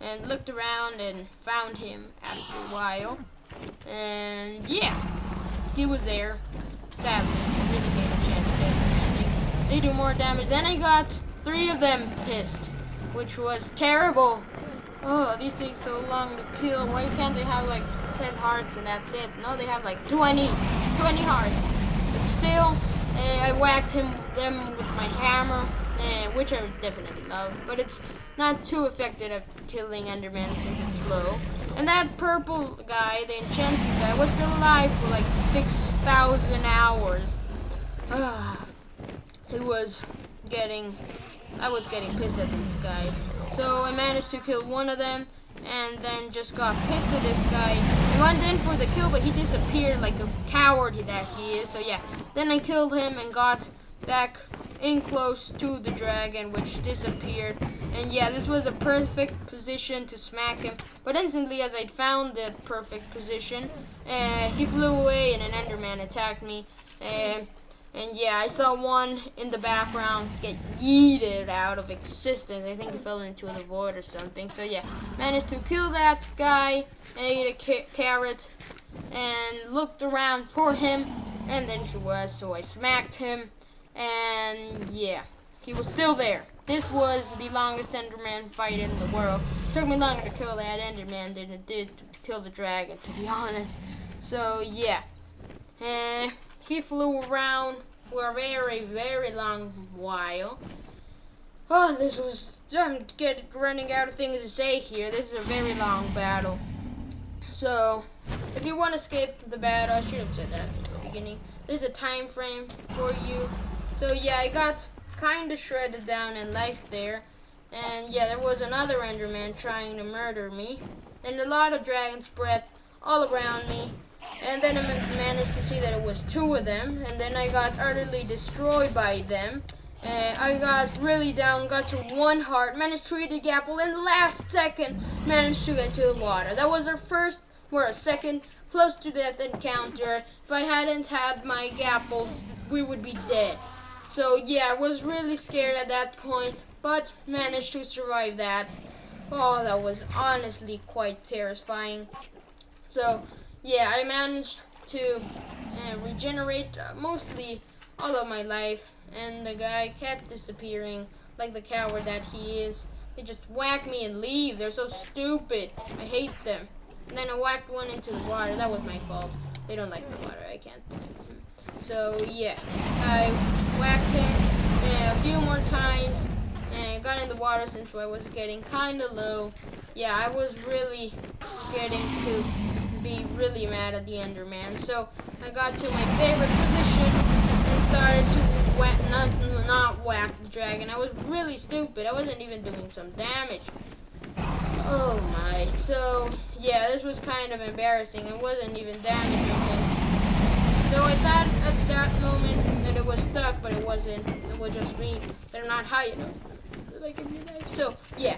and looked around and found him after a while. And yeah, he was there. Sadly, I really hate enchanted Enderman. They do more damage. Then I got 3 of them pissed, which was terrible. Oh, these take so long to kill. Why can't they have like 10 hearts and that's it? No, they have like 20 hearts. But still, I whacked them with my hammer, which I definitely love. But it's not too effective at killing Enderman since it's slow. And that purple guy, the enchanted guy, was still alive for like 6,000 hours. I was getting pissed at these guys. So I managed to kill one of them, and then just got pissed at this guy. I went in for the kill, but he disappeared like a coward that he is. So yeah, then I killed him and got back in close to the dragon, which disappeared. And yeah, this was a perfect position to smack him. But instantly, as I found that perfect position, he flew away and an Enderman attacked me. And yeah, I saw one in the background get yeeted out of existence. I think he fell into the void or something. So yeah, managed to kill that guy and ate a carrot and looked around for him. And then he was, so I smacked him. And yeah, he was still there. This was the longest Enderman fight in the world. It took me longer to kill that Enderman than it did to kill the dragon, to be honest. So yeah. He flew around for a very, very long while. Oh, I'm running out of things to say here. This is a very long battle. So, if you want to skip the battle, I should have said that since the beginning. There's a time frame for you. So yeah, I got kind of shredded down in life there. And yeah, there was another Enderman trying to murder me. And a lot of dragon's breath all around me. And then I managed to see that it was 2 of them, and then I got utterly destroyed by them. I got really down, got to 1 heart, managed to eat a apple, and the last second managed to get to the water. That was our first or a second close to death encounter. If I hadn't had my apples, we would be dead. So yeah, I was really scared at that point, but managed to survive that. Oh, that was honestly quite terrifying. So yeah, I managed to regenerate mostly all of my life, and the guy kept disappearing like the coward that he is. They just whack me and leave. They're so stupid. I hate them. And then I whacked one into the water. That was my fault. They don't like the water. I can't blame them. So yeah, I whacked him a few more times and got in the water since I was getting kind of low. Yeah, I was really getting to be really mad at the Enderman. So I got to my favorite position and started to not whack the dragon. I was really stupid. I wasn't even doing some damage. Oh my. So yeah, this was kind of embarrassing. It wasn't even damaging him. So I thought at that moment that it was stuck, but it wasn't. It was just me that I'm not high enough. So yeah,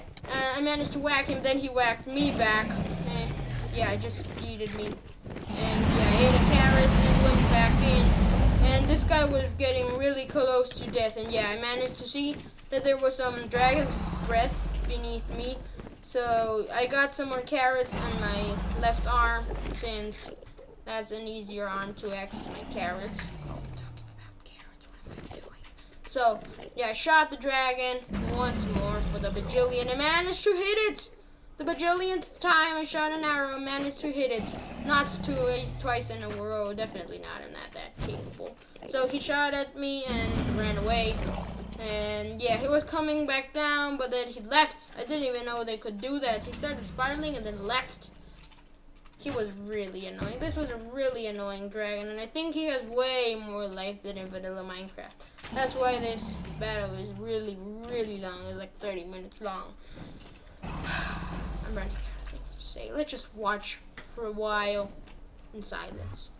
I managed to whack him. Then he whacked me back. Yeah, just yeeted me. And yeah, I ate a carrot and went back in. And this guy was getting really close to death. And yeah, I managed to see that there was some dragon's breath beneath me. So I got some more carrots on my left arm, since that's an easier arm to access my carrots. Oh, I'm talking about carrots. What am I doing? So yeah, I shot the dragon once more for the bajillion and managed to hit it. The bajillionth time I shot an arrow and managed to hit it. Not twice in a row. Definitely not. I'm not that capable. So he shot at me and ran away. And yeah, he was coming back down, but then he left. I didn't even know they could do that. He started spiraling and then left. He was really annoying. This was a really annoying dragon, and I think he has way more life than in vanilla Minecraft. That's why this battle is really, really long. It's like 30 minutes long. I'm running out of things to say. Let's just watch for a while in silence.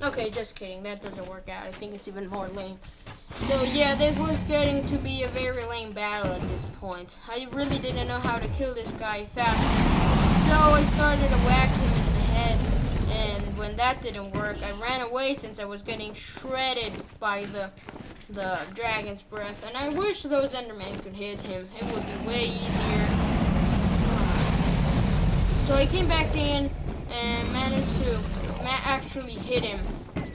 Okay, just kidding. That doesn't work out. I think it's even more lame. So yeah, this was getting to be a very lame battle at this point. I really didn't know how to kill this guy faster. So I started to whack him in the head. And when that didn't work, I ran away since I was getting shredded by the dragon's breath. And I wish those Endermen could hit him. It would be way easier. So I came back in and managed to actually hit him,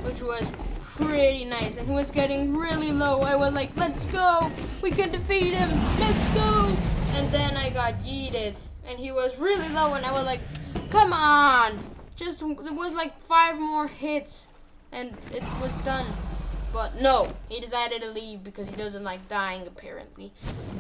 which was pretty nice. And he was getting really low. I was like, let's go. We can defeat him. Let's go. And then I got yeeted. And he was really low. And I was like, come on. Just, it was like 5 more hits. And it was done. But no, he decided to leave because he doesn't like dying, apparently.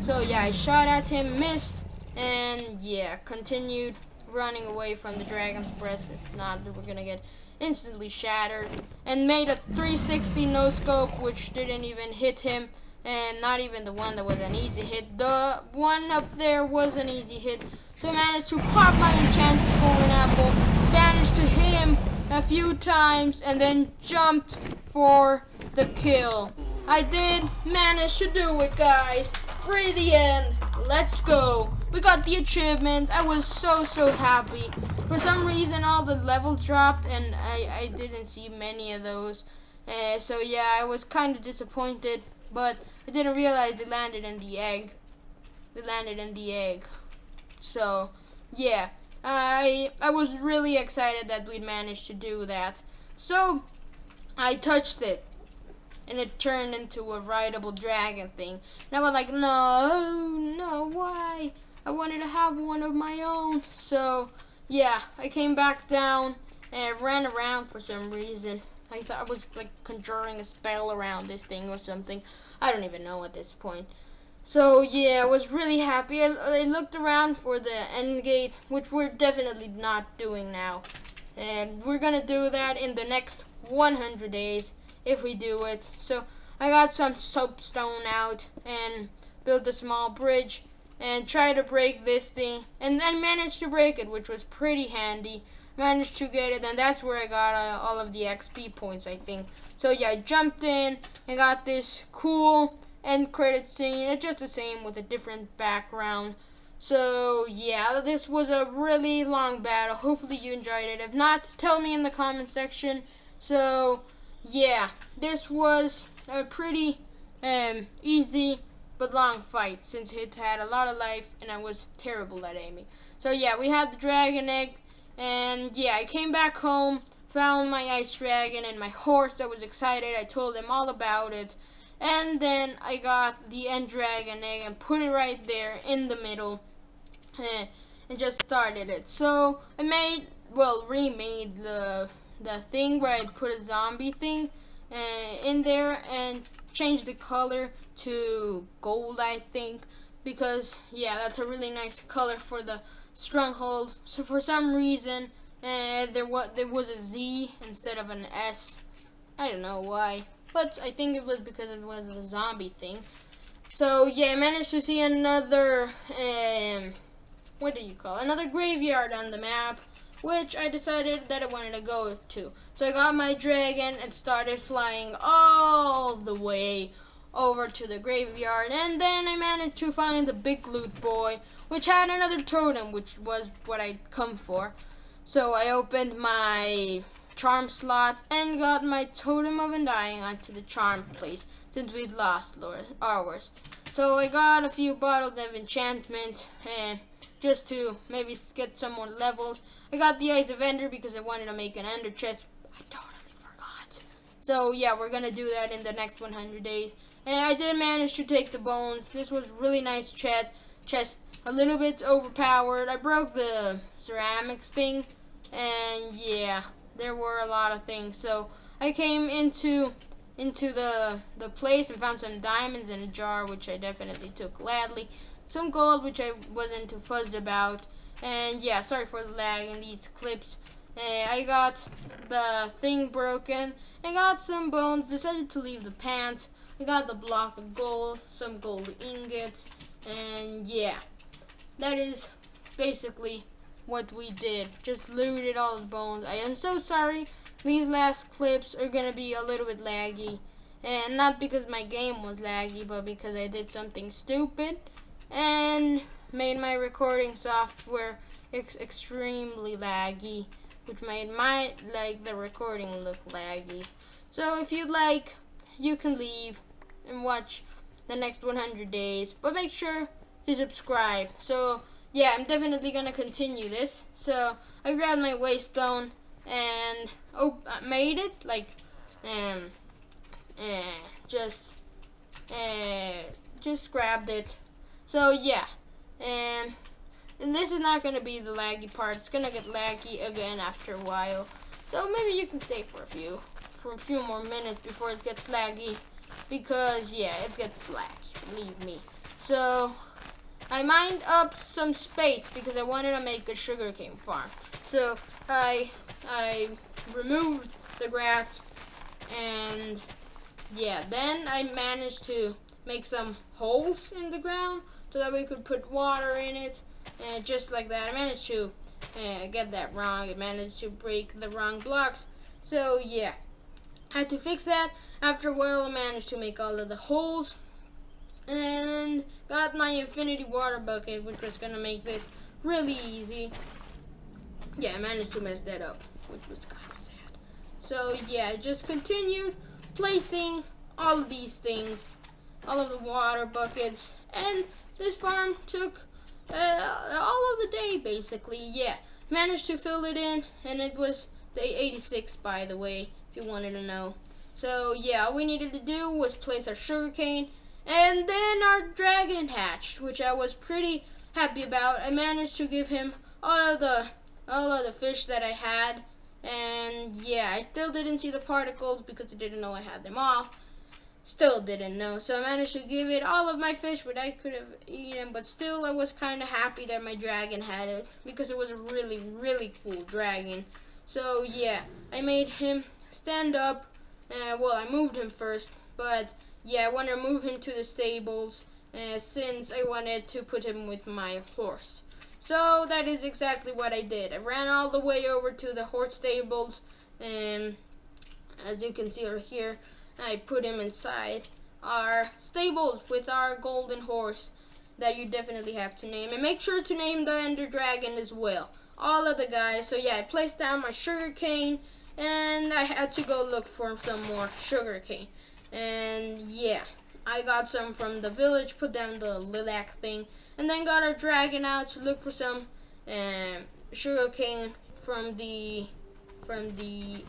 So yeah, I shot at him, missed. And yeah, continued running away from the dragon's breath. If not, we're gonna get instantly shattered. And made a 360 no scope, which didn't even hit him. And not even the one that was an easy hit. The one up there was an easy hit. So I managed to pop my enchanted golden apple. Managed to hit him a few times. And then jumped for the kill. I did manage to do it, guys. For the end. Let's go. We got the achievement. I was so happy. For some reason, all the levels dropped, and I didn't see many of those. So yeah, I was kind of disappointed, but I didn't realize they landed in the egg. They landed in the egg. So yeah, I was really excited that we'd managed to do that. So I touched it. And it turned into a rideable dragon thing. And I was like, no, why? I wanted to have one of my own. So, yeah, I came back down and I ran around for some reason. I thought I was like conjuring a spell around this thing or something. I don't even know at this point. So, yeah, I was really happy. I looked around for the end gate, which we're definitely not doing now. And we're going to do that in the next 100 days. If we do it. So I got some soapstone out and built a small bridge and tried to break this thing, and then managed to break it, which was pretty handy. Managed to get it, and that's where I got all of the XP points, I think. So yeah, I jumped in and got this cool end credit scene. It's just the same with a different background. So yeah, this was a really long battle. Hopefully you enjoyed it. If not, tell me in the comment section. So yeah, this was a pretty easy but long fight, since it had a lot of life and I was terrible at aiming. So yeah, we had the dragon egg, and yeah, I came back home, found my ice dragon and my horse. I was excited. I told them all about it, and then I got the end dragon egg and put it right there in the middle and just started it. So I remade the thing where I put a zombie thing in there and changed the color to gold, I think, because yeah, that's a really nice color for the stronghold. So for some reason there was a Z instead of an S. I don't know why, but I think it was because it was a zombie thing. So yeah, I managed to see another another graveyard on the map, which I decided that I wanted to go to. So I got my dragon and started flying all the way over to the graveyard, and then I managed to find the big loot boy, which had another totem, which was what I'd come for. So I opened my charm slot and got my totem of undying onto the charm place since we'd lost ours. So I got a few bottles of enchantment and just to maybe get some more levels. I got the Eyes of Ender because I wanted to make an Ender chest. I totally forgot. So yeah, we're gonna do that in the next 100 days. And I did manage to take the bones. This was really nice chest, a little bit overpowered. I broke the ceramics thing, and yeah, there were a lot of things. So I came into the place and found some diamonds in a jar, which I definitely took gladly. Some gold, which I wasn't too fussed about. And yeah, sorry for the lag in these clips. I got the thing broken. I got some bones. Decided to leave the pants. I got the block of gold, some gold ingots, and yeah, that is basically what we did. Just looted all the bones. I am so sorry. These last clips are gonna be a little bit laggy, and not because my game was laggy, but because I did something stupid and made my recording software extremely laggy, which made the recording look laggy. So if you'd like, you can leave and watch the next 100 days, but make sure to subscribe. So yeah, I'm definitely gonna continue this. So I grabbed my waystone and I made it like just grabbed it. So yeah, and this is not gonna be the laggy part. It's gonna get laggy again after a while. So maybe you can stay for a few more minutes before it gets laggy, because yeah, it gets laggy, believe me. So I mined up some space because I wanted to make a sugarcane farm. So I removed the grass, and yeah, then I managed to make some holes in the ground so that we could put water in it, and just like that. I managed to get that wrong. I managed to break the wrong blocks. So yeah, I had to fix that. After a while, I managed to make all of the holes and got my infinity water bucket, which was gonna make this really easy. Yeah, I managed to mess that up, which was kind of sad. So yeah, I just continued placing all of these things, all of the water buckets, and this farm took all of the day basically. Yeah, managed to fill it in, and it was day 86, by the way, if you wanted to know. So yeah, all we needed to do was place our sugarcane, and then our dragon hatched, which I was pretty happy about. I managed to give him all of the fish that I had, and yeah, I still didn't see the particles because I didn't know I had them off. Still didn't know, so I managed to give it all of my fish, but I could have eaten, but still I was kind of happy that my dragon had it, because it was a really, really cool dragon. So yeah, I made him stand up. Well, I moved him first, but yeah, I want to move him to the stables since I wanted to put him with my horse. So that is exactly what I did. I ran all the way over to the horse stables, and as you can see over here, I put him inside our stables with our golden horse that you definitely have to name. And make sure to name the Ender Dragon as well. All of the guys. So yeah, I placed down my sugar cane, and I had to go look for some more sugar cane. And yeah, I got some from the village, put down the lilac thing, and then got our dragon out to look for some sugar cane from the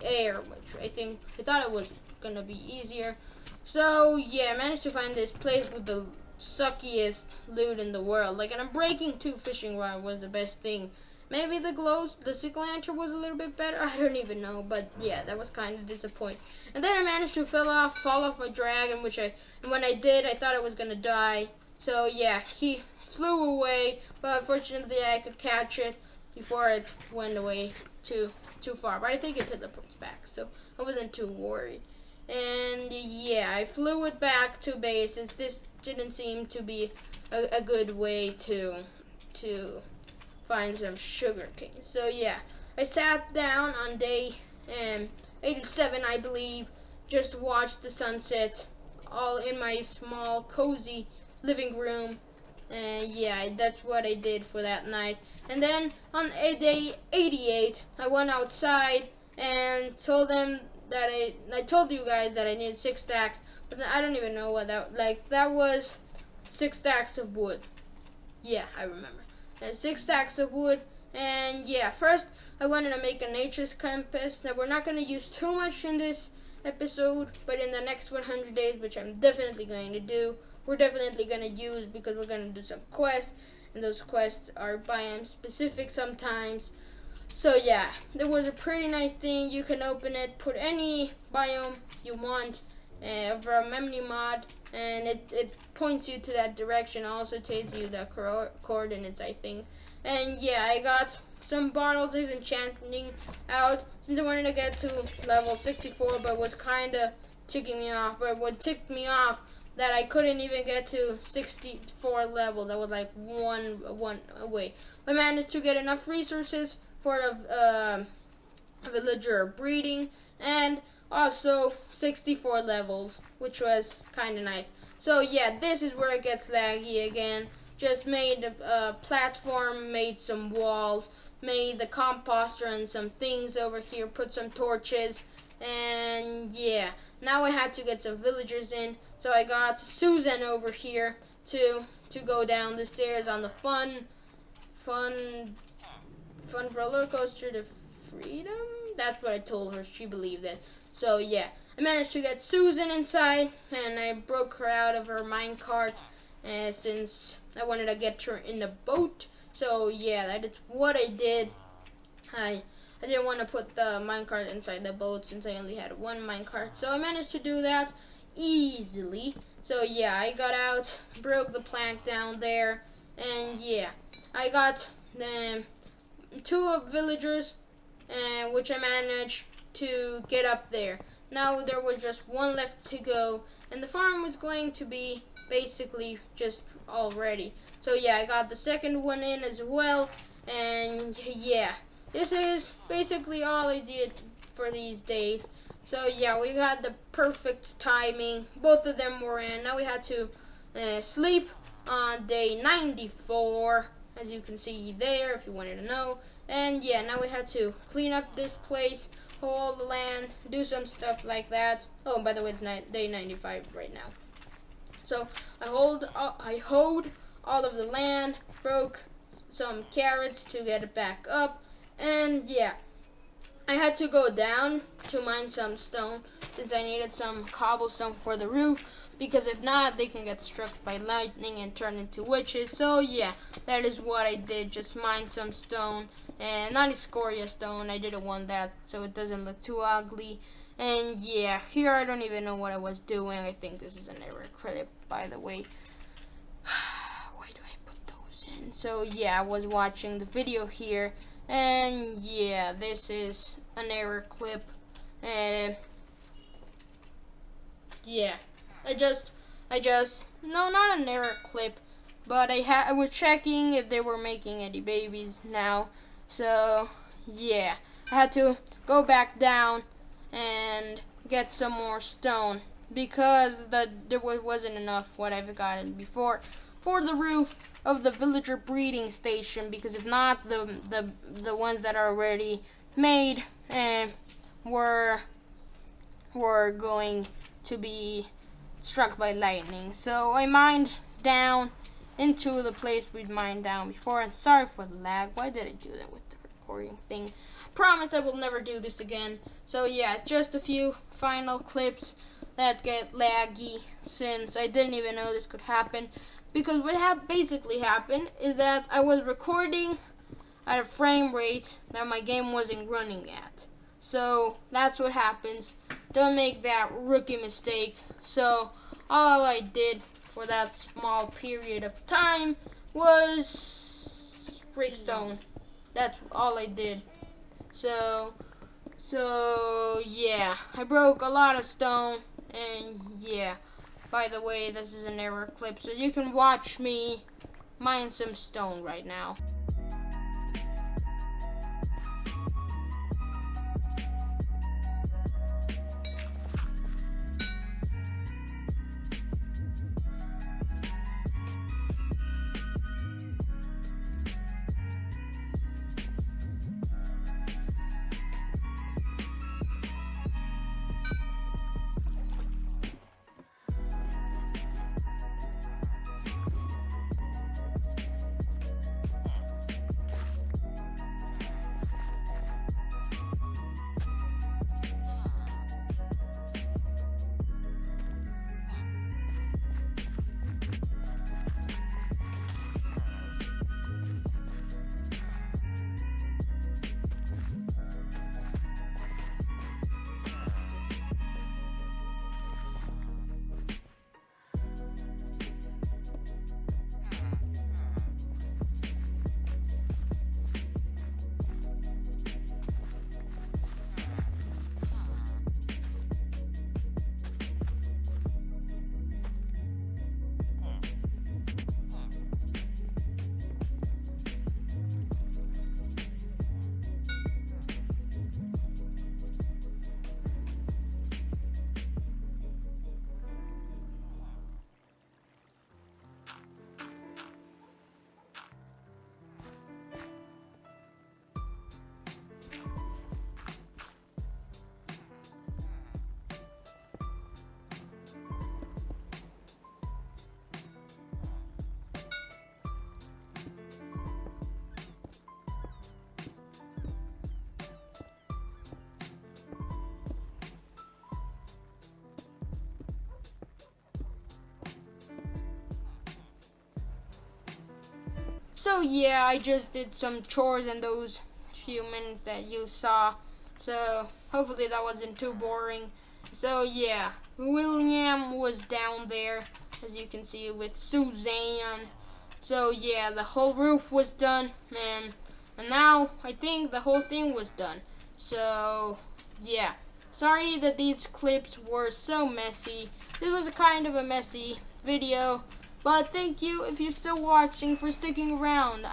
air, which I thought it was gonna be easier. So yeah, I managed to find this place with the suckiest loot in the world. Like, and I'm breaking 2 fishing rod was the best thing. Maybe the sickle lantern was a little bit better. I don't even know, but yeah, that was kind of disappointing. And then I managed to fall off my dragon, and when I did, I thought I was gonna die. So yeah, he flew away, but unfortunately I could catch it before it went away too far. But I think it teleports back, so I wasn't too worried. And yeah, I flew it back to base, since this didn't seem to be a good way to find some sugar cane. So yeah, I sat down on day 87, I believe, just watched the sunset, all in my small, cozy living room. And yeah, that's what I did for that night. And then on day 88, I went outside and told them that I told you guys that I needed 6 stacks, but I don't even know what that was 6 stacks of wood. Yeah, I remember. And 6 stacks of wood, and yeah, first I wanted to make a nature's compass that we're not going to use too much in this episode, but in the next 100 days, which I'm definitely going to do, we're definitely going to use, because we're going to do some quests, and those quests are biome specific sometimes. So yeah, it was a pretty nice thing. You can open it, put any biome you want over a memory mod, and it points you to that direction. Also tells you the coordinates, I think. And yeah, I got some bottles of enchanting out since I wanted to get to level 64, but was kind of ticking me off. But what ticked me off that I couldn't even get to 64 levels. I was like one away. I managed to get enough resources for a villager breeding, and also 64 levels, which was kind of nice. So yeah, this is where it gets laggy again. Just made a platform, made some walls, made the composter and some things over here, put some torches, and yeah, now I had to get some villagers in, so I got Susan over here to go down the stairs on the fun for a roller coaster to freedom. That's what I told her. She believed it. So yeah, I managed to get Susan inside, and I broke her out of her minecart since I wanted to get her in the boat. So yeah, that is what I did. I didn't want to put the minecart inside the boat since I only had one minecart, so I managed to do that easily. So yeah, I got out, broke the plank down there, and yeah, I got the 2 villagers, which I managed to get up there. Now there was just 1 left to go, and the farm was going to be basically just all ready. So yeah, I got the second one in as well, and yeah, this is basically all I did for these days. So yeah, we had the perfect timing. Both of them were in. Now we had to sleep on day 94, as you can see there, if you wanted to know. And yeah, now we had to clean up this place, hoe the land, do some stuff like that. Oh, by the way, it's day 95 right now. So I hoed all of the land, broke some carrots to get it back up, and yeah, I had to go down to mine some stone since I needed some cobblestone for the roof, because if not, they can get struck by lightning and turn into witches. So yeah, that is what I did, just mine some stone, and not Scoria stone. I didn't want that so it doesn't look too ugly. And yeah, here I don't even know what I was doing. I think this is an error credit, by the way. Why do I put those in? So yeah, I was watching the video here, and yeah, this is an error clip, and yeah, I just no, not an error clip, but I was checking if they were making any babies now. So yeah, I had to go back down and get some more stone, because there wasn't enough what I've gotten before for the roof of the villager breeding station, because if not, the ones that are already made were going to be struck by lightning. So I mined down into the place we'd mined down before, and sorry for the lag. Why did I do that with the recording thing? Promise I will never do this again. So yeah, just a few final clips that get laggy, since I didn't even know this could happen. Because what basically happened is that I was recording at a frame rate that my game wasn't running at. So that's what happens. Don't make that rookie mistake. So all I did for that small period of time was break stone. That's all I did. So yeah, I broke a lot of stone, and yeah. By the way, this is an error clip, so you can watch me mine some stone right now. So yeah, I just did some chores in those few minutes that you saw. So hopefully that wasn't too boring. So yeah, William was down there, as you can see, with Suzanne. So yeah, the whole roof was done, and now I think the whole thing was done. So yeah, sorry that these clips were so messy. This was a kind of a messy video, but thank you if you're still watching for sticking around.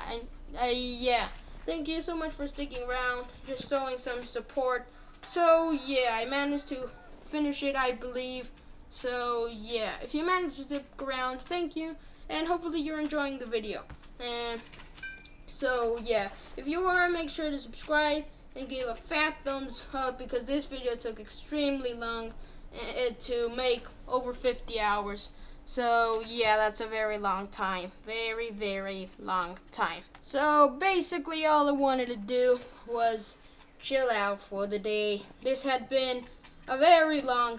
Yeah, thank you so much for sticking around, just showing some support. So yeah, I managed to finish it, I believe. So yeah, if you managed to stick around, thank you, and hopefully you're enjoying the video. And so yeah, if you are, make sure to subscribe and give a fat thumbs up, because this video took extremely long to make, over 50 hours. So yeah, that's a very long time. Very, very long time. So basically all I wanted to do was chill out for the day. This had been a very long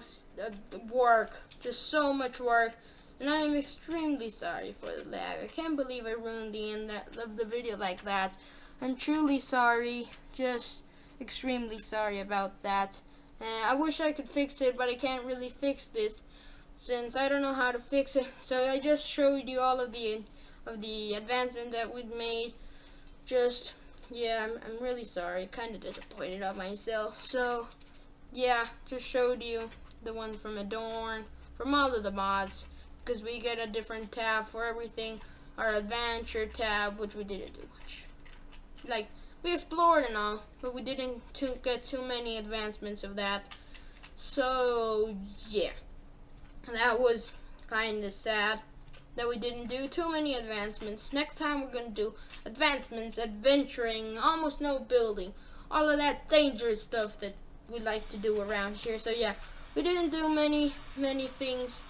work, just so much work, and I am extremely sorry for the lag. I can't believe I ruined the end of the video like that. I'm truly sorry, just extremely sorry about that. I wish I could fix it, but I can't really fix this since I don't know how to fix it. So I just showed you all of the advancement that we'd made. Just yeah, I'm really sorry, kind of disappointed of myself. So yeah, just showed you the one from Adorn, from all of the mods, because we get a different tab for everything. Our adventure tab, which we didn't do much. Like, we explored and all, but we didn't get too many advancements of that. So yeah, that was kind of sad that we didn't do too many advancements. Next time we're going to do advancements, adventuring, almost no building, all of that dangerous stuff that we like to do around here. So yeah, we didn't do many things.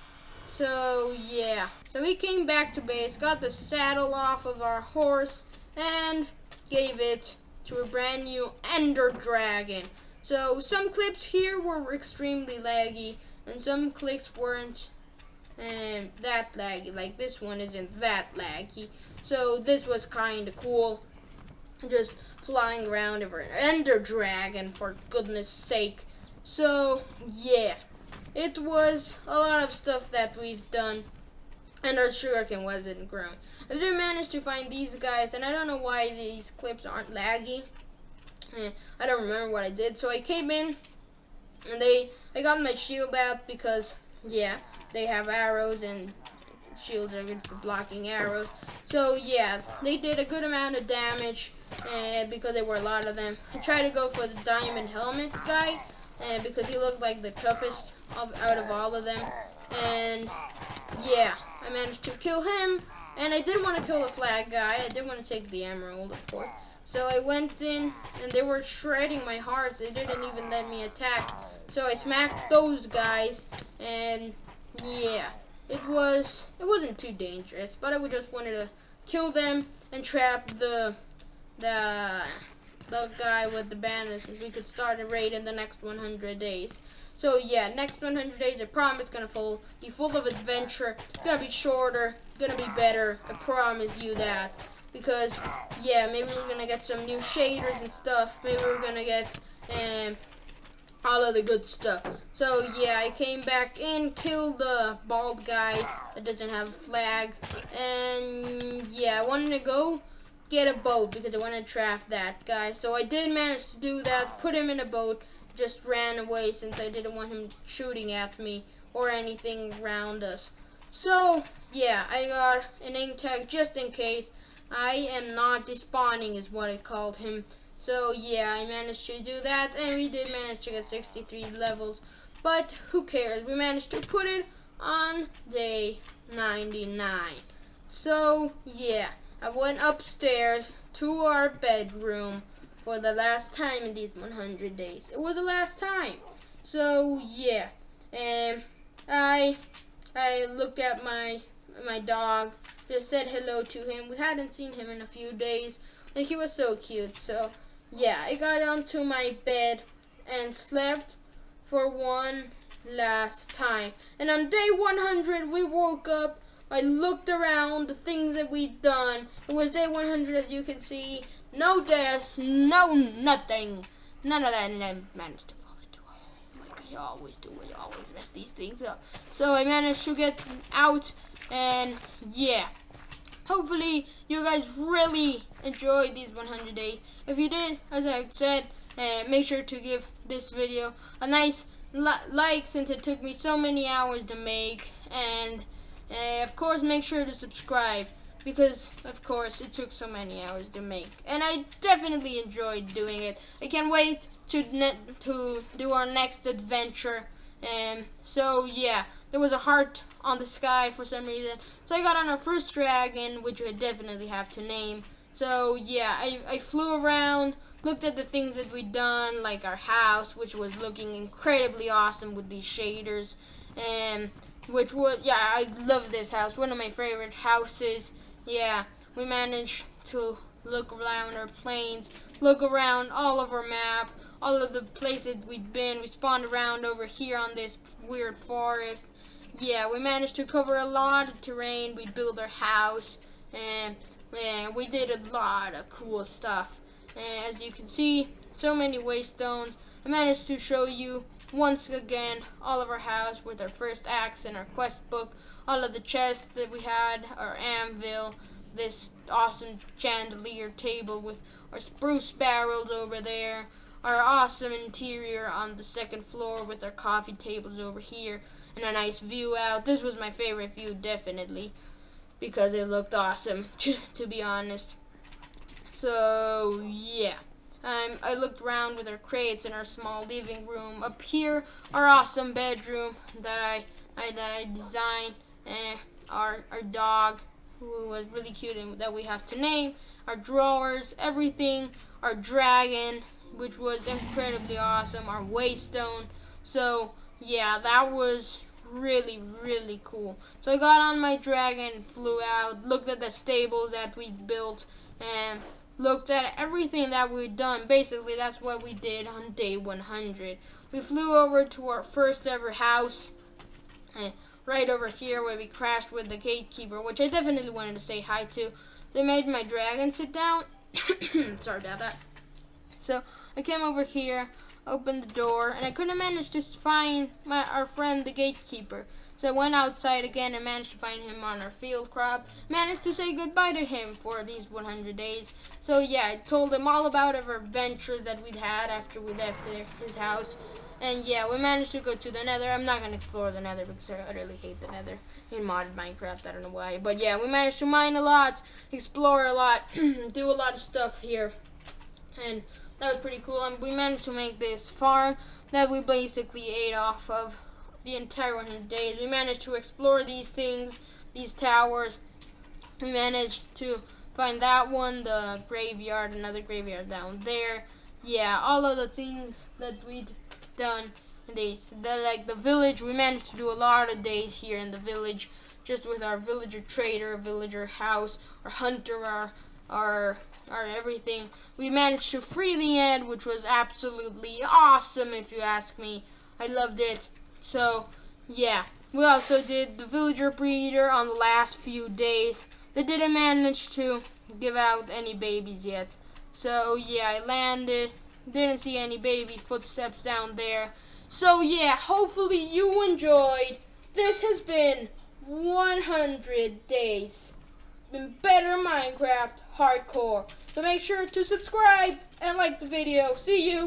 So yeah, so we came back to base, got the saddle off of our horse, and gave it to a brand new Ender Dragon. So some clips here were extremely laggy, and some clips weren't that laggy. Like this one isn't that laggy. So this was kind of cool. Just flying around over an Ender Dragon, for goodness sake. So yeah, it was a lot of stuff that we've done, and our sugarcane wasn't grown. I did manage to find these guys, and I don't know why these clips aren't laggy. I don't remember what I did. So I came in, and I got my shield out because yeah, they have arrows, and shields are good for blocking arrows. So yeah, they did a good amount of damage because there were a lot of them. I tried to go for the diamond helmet guy because he looked like the toughest out of all of them. And yeah, I managed to kill him. And I didn't want to kill the flag guy. I didn't want to take the emerald, of course. So I went in, and they were shredding my hearts. They didn't even let me attack. So I smacked those guys, and yeah, it wasn't too dangerous. But I just wanted to kill them and trap the guy with the banners, and we could start a raid in the next 100 days. So yeah, next 100 days, I promise it's gonna be full of adventure. It's gonna be shorter, gonna be better. I promise you that. Because yeah, maybe we're gonna get some new shaders and stuff. Maybe we're gonna get all of the good stuff. So yeah, I came back in, killed the bald guy that doesn't have a flag, and yeah, I wanted to go get a boat because I wanted to trap that guy. So I did manage to do that, put him in a boat, just ran away since I didn't want him shooting at me or anything around us. So yeah, I got a name tag just in case. I am not despawning is what I called him. So yeah, I managed to do that, and we did manage to get 63 levels, but who cares? We managed to put it on day 99. So yeah, I went upstairs to our bedroom for the last time in these 100 days. It was the last time. So yeah, and I looked at my dog, just said hello to him. We hadn't seen him in a few days, and he was so cute. So yeah, I got onto my bed and slept for one last time. And on day 100, we woke up I looked around the things that we've done. It was day 100, as you can see. No deaths, no nothing. None of that, and I managed to follow through. Like I always do. I always mess these things up. So I managed to get out, and yeah. Hopefully, you guys really enjoyed these 100 days. If you did, as I said, make sure to give this video a nice like, since it took me so many hours to make, and of course make sure to subscribe, because of course it took so many hours to make, and I definitely enjoyed doing it. I can't wait to do our next adventure. So yeah, there was a heart on the sky for some reason, so I got on our first dragon, which I definitely have to name. So yeah, I flew around, looked at the things that we'd done, like our house, which was looking incredibly awesome with these shaders, and which was, yeah, I love this house, one of my favorite houses. Yeah, we managed to look around our planes, look around all of our map, all of the places we'd been. We spawned around over here on this weird forest. Yeah, we managed to cover a lot of terrain. We built our house, and yeah, we did a lot of cool stuff. And as you can see, so many waystones. I managed to show you once again all of our house with our first axe and our quest book, all of the chests that we had, our anvil, this awesome chandelier table with our spruce barrels over there, our awesome interior on the second floor with our coffee tables over here, and a nice view out. This was my favorite view, definitely, because it looked awesome, to be honest. So yeah, I looked around with our crates in our small living room. Up here, our awesome bedroom that I designed, and our dog, who was really cute and that we have to name, our drawers, everything, our dragon, which was incredibly awesome, our waystone. So yeah, that was really, really cool. So I got on my dragon, flew out, looked at the stables that we built, and looked at everything that we'd done. Basically, that's what we did on day 100. We flew over to our first ever house, right over here where we crashed with the gatekeeper, which I definitely wanted to say hi to. They made my dragon sit down. Sorry about that. So I came over here, opened the door, and I couldn't manage to find our friend the gatekeeper. So I went outside again and managed to find him on our field crop. Managed to say goodbye to him for these 100 days. So yeah, I told him all about our adventures that we'd had after we left his house. And yeah, we managed to go to the nether. I'm not going to explore the nether because I utterly hate the nether in modded Minecraft. I don't know why. But yeah, we managed to mine a lot, explore a lot, do a lot of stuff here. And that was pretty cool. And we managed to make this farm that we basically ate off of the entire 100 days. We managed to explore these things, these towers. We managed to find that one, the graveyard, another graveyard down there. Yeah, all of the things that we'd done in these. Like the village, we managed to do a lot of days here in the village, just with our villager trader, villager house, our hunter, our everything. We managed to free the end, which was absolutely awesome, if you ask me. I loved it. So yeah, we also did the villager breeder on the last few days. They didn't manage to give out any babies yet. So yeah, I landed, didn't see any baby footsteps down there. So yeah, hopefully you enjoyed. This has been 100 days. Been better Minecraft hardcore. So make sure to subscribe and like the video. See you.